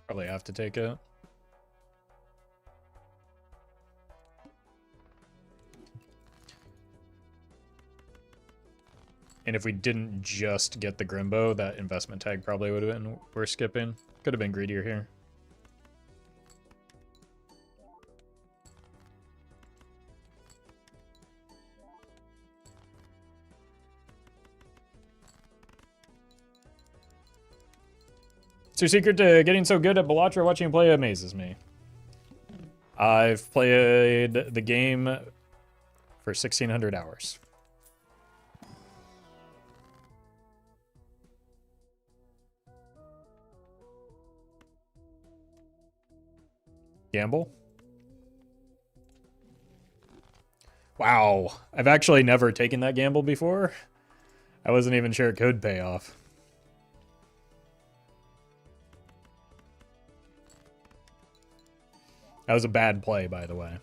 Probably have to take it. And if we didn't just get the Grimbo, that investment tag probably would have been worth skipping. Could have been greedier here. What's your secret to getting so good at Belatra? Watching you play amazes me. I've played the game for 1,600 hours. Gamble? Wow, I've actually never taken that gamble before. I wasn't even sure it could pay off. That was a bad play, by the way.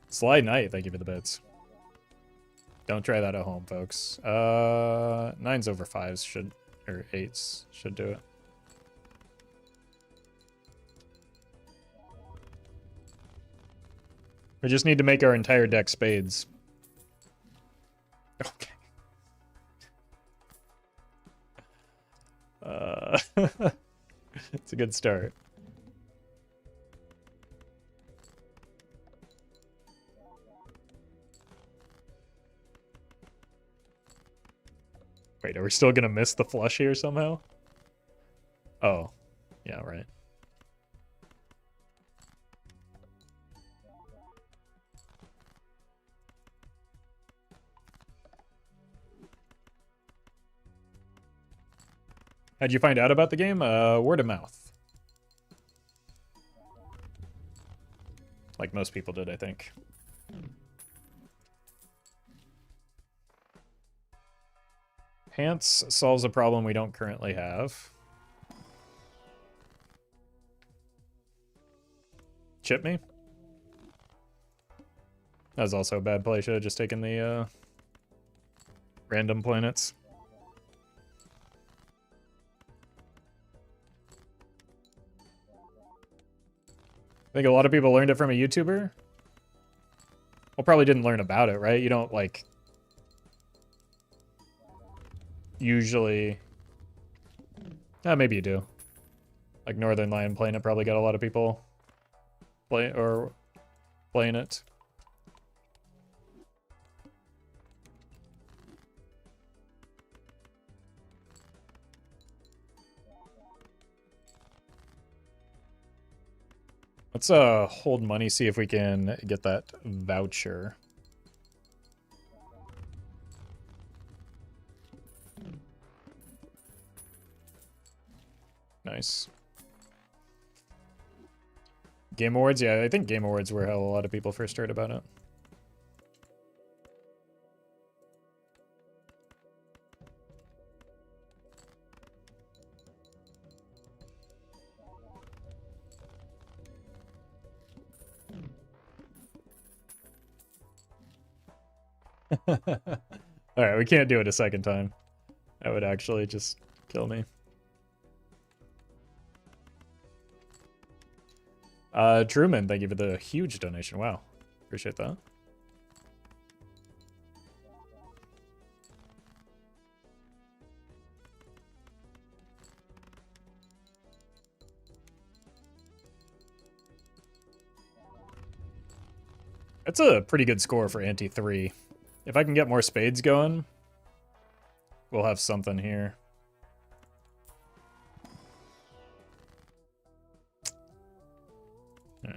Sly Knight, thank you for the bits. Don't try that at home, folks. 9s over 5s should, or 8s should do it. We just need to make our entire deck spades. Okay. It's a good start. Wait, are we still gonna miss the flush here somehow? Oh, yeah, right. How'd you find out about the game? Word of mouth. Like most people did, I think. Pants solves a problem we don't currently have. Chip me? That was also a bad play. Should have just taken the random planets. I think a lot of people learned it from a YouTuber. Well, probably didn't learn about it, right? You don't, like, usually... maybe you do. Like, Northern Lion Planet probably got a lot of people playing it. Let's hold money, see if we can get that voucher. Nice. Game Awards? Yeah, I think Game Awards were how a lot of people first heard about it. Alright, we can't do it a second time. That would actually just kill me. Truman, thank you for the huge donation. Wow. Appreciate that. That's a pretty good score for Ante 3. If I can get more spades going, we'll have something here.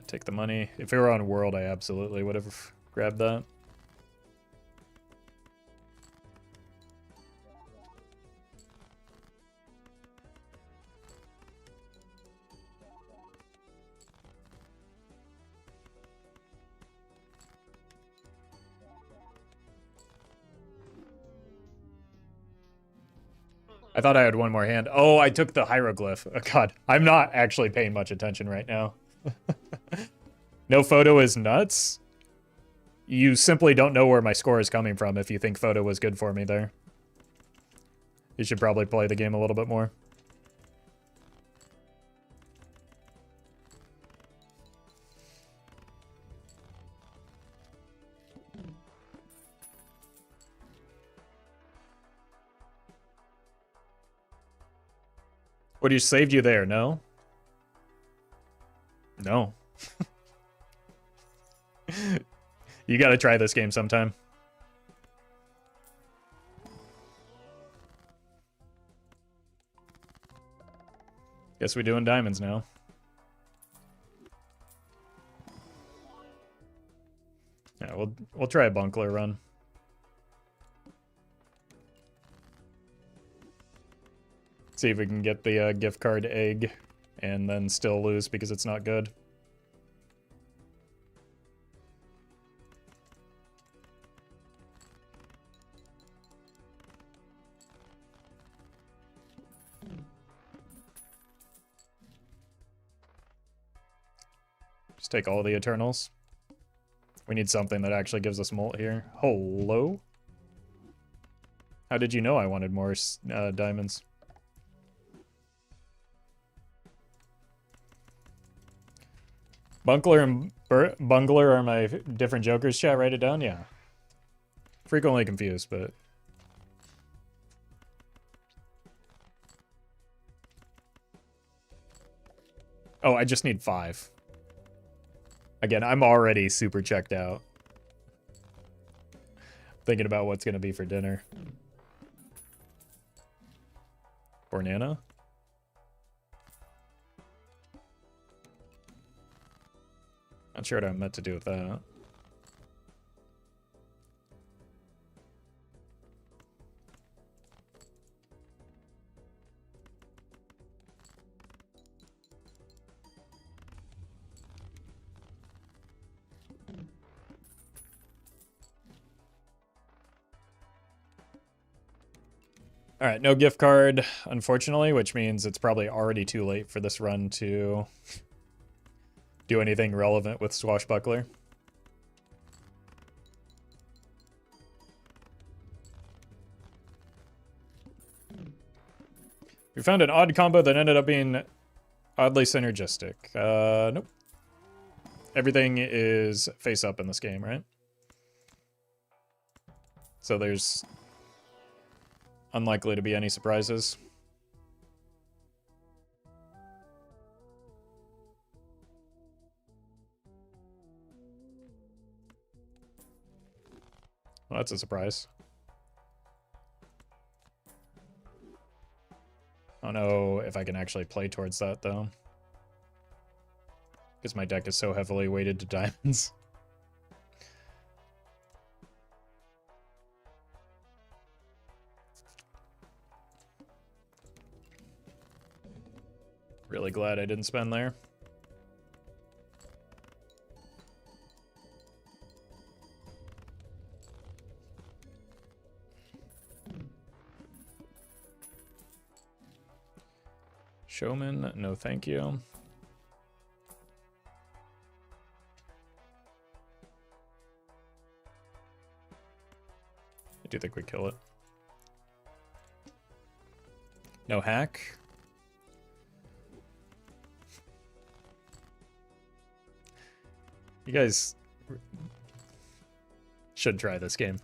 Take the money. If it were on World, I absolutely would have grabbed that. I thought I had one more hand. Oh, I took the hieroglyph. Oh, God, I'm not actually paying much attention right now. No photo is nuts? You simply don't know where my score is coming from if you think photo was good for me there. You should probably play the game a little bit more. What, you saved you there? No? No. You gotta try this game sometime. Guess we're doing diamonds now. Yeah, we'll try a bunkler run. See if we can get the gift card egg and then still lose because it's not good. Just take all the Eternals. We need something that actually gives us molt here. Hello? How did you know I wanted more diamonds? Bunkler and Bungler are my different jokers, chat. Write it down? Yeah. Frequently confused, but... Oh, I just need 5. Again, I'm already super checked out. Thinking about what's going to be for dinner. Banana? Not sure what I meant to do with that. All right, no gift card, unfortunately, which means it's probably already too late for this run to do anything relevant with Swashbuckler. We found an odd combo that ended up being oddly synergistic. Nope. Everything is face up in this game, right? So there's unlikely to be any surprises. Well, that's a surprise. I don't know if I can actually play towards that, though. Because my deck is so heavily weighted to diamonds. Really glad I didn't spend there. Showman, no thank you. I do think we kill it. No hack. You guys should try this game.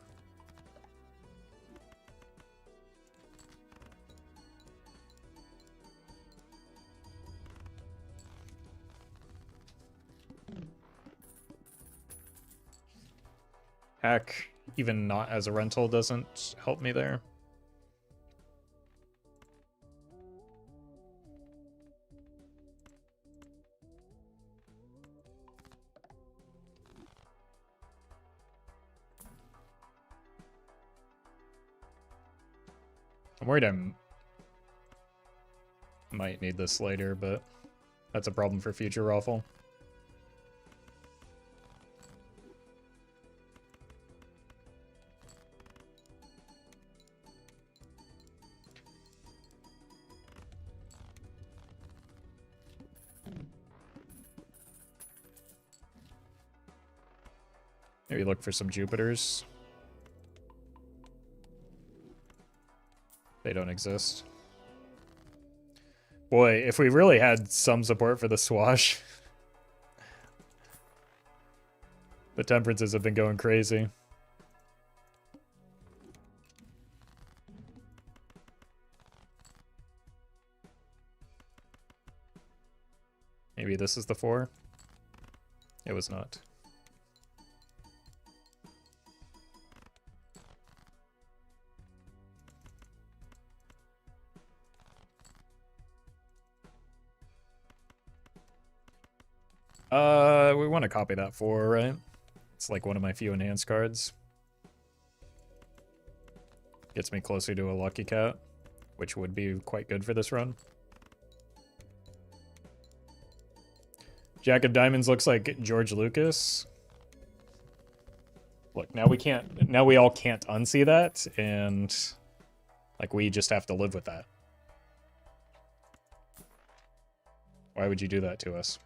Hack, even not as a rental, doesn't help me there. I'm worried I might need this later, but that's a problem for future Roffle. Maybe look for some Jupiters. They don't exist. Boy, if we really had some support for the Swash. The temperances have been going crazy. Maybe this is the 4? It was not. We want to copy that 4, right? It's like one of my few enhanced cards. Gets me closer to a Lucky Cat, which would be quite good for this run. Jack of Diamonds looks like George Lucas. Look, now we all can't unsee that, and like we just have to live with that. Why would you do that to us?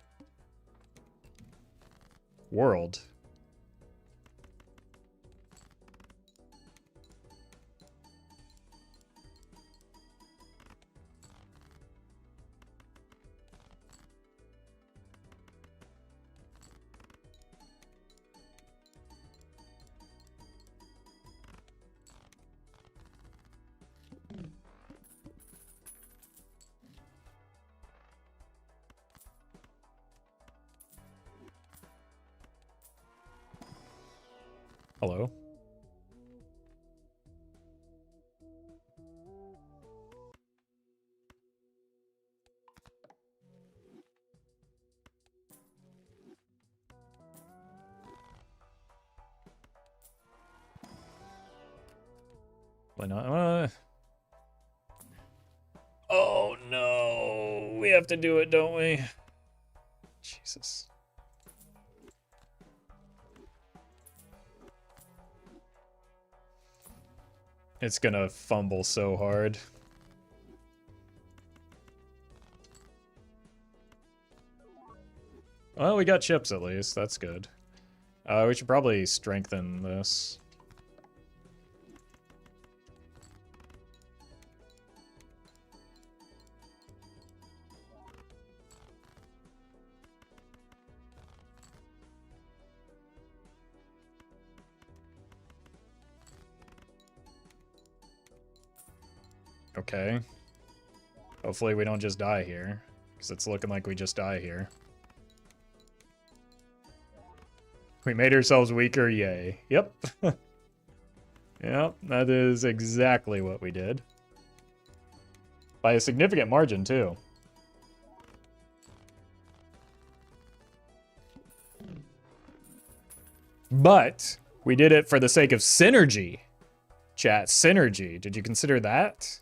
World. Hello? Why not? Oh no! We have to do it, don't we? Jesus. It's gonna fumble so hard. Well, we got chips at least. That's good. We should probably strengthen this. Okay. Hopefully we don't just die here, because it's looking like we just die here. We made ourselves weaker, yay. Yep. Yep, that is exactly what we did. By a significant margin, too. But we did it for the sake of synergy. Chat, synergy. Did you consider that?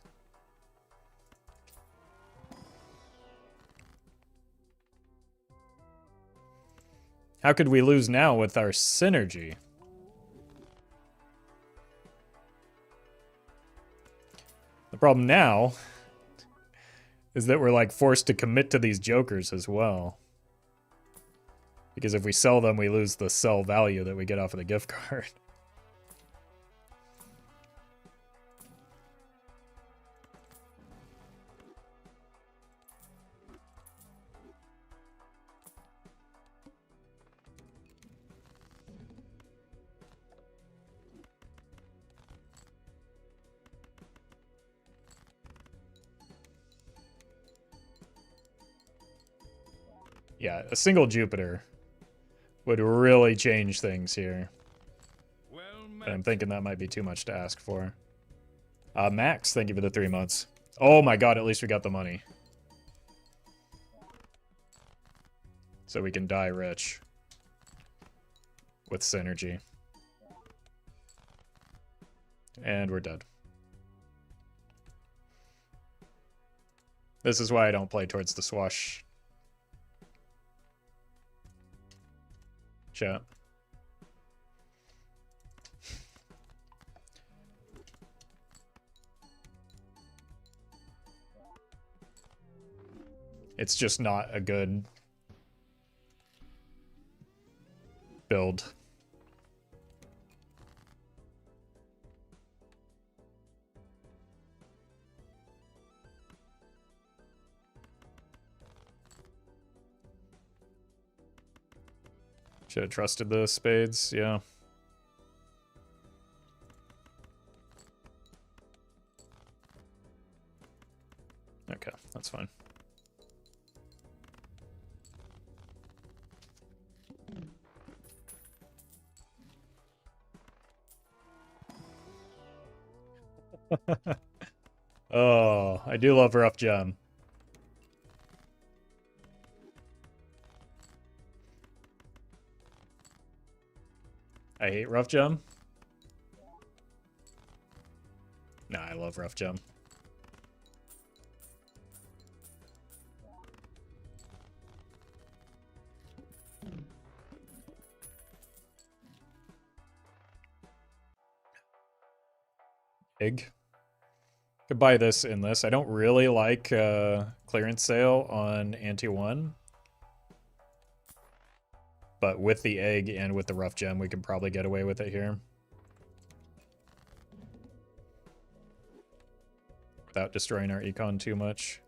How could we lose now with our synergy? The problem now is that we're like forced to commit to these jokers as well. Because if we sell them, we lose the sell value that we get off of the gift card. Yeah, a single Jupiter would really change things here. Well But I'm thinking that might be too much to ask for. Max, thank you for the 3 months. Oh my god, at least we got the money. So we can die rich. With synergy. And we're dead. This is why I don't play towards the swash. Chat. It's just not a good build. Should have trusted the spades, yeah. Okay, that's fine. Oh, I do love Rough Gem. I hate rough gem. Nah, I love rough gem. Egg. Could buy this in this. I don't really like clearance sale on Ante 1. But with the egg and with the rough gem, we can probably get away with it here. Without destroying our econ too much.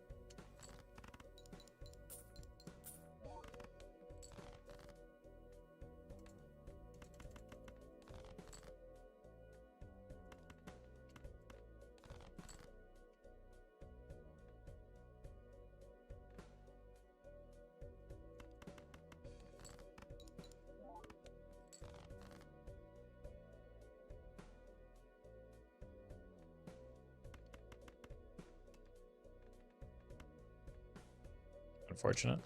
Unfortunate.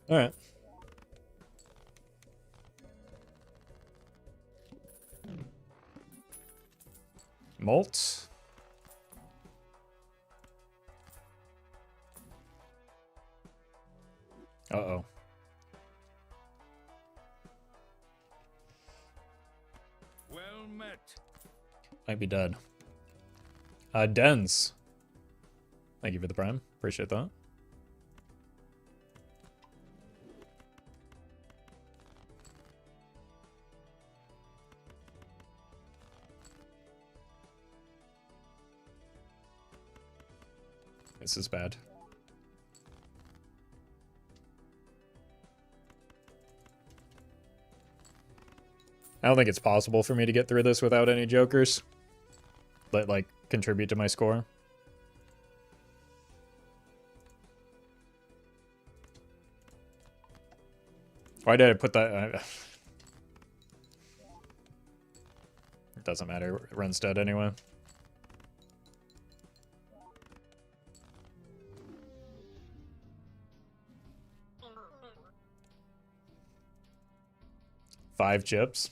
All right. Molt. Uh-oh. Well met. Might be dead. Dens. Thank you for the prime. Appreciate that. This is bad. I don't think it's possible for me to get through this without any jokers that, like, contribute to my score. Why did I put that? It doesn't matter. It runs dead anyway. Five chips.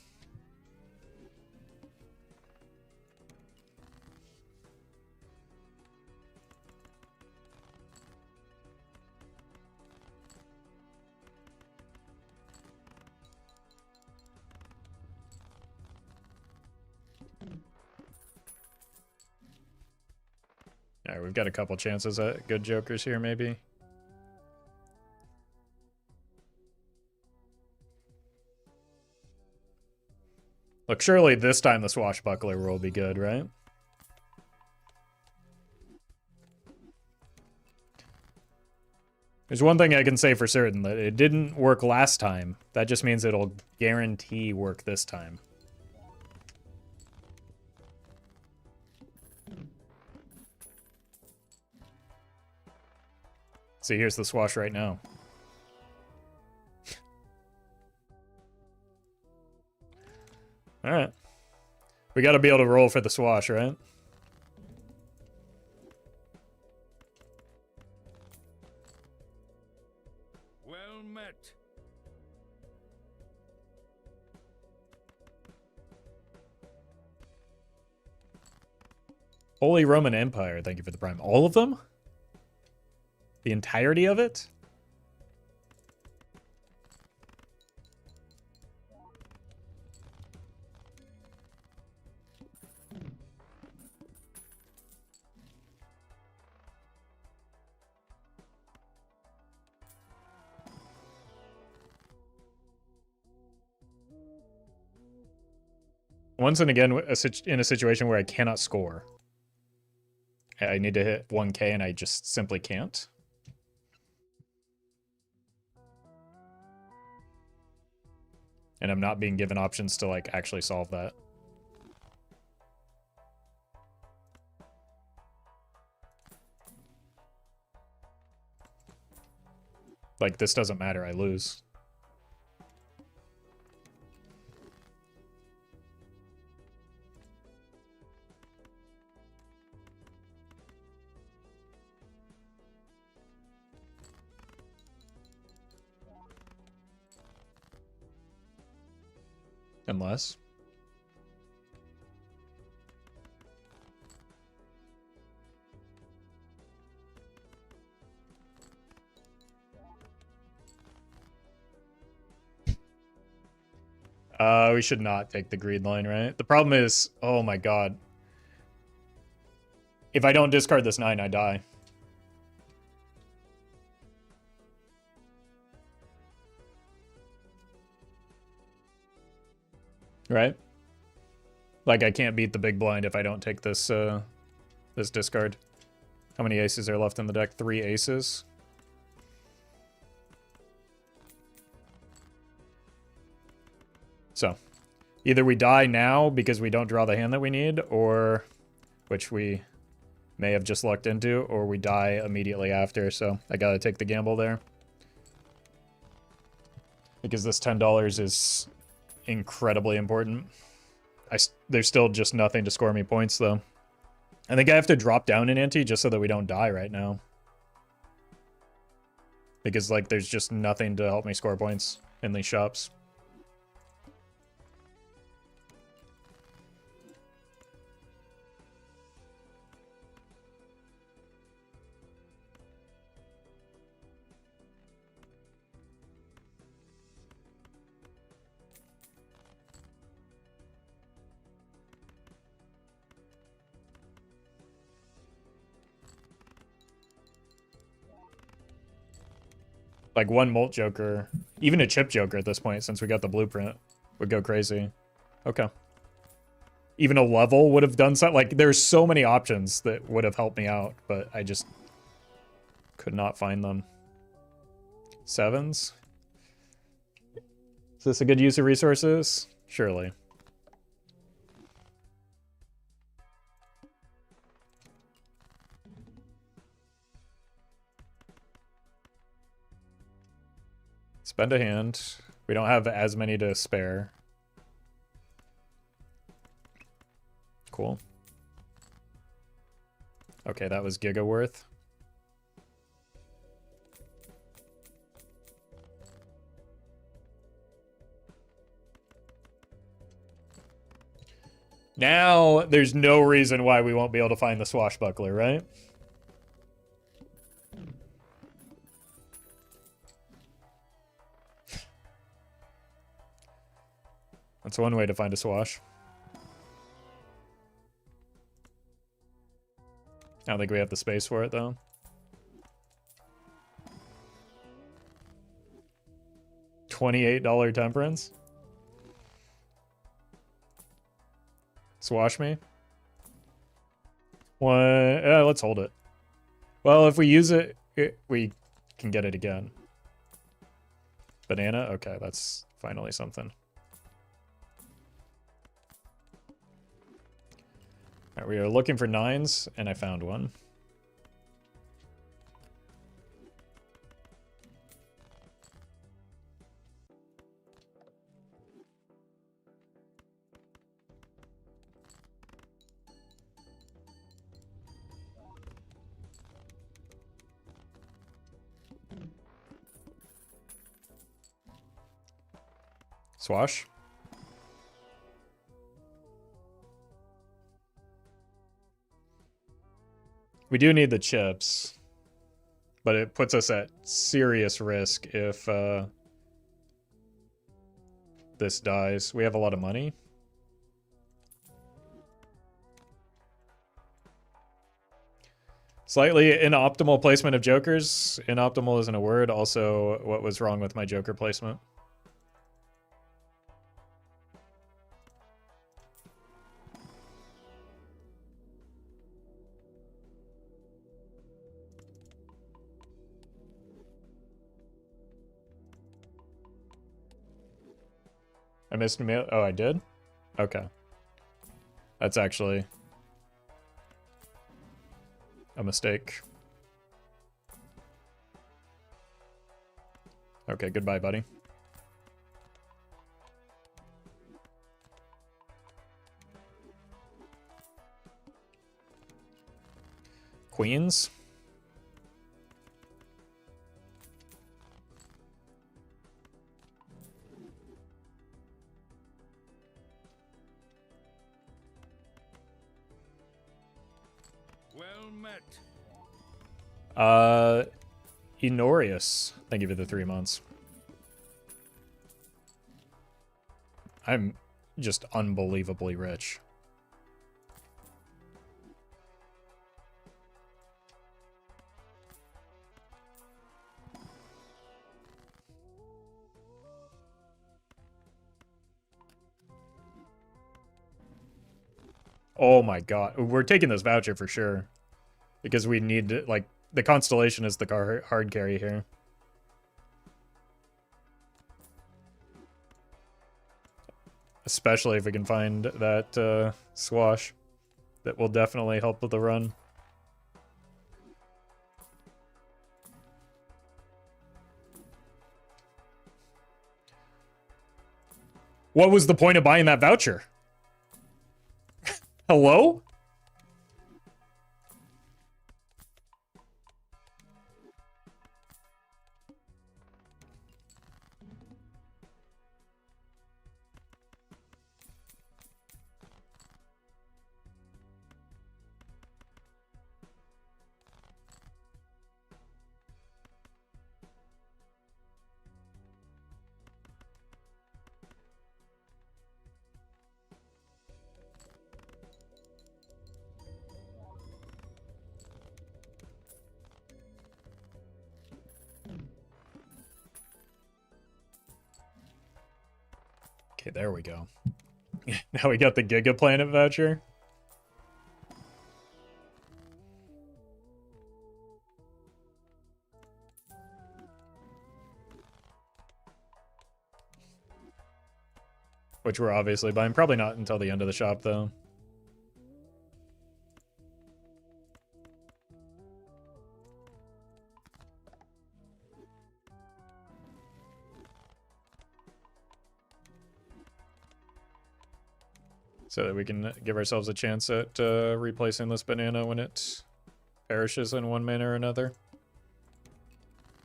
Alright, we've got a couple chances at good jokers here, maybe. Look, surely this time the swashbuckler will be good, right? There's one thing I can say for certain, that it didn't work last time. That just means it'll guarantee work this time. See, here's the swash right now. Alright. We gotta be able to roll for the swash, right? Well met. Holy Roman Empire, thank you for the prime. All of them? The entirety of it? Once and again, in a situation where I cannot score. I need to hit 1k and I just simply can't. And I'm not being given options to, like, actually solve that. Like, this doesn't matter, I lose. Unless. We should not take the green line, right? The problem is, oh my god. If I don't discard this 9, I die. Right? Like, I can't beat the big blind if I don't take this, this discard. How many aces are left in the deck? 3 aces. So, either we die now because we don't draw the hand that we need, or, which we may have just lucked into, or we die immediately after, so I gotta take the gamble there. Because this $10 is incredibly important. There's still just nothing to score me points, though. I think I have to drop down an ante just so that we don't die right now. Because, like, there's just nothing to help me score points in these shops. Like, one Molt Joker, even a Chip Joker at this point, since we got the blueprint, would go crazy. Okay. Even a level would have done something. Like, there's so many options that would have helped me out, but I just could not find them. 7s? Is this a good use of resources? Surely. Spend a hand. We don't have as many to spare. Cool. Okay, that was Giga worth. Now, there's no reason why we won't be able to find the Swashbuckler, right? That's one way to find a swash. I don't think we have the space for it, though. $28 temperance? Swash me? What? Let's hold it. Well, if we use it, we can get it again. Banana? Okay, that's finally something. All right, we are looking for 9s, and I found one. Swash. We do need the chips, but it puts us at serious risk if this dies. We have a lot of money. Slightly inoptimal placement of jokers. Inoptimal isn't a word. Also, what was wrong with my joker placement? I missed a mail. Oh, I did? Okay. That's actually a mistake. Okay, goodbye, buddy. Queens? met. Enorius. Thank you for the 3 months. I'm just unbelievably rich. Oh my god. We're taking this voucher for sure. Because we need to, like, the Constellation is the hard carry here. Especially if we can find that swash. That will definitely help with the run. What was the point of buying that voucher? Hello? Okay, there we go. Now we got the Giga Planet voucher. Which we're obviously buying. Probably not until the end of the shop, though. So that we can give ourselves a chance at replacing this banana when it perishes in one manner or another.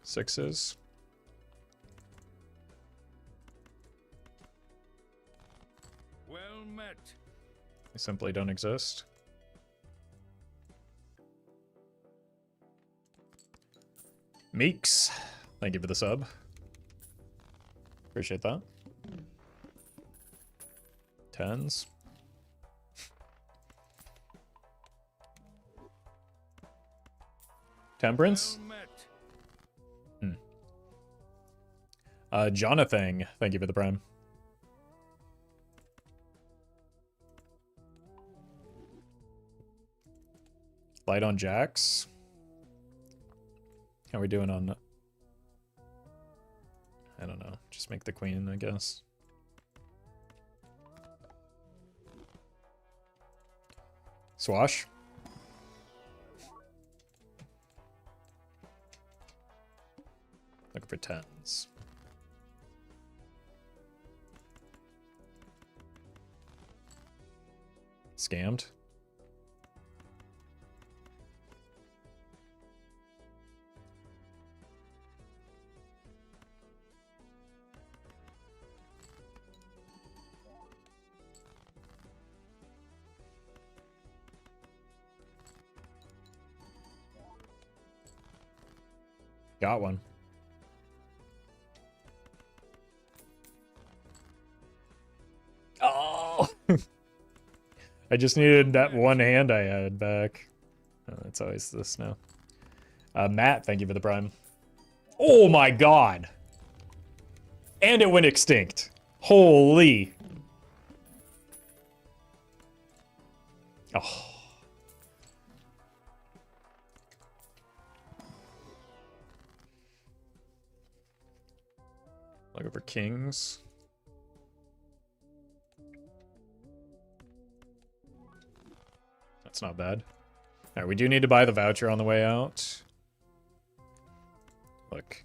6s. Well met. They simply don't exist. Meeks. Thank you for the sub. Appreciate that. 10s. Temperance? Well met. Jonathan, thank you for the prime. Light on jacks. How are we doing on... I don't know. Just make the queen, I guess. Swash. Looking for 10s. Scammed. Got one. Oh! I just needed that one hand I had back. Oh, that's always this now. Matt, thank you for the prime. Oh my god! And it went extinct. Holy. Oh. Looking for kings. That's not bad. Alright, we do need to buy the voucher on the way out. Look.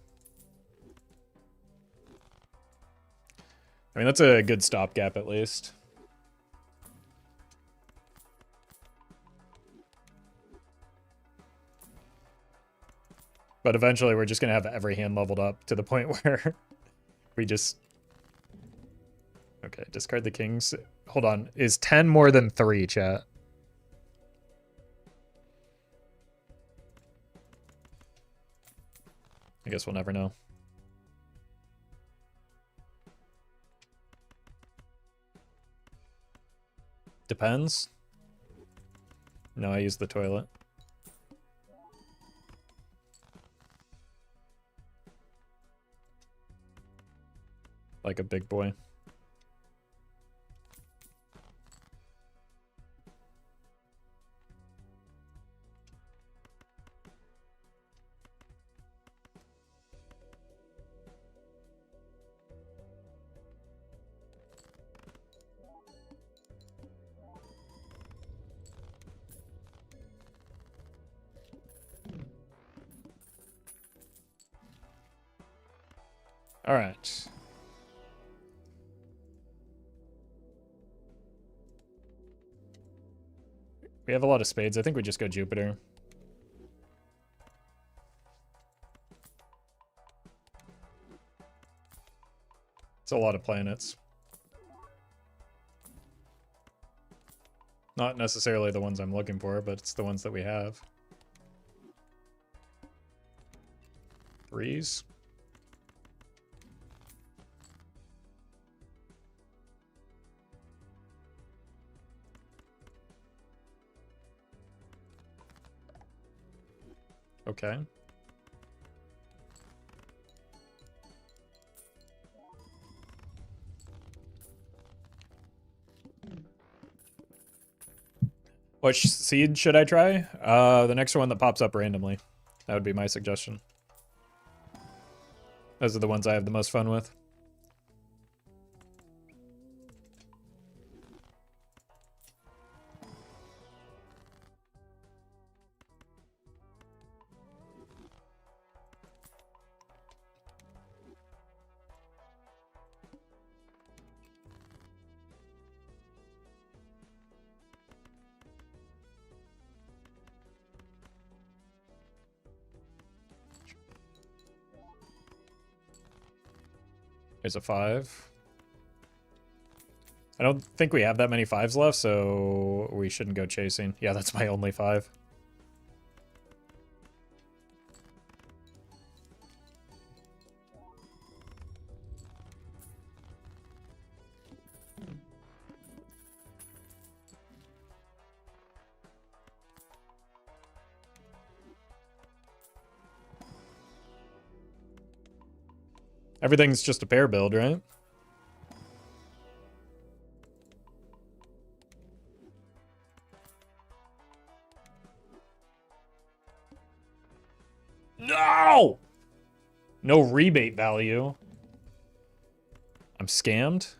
I mean, that's a good stopgap at least. But eventually we're just going to have every hand leveled up to the point where we just... Okay, discard the kings. Hold on. Is 10 more than 3, chat? I guess we'll never know. Depends. No, I use the toilet. Like a big boy. All right. We have a lot of spades. I think we just go Jupiter. It's a lot of planets. Not necessarily the ones I'm looking for, but it's the ones that we have. Threes. Okay. What seed should I try? The next one that pops up randomly. That would be my suggestion. Those are the ones I have the most fun with. Here's a 5. I don't think we have that many 5s left, so we shouldn't go chasing. Yeah, that's my only 5. Everything's just a pair build, right? No! No rebate value. I'm scammed.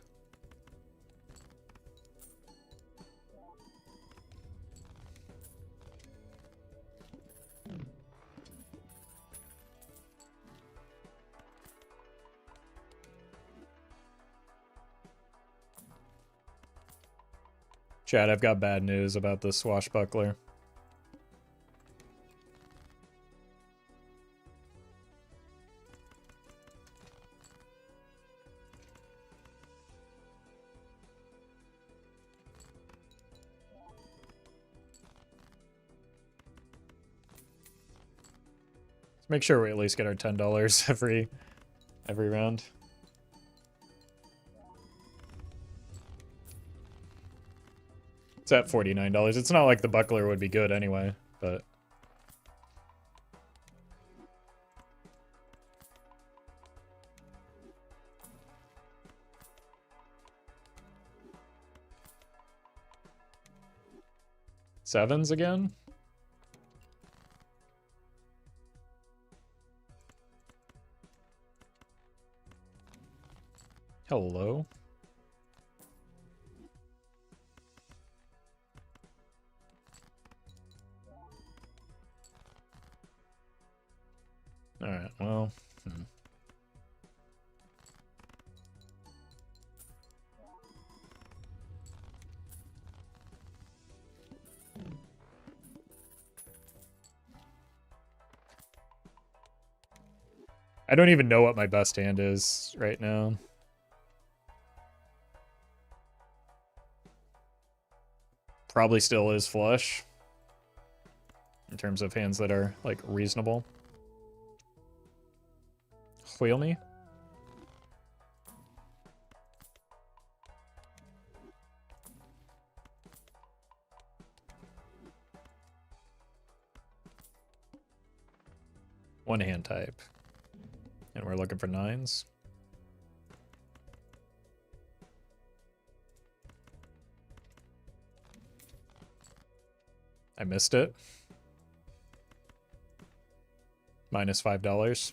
Chad, I've got bad news about this swashbuckler. Let's make sure we at least get our $10 every round. It's at $49. It's not like the buckler would be good anyway, but... Sevens again? Hello? Alright, well... I don't even know what my best hand is right now. Probably still is flush. In terms of hands that are, like, reasonable. wheel me. One hand type. And we're looking for 9s. I missed it. Minus $5.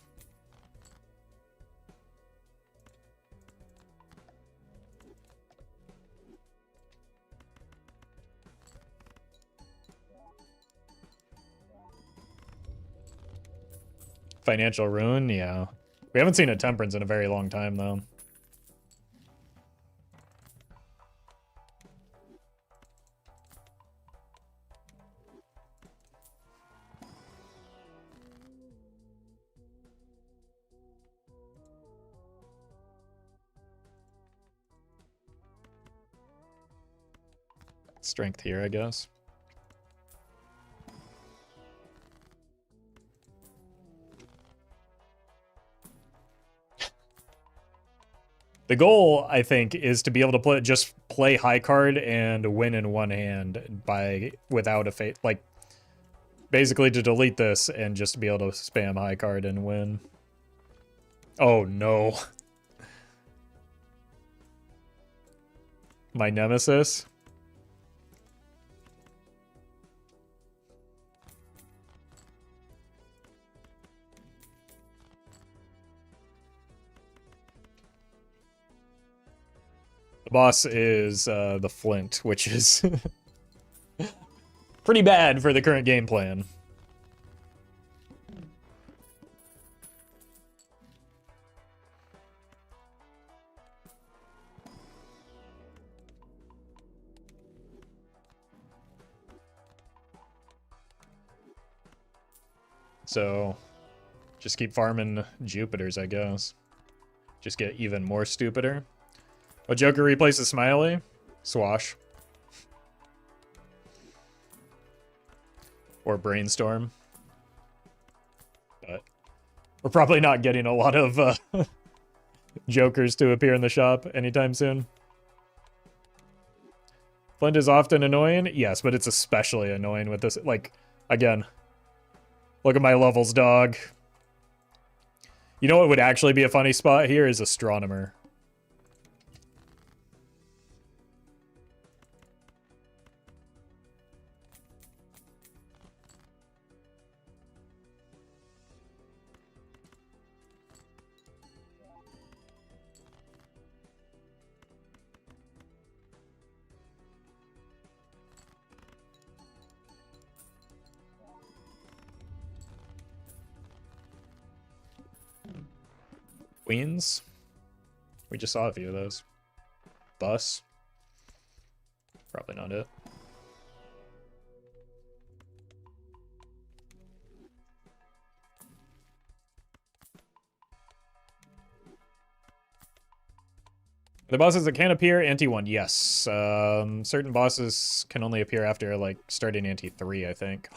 Financial ruin, yeah. We haven't seen a temperance in a very long time, though. Strength here, I guess. The goal, I think, is to be able to just play high card and win in one hand without a fate. Like, basically to delete this and just be able to spam high card and win. Oh no. My nemesis. The boss is the Flint, which is pretty bad for the current game plan. So, just keep farming Jupiters, I guess. Just get even more stupider. What Joker replaces Smiley? Swash. Or Brainstorm. But we're probably not getting a lot of Jokers to appear in the shop anytime soon. Flint is often annoying? Yes, but it's especially annoying with this. Like, again, look at my levels, dog. You know what would actually be a funny spot here is Astronomer. Queens? We just saw a few of those. Bus? Probably not it. The bosses that can appear, ante 1, yes. Certain bosses can only appear after, like, starting ante 3, I think.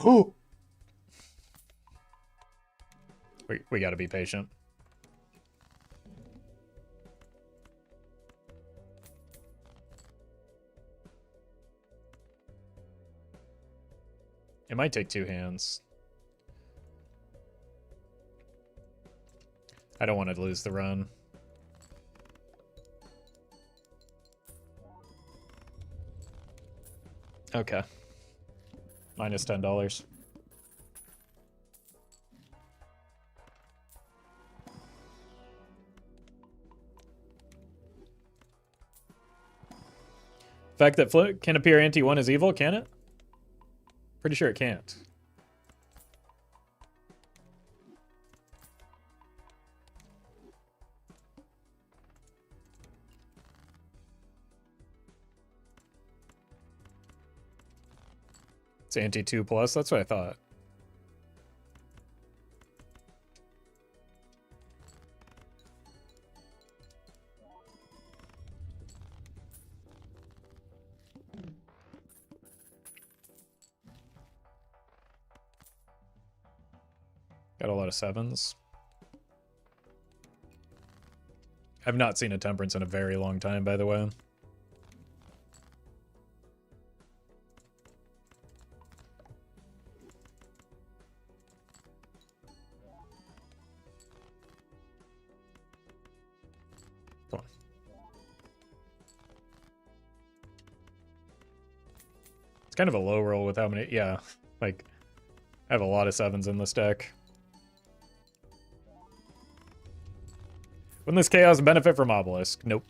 We gotta be patient. It might take 2 hands. I don't want to lose the run. Okay. Minus $10. The fact that Flint can appear ante 1 is evil, can it? Pretty sure it can't. It's ante 2 plus, that's what I thought. Got a lot of 7s. I've not seen a Temperance in a very long time, by the way. Come on. It's kind of a low roll with how many... Yeah, like, I have a lot of 7s in this deck. Wouldn't this Chaos benefit from Obelisk? Nope.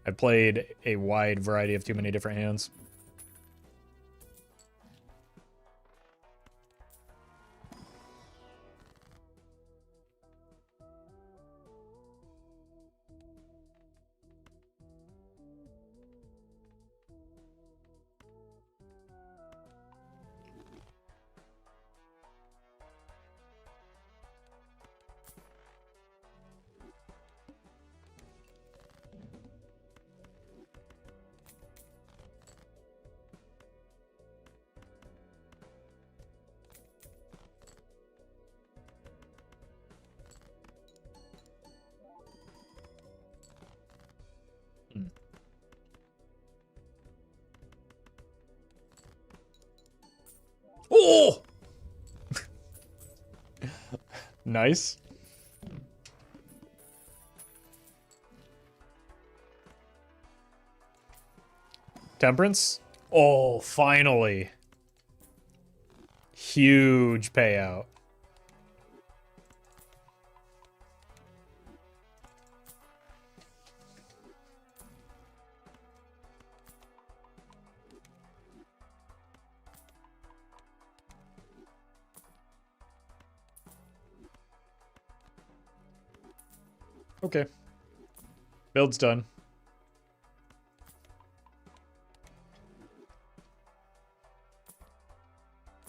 I played a wide variety of too many different hands. Oh! Nice. Temperance? Oh, finally. Huge payout. Okay. Build's done.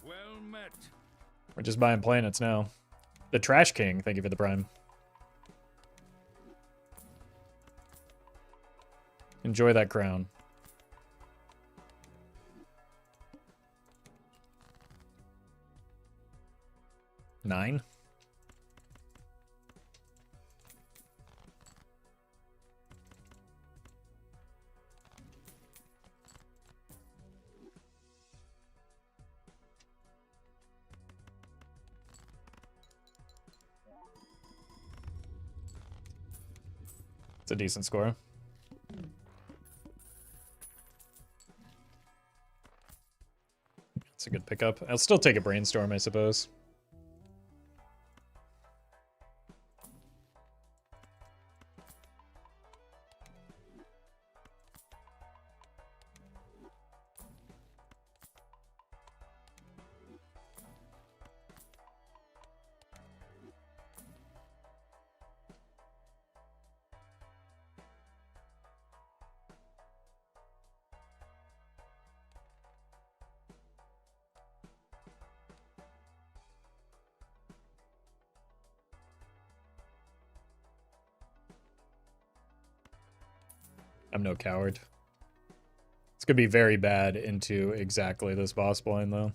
Well met. We're just buying planets now. The Trash King, thank you for the prime. Enjoy that crown. Nine? It's a decent score. It's a good pickup. I'll still take a Brainstorm, I suppose. I'm no coward. It's gonna be very bad into exactly this boss blind, though.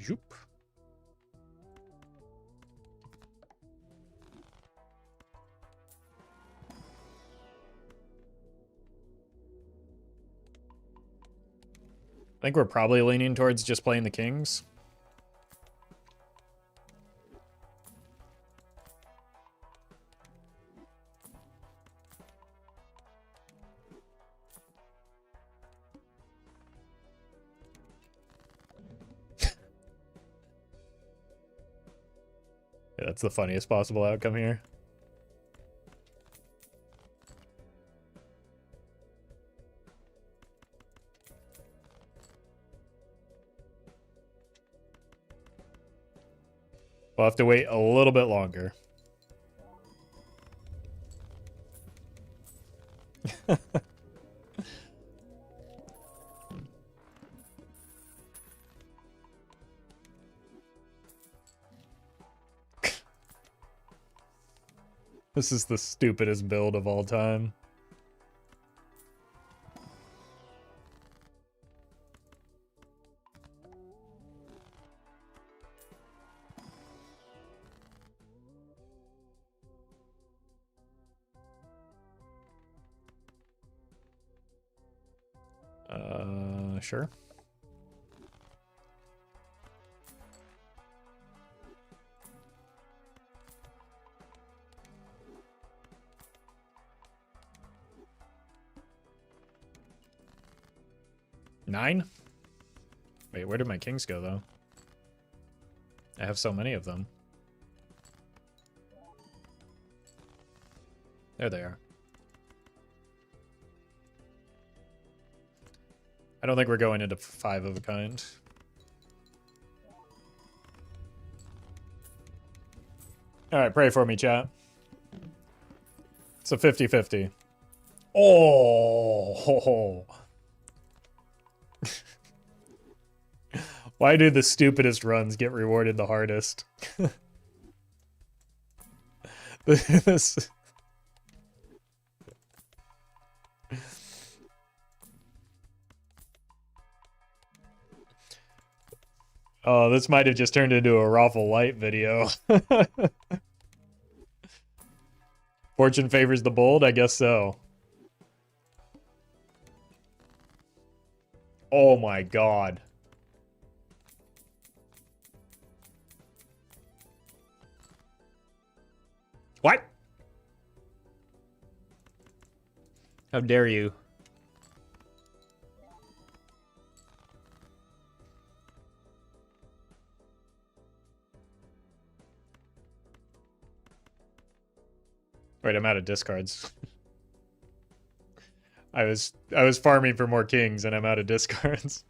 Zoop. I think we're probably leaning towards just playing the kings. Yeah, that's the funniest possible outcome here. We'll have to wait a little bit longer. This is the stupidest build of all time. Sure. Nine? Wait, where did my kings go, though? I have so many of them. There they are. I don't think we're going into 5 of a kind. Alright, pray for me, chat. It's a 50-50. Oh! Why do the stupidest runs get rewarded the hardest? This... Oh, this might have just turned into a Roffle Light video. Fortune favors the bold? I guess so. Oh my god. What? How dare you? Wait, I'm out of discards. I was farming for more kings and I'm out of discards.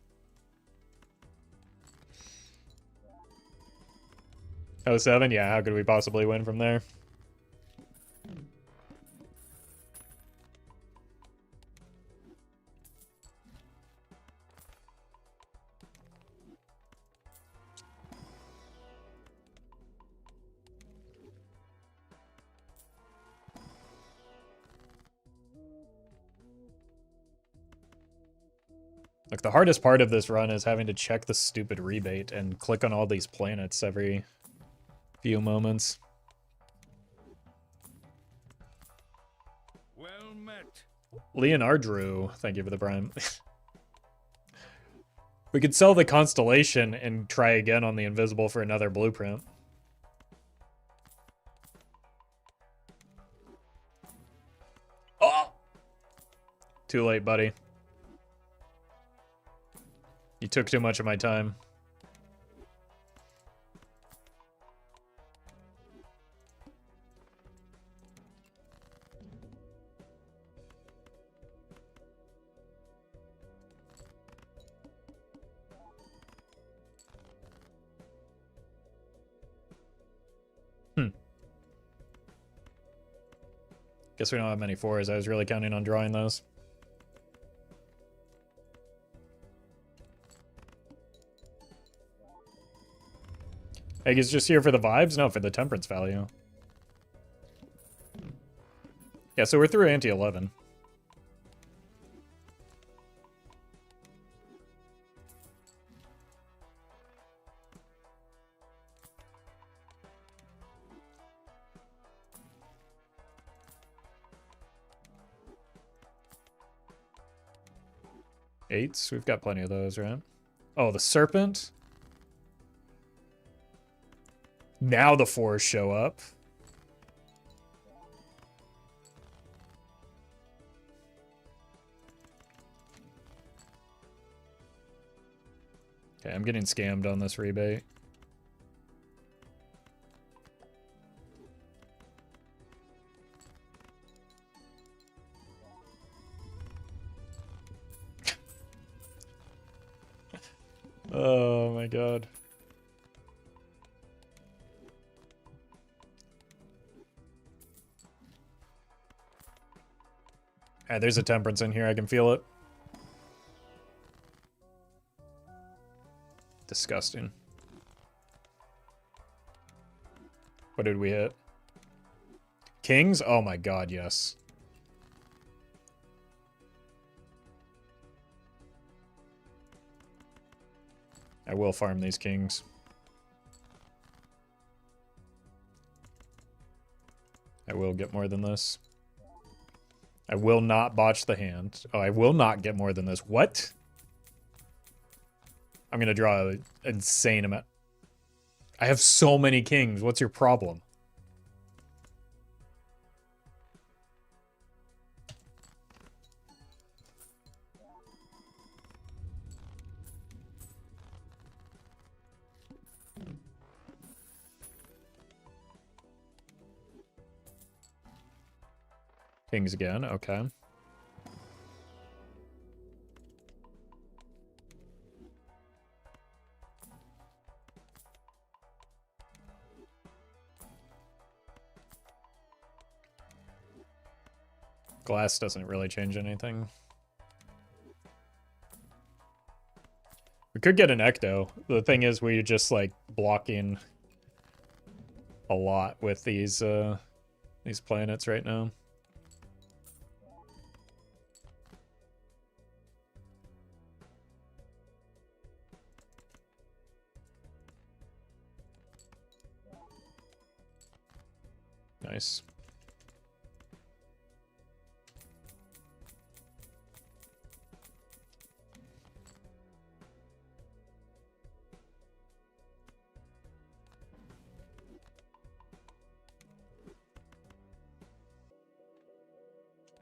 Oh, 7? Yeah, how could we possibly win from there? Look, the hardest part of this run is having to check the stupid rebate and click on all these planets every few moments. Well met. Leonardrew, thank you for the prime. We could sell the Constellation and try again on the Invisible for another blueprint. Oh! Too late, buddy. You took too much of my time. Guess we don't have many 4s. I was really counting on drawing those. Egg is just here for the vibes? No, for the temperance value. Yeah, so we're through anti-11. Eights? We've got plenty of those, right? Oh, the serpent? Now the 4s show up. Okay, I'm getting scammed on this rebate. Oh my god. There's a temperance in here. I can feel it. Disgusting. What did we hit? Kings? Oh my god, yes. I will farm these kings. I will get more than this. I will not botch the hand. Oh, I will not get more than this. What? I'm gonna draw an insane amount. I have so many kings. What's your problem? Kings again, okay. Glass doesn't really change anything. We could get an Ecto. The thing is, we're just, like, blocking a lot with these planets right now. Nice.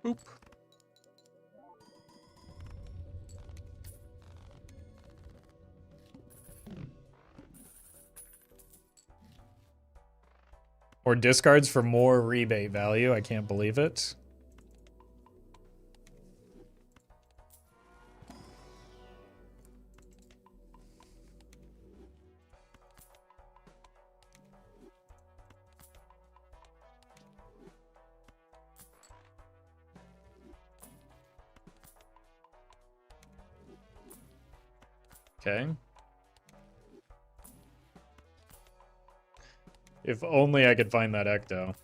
Oop. Or discards for more rebate value. I can't believe it. Okay. If only I could find that Ecto.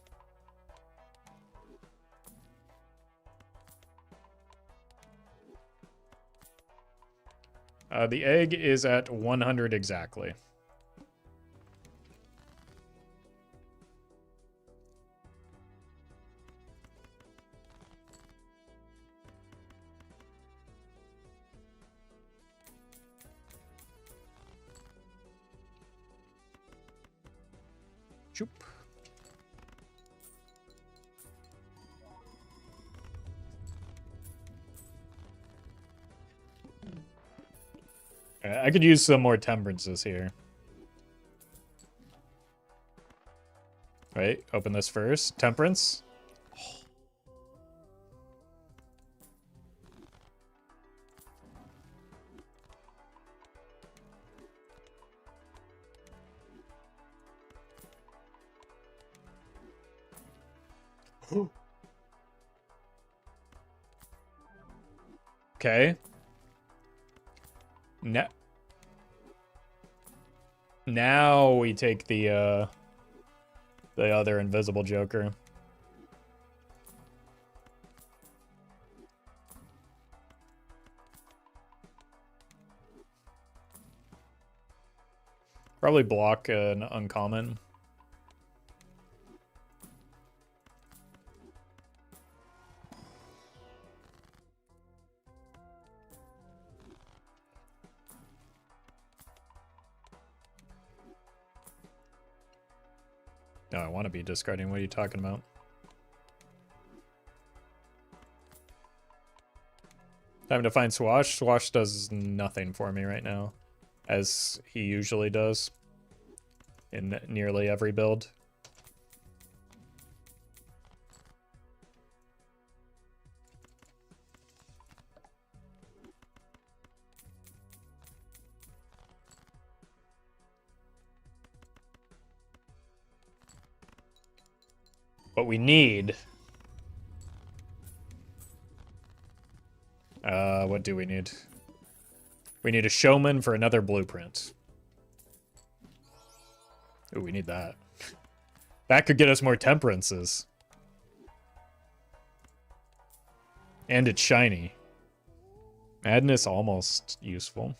The egg is at 100 exactly. Choop. I could use some more temperances here. Right, open this first. Temperance. Okay. Now we take the other invisible Joker. Probably block an uncommon. No, I want to be discarding. What are you talking about? Time to find Swash. Swash does nothing for me right now, as he usually does in nearly every build. What we need What do we need? We need a showman for another blueprint. Ooh, we need that. That could get us more temperances. And it's shiny. Madness almost useful.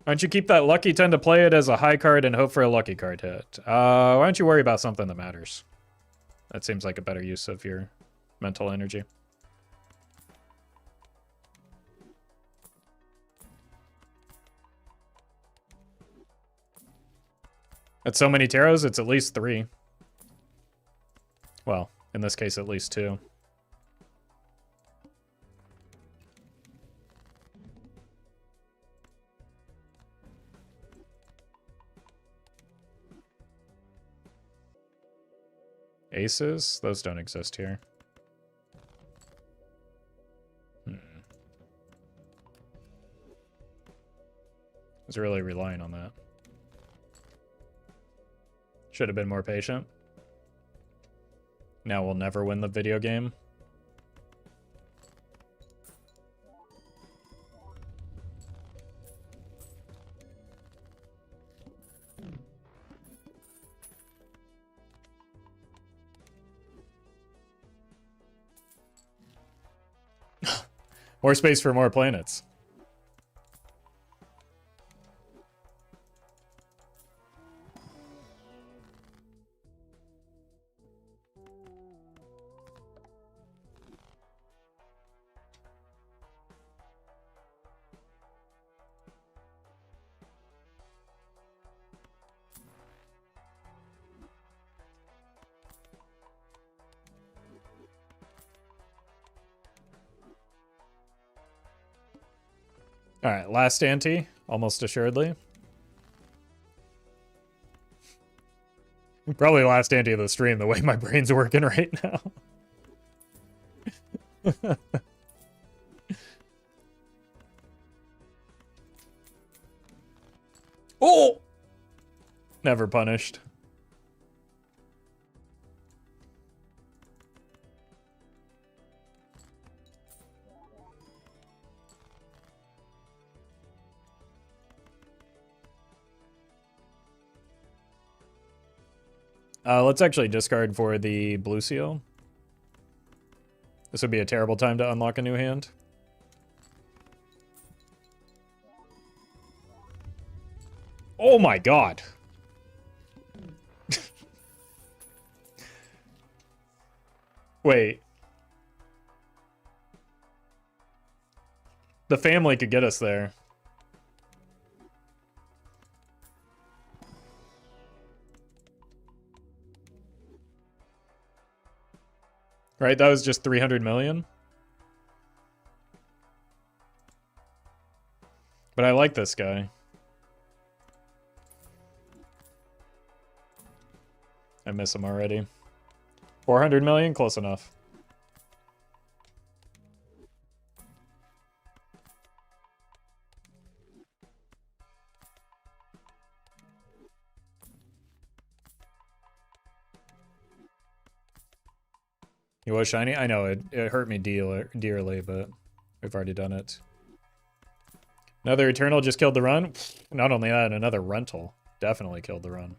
Why don't you keep that lucky 10 to play it as a high card and hope for a lucky card hit? Why don't you worry about something that matters? That seems like a better use of your mental energy. At so many tarots, it's at least 3. Well, in this case, at least 2. Aces? Those don't exist here. I was really relying on that. Should have been more patient. Now we'll never win the video game. More space for more planets. All right, last ante, almost assuredly. Probably last ante of the stream, the way my brain's working right now. Oh! Never punished. Let's actually discard for the blue seal. This would be a terrible time to unlock a new hand. Oh my god. Wait. The family could get us there. Right, that was just 300 million. But I like this guy. I miss him already. 400 million, close enough. He was shiny? I know, it hurt me dearly, but we've already done it. Another Eternal just killed the run? Not only that, another Rental definitely killed the run.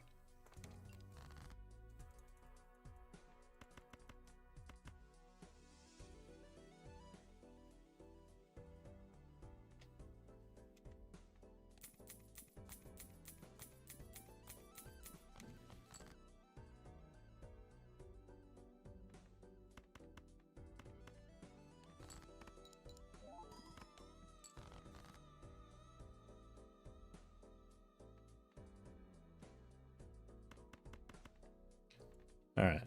Alright.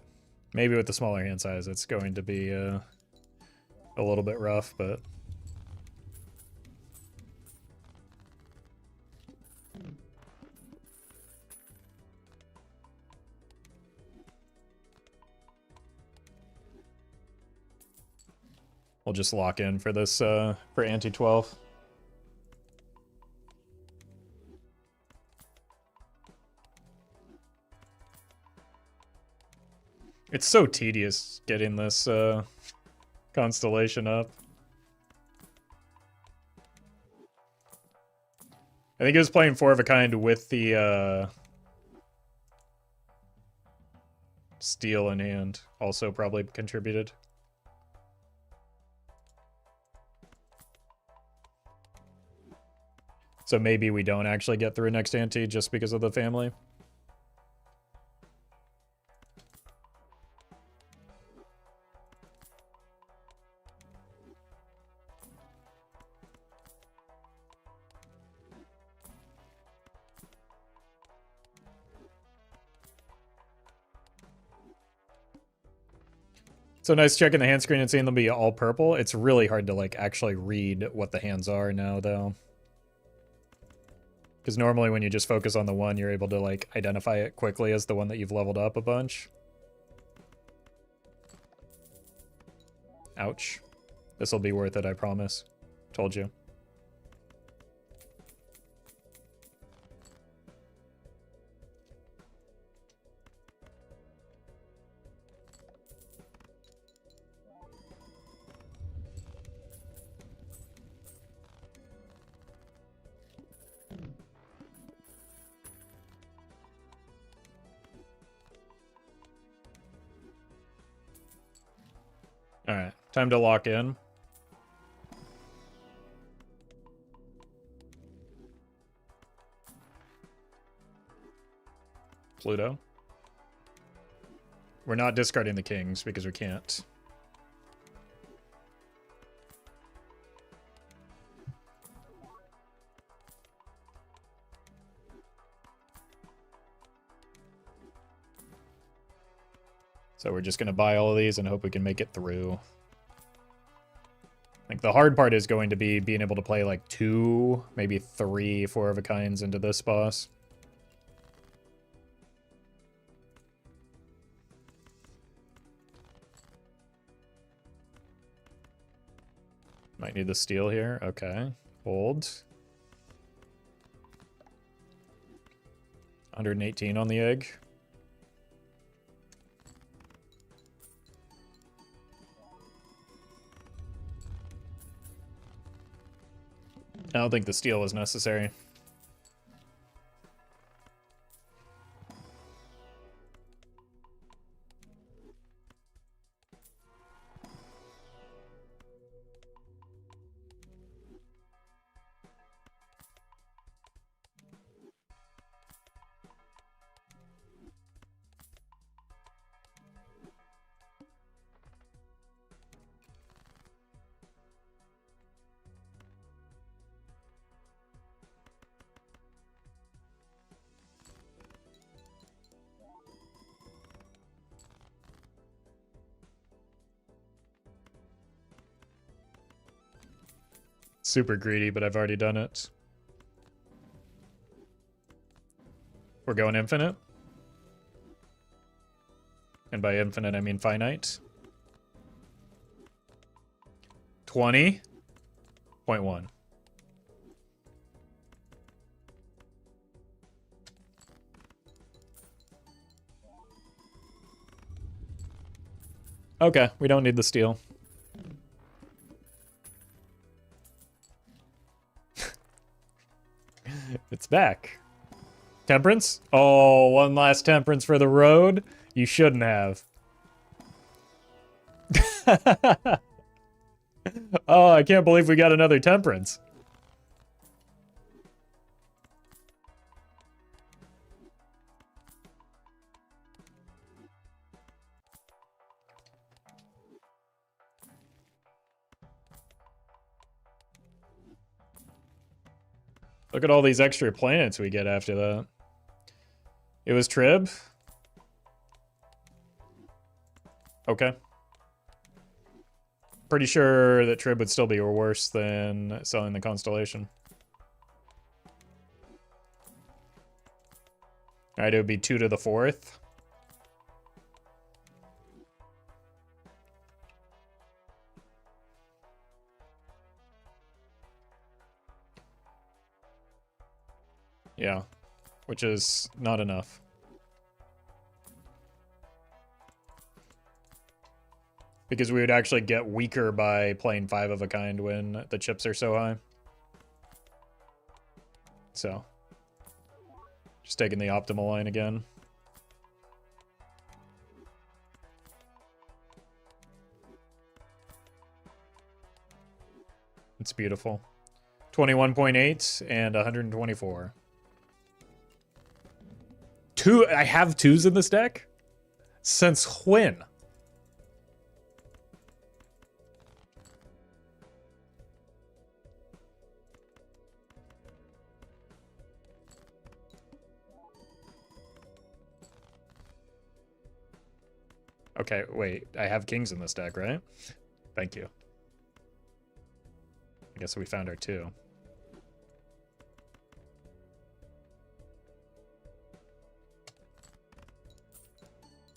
Maybe with the smaller hand size, it's going to be a little bit rough, but... we'll just lock in for this, for ante 12. It's so tedious getting this constellation up. I think he was playing Four of a Kind with the steel in hand. Also probably contributed. So maybe we don't actually get through next ante just because of the family. So nice checking the hand screen and seeing them be all purple. It's really hard to like actually read what the hands are now though. Because normally when you just focus on the one, you're able to like identify it quickly as the one that you've leveled up a bunch. Ouch. This will be worth it, I promise. Told you. Alright, time to lock in. Pluto. We're not discarding the kings because we can't. So we're just going to buy all of these and hope we can make it through. Like the hard part is going to be being able to play like 2, maybe 3 Four of a Kinds into this boss. Might need the steel here. Okay. Hold. 118 on the egg. I don't think the steel was necessary. Super greedy, but I've already done it. We're going infinite. And by infinite, I mean finite. 20.1. Okay, we don't need the steel. It's back. Temperance? Oh, one last temperance for the road? You shouldn't have. Oh, I can't believe we got another temperance. Look at all these extra planets we get after that. It was Trib? Okay. Pretty sure that Trib would still be worse than selling the Constellation. Alright, it would be 2 to the 4th. Yeah, which is not enough. Because we would actually get weaker by playing 5 of a kind when the chips are so high. So, just taking the optimal line again. It's beautiful. 21.8 and 124. I have 2s in this deck? Since when? Okay, wait. I have kings in this deck, right? Thank you. I guess we found our 2.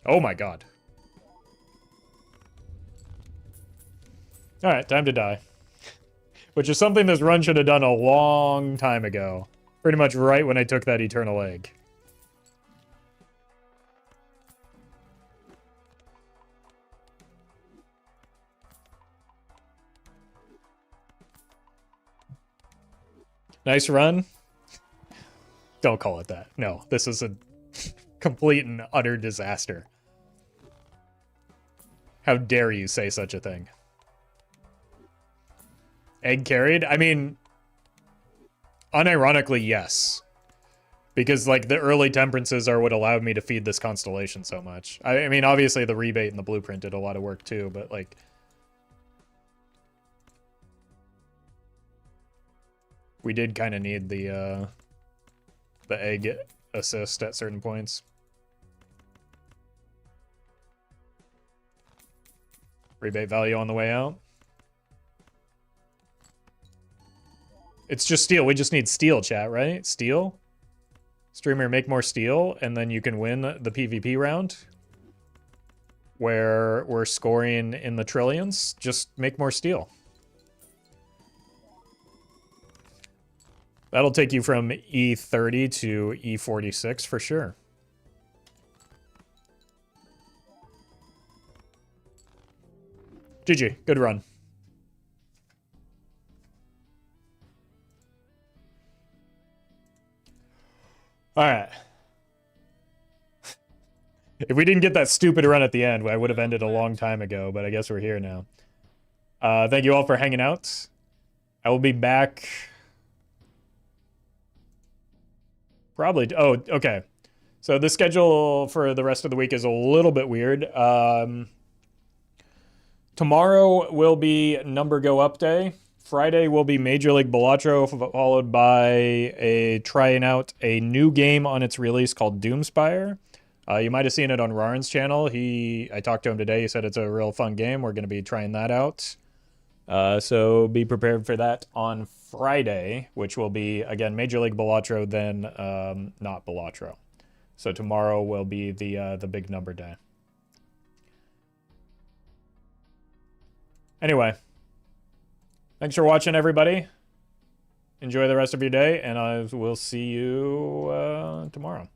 Oh my god. Alright, time to die. Which is something this run should have done a long time ago. Pretty much right when I took that Eternal Egg. Nice run. Don't call it that. No, this is a complete and utter disaster. How dare you say such a thing? Egg carried? I mean, unironically, yes. Because, like, the early temperances are what allowed me to feed this constellation so much. I mean, obviously the rebate and the blueprint did a lot of work too, but, like... we did kind of need the egg assist at certain points. Rebate value on the way out. It's just steel. We just need steel, chat, right? Steel? Streamer, make more steel, and then you can win the PvP round. Where we're scoring in the trillions. Just make more steel. That'll take you from E30 to E46 for sure. GG, good run. All right. If we didn't get that stupid run at the end, I would have ended a long time ago, but I guess we're here now. Thank you all for hanging out. I will be back... probably... oh, okay. So the schedule for the rest of the week is a little bit weird. Tomorrow will be Number Go Up Day. Friday will be Major League Balatro, followed by trying out a new game on its release called Doomspire. You might have seen it on Rarn's channel. I talked to him today. He said it's a real fun game. We're going to be trying that out. So be prepared for that on Friday, which will be, again, Major League Balatro, then not Balatro. So tomorrow will be the big number day. Anyway, thanks for watching, everybody. Enjoy the rest of your day, and I will see you tomorrow.